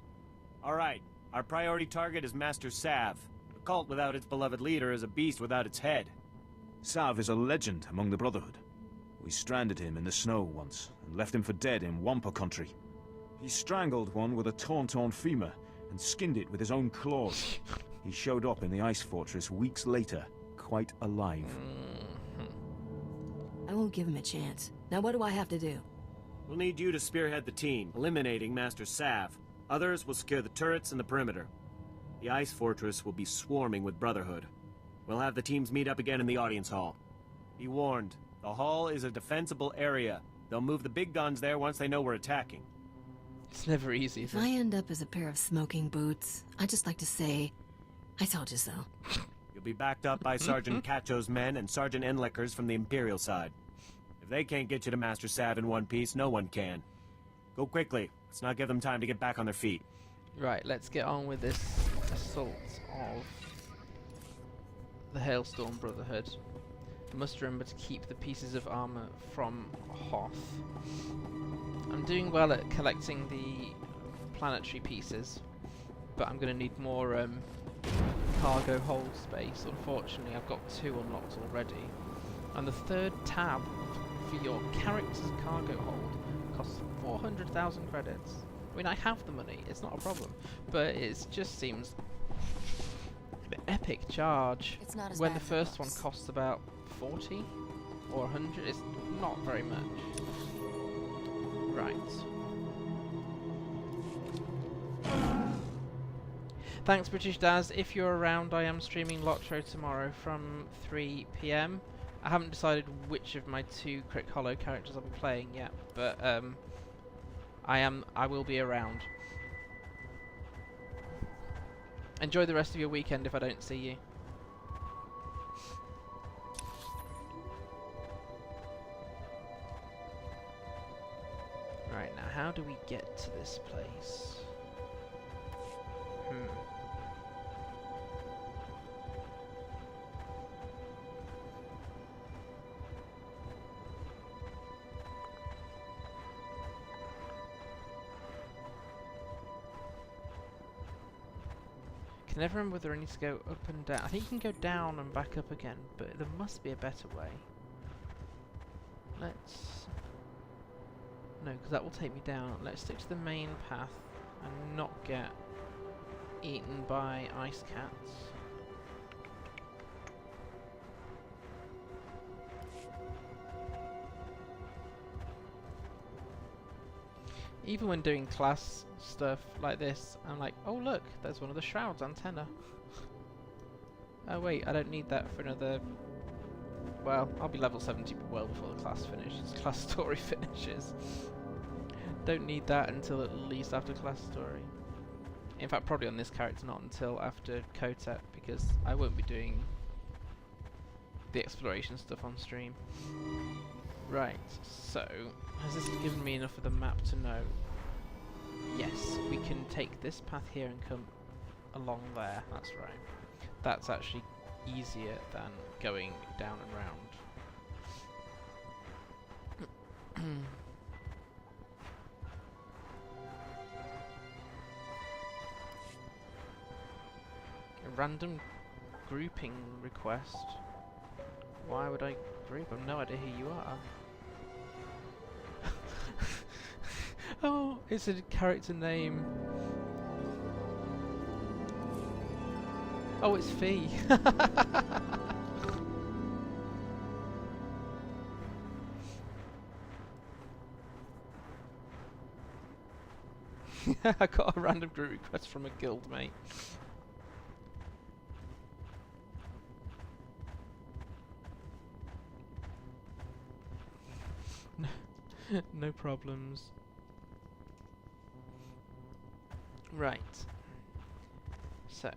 All right. Our priority target is Master Sav. A cult without its beloved leader is a beast without its head. Sav is a legend among the Brotherhood. We stranded him in the snow once, and left him for dead in Wampa country. He strangled one with a torn femur, and skinned it with his own claws. He showed up in the ice fortress weeks later, quite alive. I won't give him a chance. Now what do I have to do? We'll need you to spearhead the team, eliminating Master Sav. Others will secure the turrets and the perimeter. The ice fortress will be swarming with Brotherhood. We'll have the teams meet up again in the audience hall. Be warned, the hall is a defensible area. They'll move the big guns there once they know we're attacking. It's never easy. If I end up as a pair of smoking boots, I'd just like to say, I told you so. You'll be backed up by Sergeant Cacho's men and Sergeant Enlicker's from the Imperial side. If they can't get you to Master Sav in one piece, no one can. Go quickly. Let's not give them time to get back on their feet. Right, let's get on with this assault of the Hailstorm Brotherhood. I must remember to keep the pieces of armor from Hoth. I'm doing well at collecting the planetary pieces, but I'm going to need more cargo hold space. Unfortunately, I've got 2 unlocked already. And the 3rd tab for your character's cargo hold costs 400,000 credits. I mean, I have the money, it's not a problem, but it just seems an epic charge. It's not as when bad the as first it one looks. costs about 40 or 100, it's not very much. Right. Thanks, British Daz. If you're around, I am streaming Lotro tomorrow from 3 PM. I haven't decided which of my 2 Crick Hollow characters I'll be playing yet, but I will be around. Enjoy the rest of your weekend if I don't see you. Right, now how do we get to this place? I can never remember whether I need to go up and down. I think you can go down and back up again, but there must be a better way. Let's... No, because that will take me down. Let's stick to the main path and not get eaten by ice cats. Even when doing class stuff like this, I'm like, oh look, there's one of the Shroud's antenna. Oh wait, I don't need that for another... Well, I'll be level 70 well before the class finishes. Class story finishes. Don't need that until at least after class story. In fact, probably on this character not until after Kotet, because I won't be doing the exploration stuff on stream. Right, so, has this given me enough of the map to know? Yes, we can take this path here and come along there, that's right. That's actually easier than going down and round. A random grouping request. Why would I group? I've no idea who you are. Oh, it's a character name. Oh, it's Fee. I got a random group request from a guild mate. No problems. So,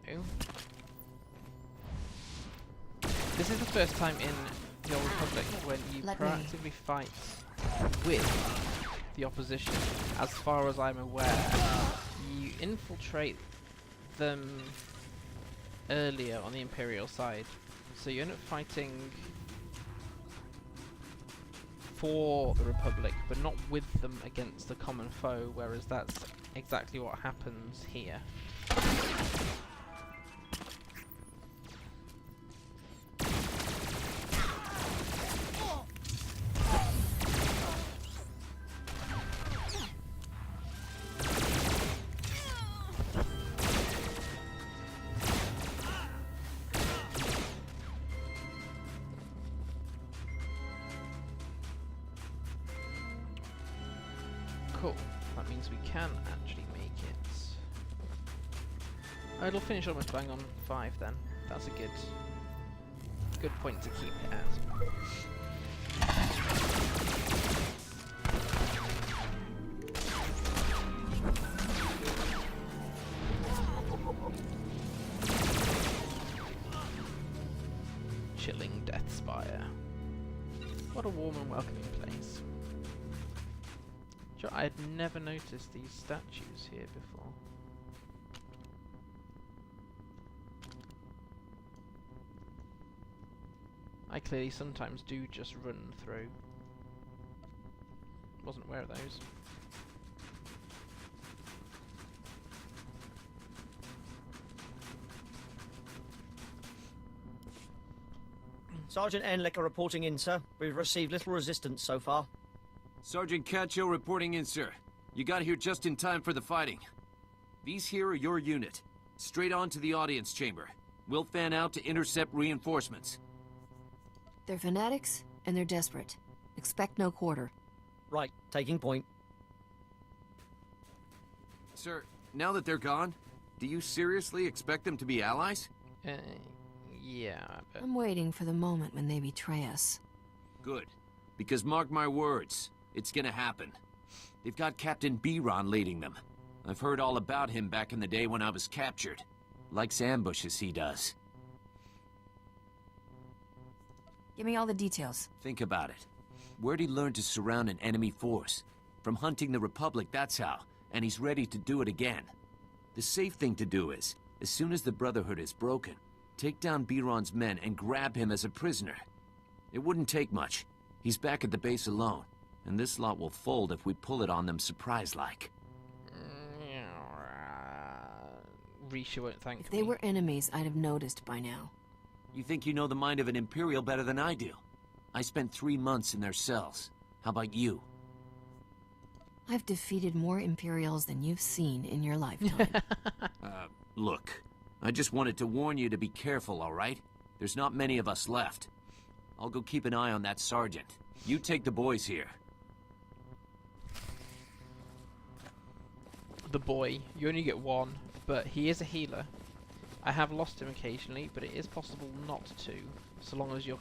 this is the first time in the Old Republic when you proactively fight with the opposition. As far as I'm aware, you infiltrate them earlier on the Imperial side, so you end up fighting for the Republic, but not with them against the common foe, whereas that's exactly what happens here. Cool. That means we can actually make it. Oh, it'll finish almost bang on 5 then. That's a good point to keep it at. Chilling Death Spire. What a warm and welcoming place. I had never noticed these statues here before. I clearly sometimes do just run through. Wasn't aware of those. Sergeant Enlicker reporting in, sir. We've received little resistance so far. Sergeant Cacho reporting in, sir. You got here just in time for the fighting. These here are your unit. Straight on to the audience chamber. We'll fan out to intercept reinforcements. They're fanatics, and they're desperate. Expect no quarter. Right, taking point. Sir, now that they're gone, do you seriously expect them to be allies? Yeah, but... I'm waiting for the moment when they betray us. Good. Because mark my words, it's gonna happen. They've got Captain Biron leading them. I've heard all about him back in the day when I was captured. Likes ambushes, he does. Give me all the details. Think about it. Where'd he learn to surround an enemy force? From hunting the Republic, that's how. And he's ready to do it again. The safe thing to do is, as soon as the Brotherhood is broken, take down Biron's men and grab him as a prisoner. It wouldn't take much. He's back at the base alone, and this lot will fold if we pull it on them surprise-like. Risha won't thank me. If they were enemies, I'd have noticed by now. You think you know the mind of an Imperial better than I do? I spent 3 months in their cells. How about you? I've defeated more Imperials than you've seen in your lifetime. Look, I just wanted to warn you to be careful, all right? There's not many of us left. I'll go keep an eye on that sergeant. You take the boys here. The boy. You only get one, but he is a healer. I have lost him occasionally, but it is possible not to, so long as your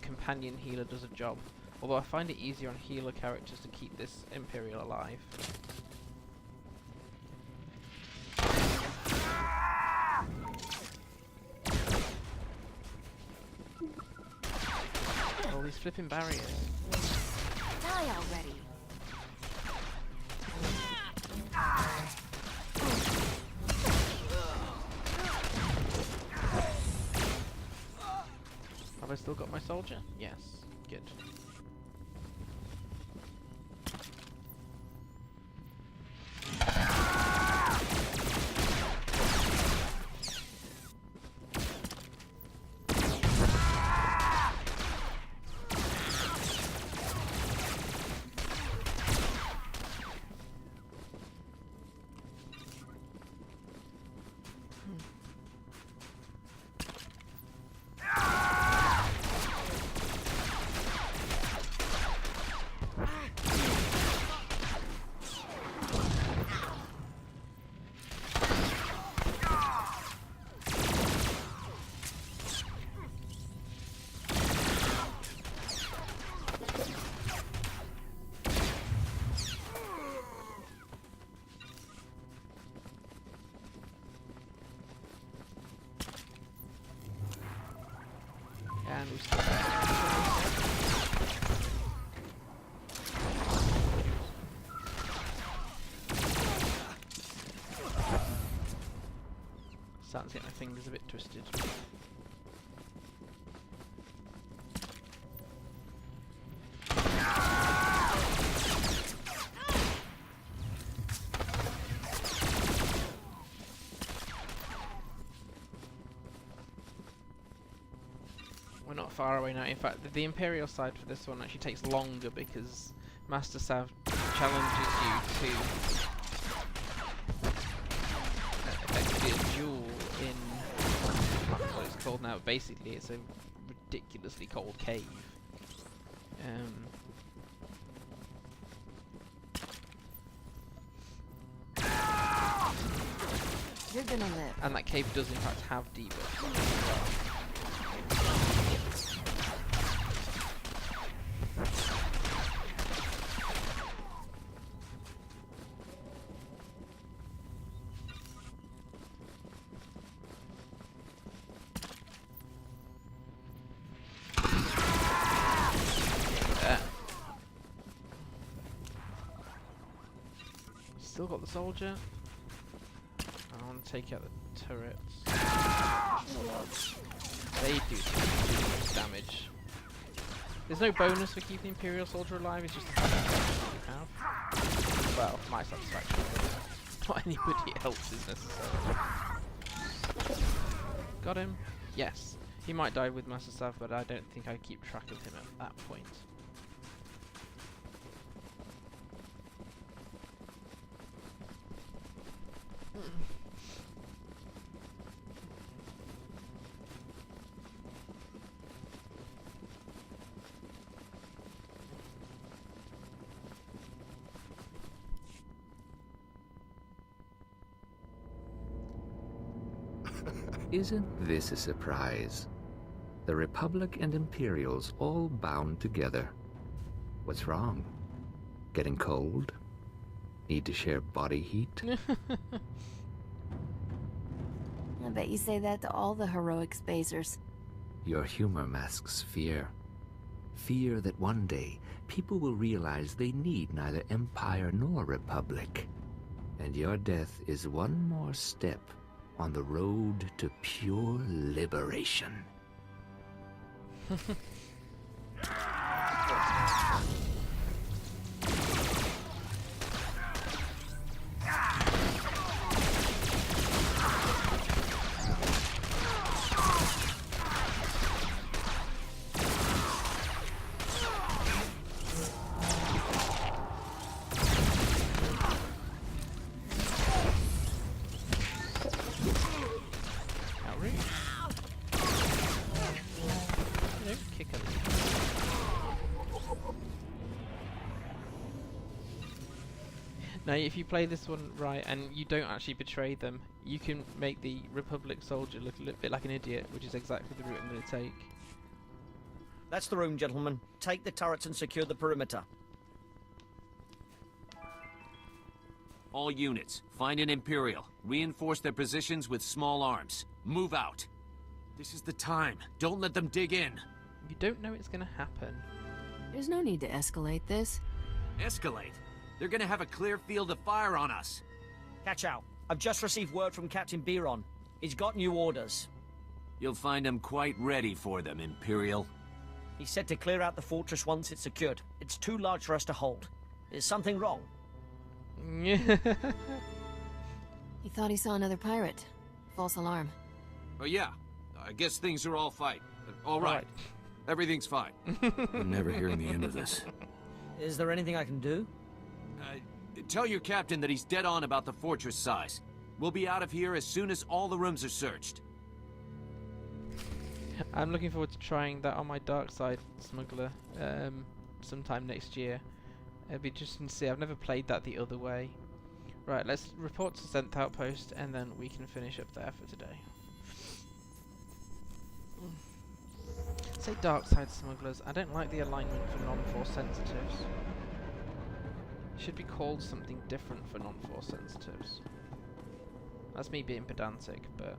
companion healer does a job. Although I find it easier on healer characters to keep this Imperial alive. All these flipping barriers. Die already. Have I still got my soldier? Yes. Good. and we've still got starting to get my fingers a bit twisted. We're not far away now. In fact, the Imperial side for this one actually takes longer because Master Sav challenges you to effectively a duel in, I don't know what it's called now, basically it's a ridiculously cold cave. You're gonna live. And that cave does in fact have debuffs on it as well. Still got the soldier. I want to take out the turrets. They do much damage. There's no bonus for keeping the Imperial soldier alive, it's just a satisfaction you have. Well, my satisfaction. Not anybody else's necessarily. Got him? Yes. He might die with Master Sav, but I don't think I keep track of him at that point. Isn't this a surprise? The Republic and Imperials all bound together. What's wrong? Getting cold? Need to share body heat? I bet you say that to all the heroic spacers. Your humor masks fear. Fear that one day people will realize they need neither Empire nor Republic. And your death is one more step on the road to pure liberation. Now, if you play this one right and you don't actually betray them, you can make the Republic soldier look a little bit like an idiot, which is exactly the route I'm going to take. That's the room, gentlemen. Take the turrets and secure the perimeter. All units, find an Imperial. Reinforce their positions with small arms. Move out. This is the time. Don't let them dig in. You don't know it's going to happen. There's no need to escalate this. Escalate? They're gonna have a clear field of fire on us. Catch out. I've just received word from Captain Biron. He's got new orders. You'll find him quite ready for them, Imperial. He said to clear out the fortress once it's secured. It's too large for us to hold. Is something wrong? He thought he saw another pirate. False alarm. Oh yeah, I guess things are all fine. All right. Everything's fine. I'm never hearing the end of this. Is there anything I can do? Tell your captain that he's dead on about the fortress size. We'll be out of here as soon as all the rooms are searched. I'm looking forward to trying that on my dark side smuggler sometime next year. It'll be interesting to see. I've never played that the other way. Right, let's report to 10th Outpost and then we can finish up there for today. Say dark side smugglers. I don't like the alignment for non-force sensitives. Should be called something different for non-force sensitives. That's me being pedantic, but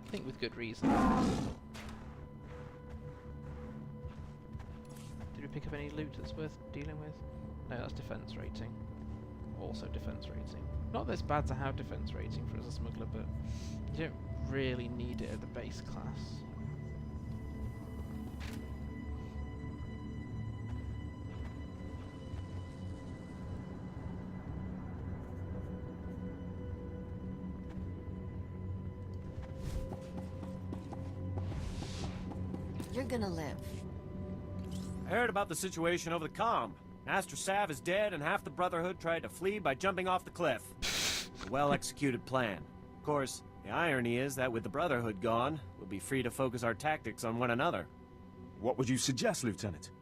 I think with good reason. pick up any loot that's worth dealing with? No, that's defense rating. Also defense rating. Not that it's bad to have defense rating for as a smuggler, but you don't really need it at the base class. You're gonna live. I heard about the situation over the comm. Master Sav is dead, and half the Brotherhood tried to flee by jumping off the cliff. A well-executed plan. Of course, the irony is that with the Brotherhood gone, we'll be free to focus our tactics on one another. What would you suggest, Lieutenant?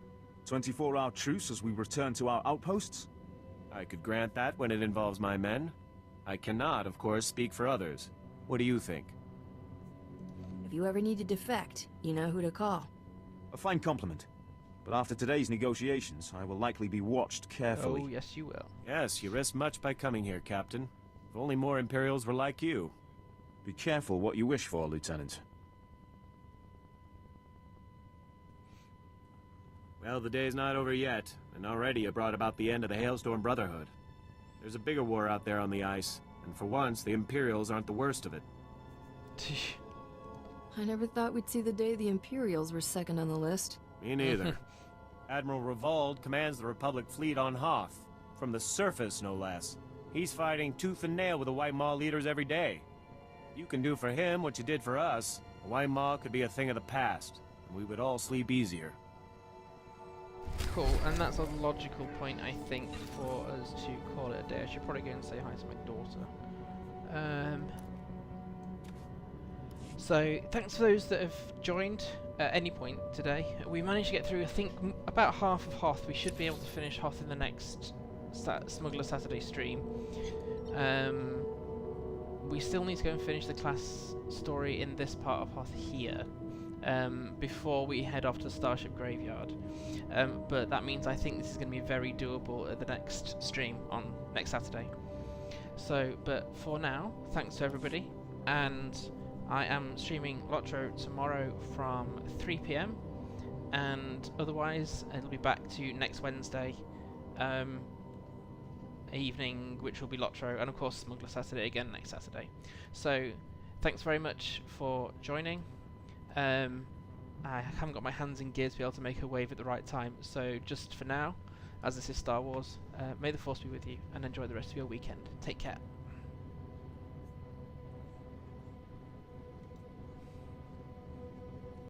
24-hour truce as we return to our outposts? I could grant that when it involves my men. I cannot, of course, speak for others. What do you think? If you ever need to defect, you know who to call. A fine compliment. But after today's negotiations, I will likely be watched carefully. Oh, yes you will. Yes, you risk much by coming here, Captain. If only more Imperials were like you. Be careful what you wish for, Lieutenant. Well, the day's not over yet, and already you brought about the end of the Hailstorm Brotherhood. There's a bigger war out there on the ice, and for once, the Imperials aren't the worst of it. I never thought we'd see the day the Imperials were second on the list. Me neither. Admiral Revold commands the Republic fleet on Hoth, from the surface no less. He's fighting tooth and nail with the White Maw leaders every day. If you can do for him what you did for us, the White Maw could be a thing of the past, and we would all sleep easier. Cool, and that's a logical point, I think, for us to call it a day. I should probably go and say hi to my daughter. So, thanks for those that have joined at any point today. We managed to get through, I think, about half of Hoth. We should be able to finish Hoth in the next Smuggler Saturday stream. We still need to go and finish the class story in this part of Hoth here, before we head off to the Starship Graveyard. But that means I think this is going to be very doable at the next stream on next Saturday. So, but for now, thanks to everybody, and I am streaming Lotro tomorrow from 3 PM, and otherwise it'll be back to next Wednesday evening, which will be Lotro, and of course Smuggler Saturday again next Saturday. So thanks very much for joining. I haven't got my hands in gear to be able to make a wave at the right time, so just for now, as this is Star Wars, may the Force be with you, and enjoy the rest of your weekend. Take care.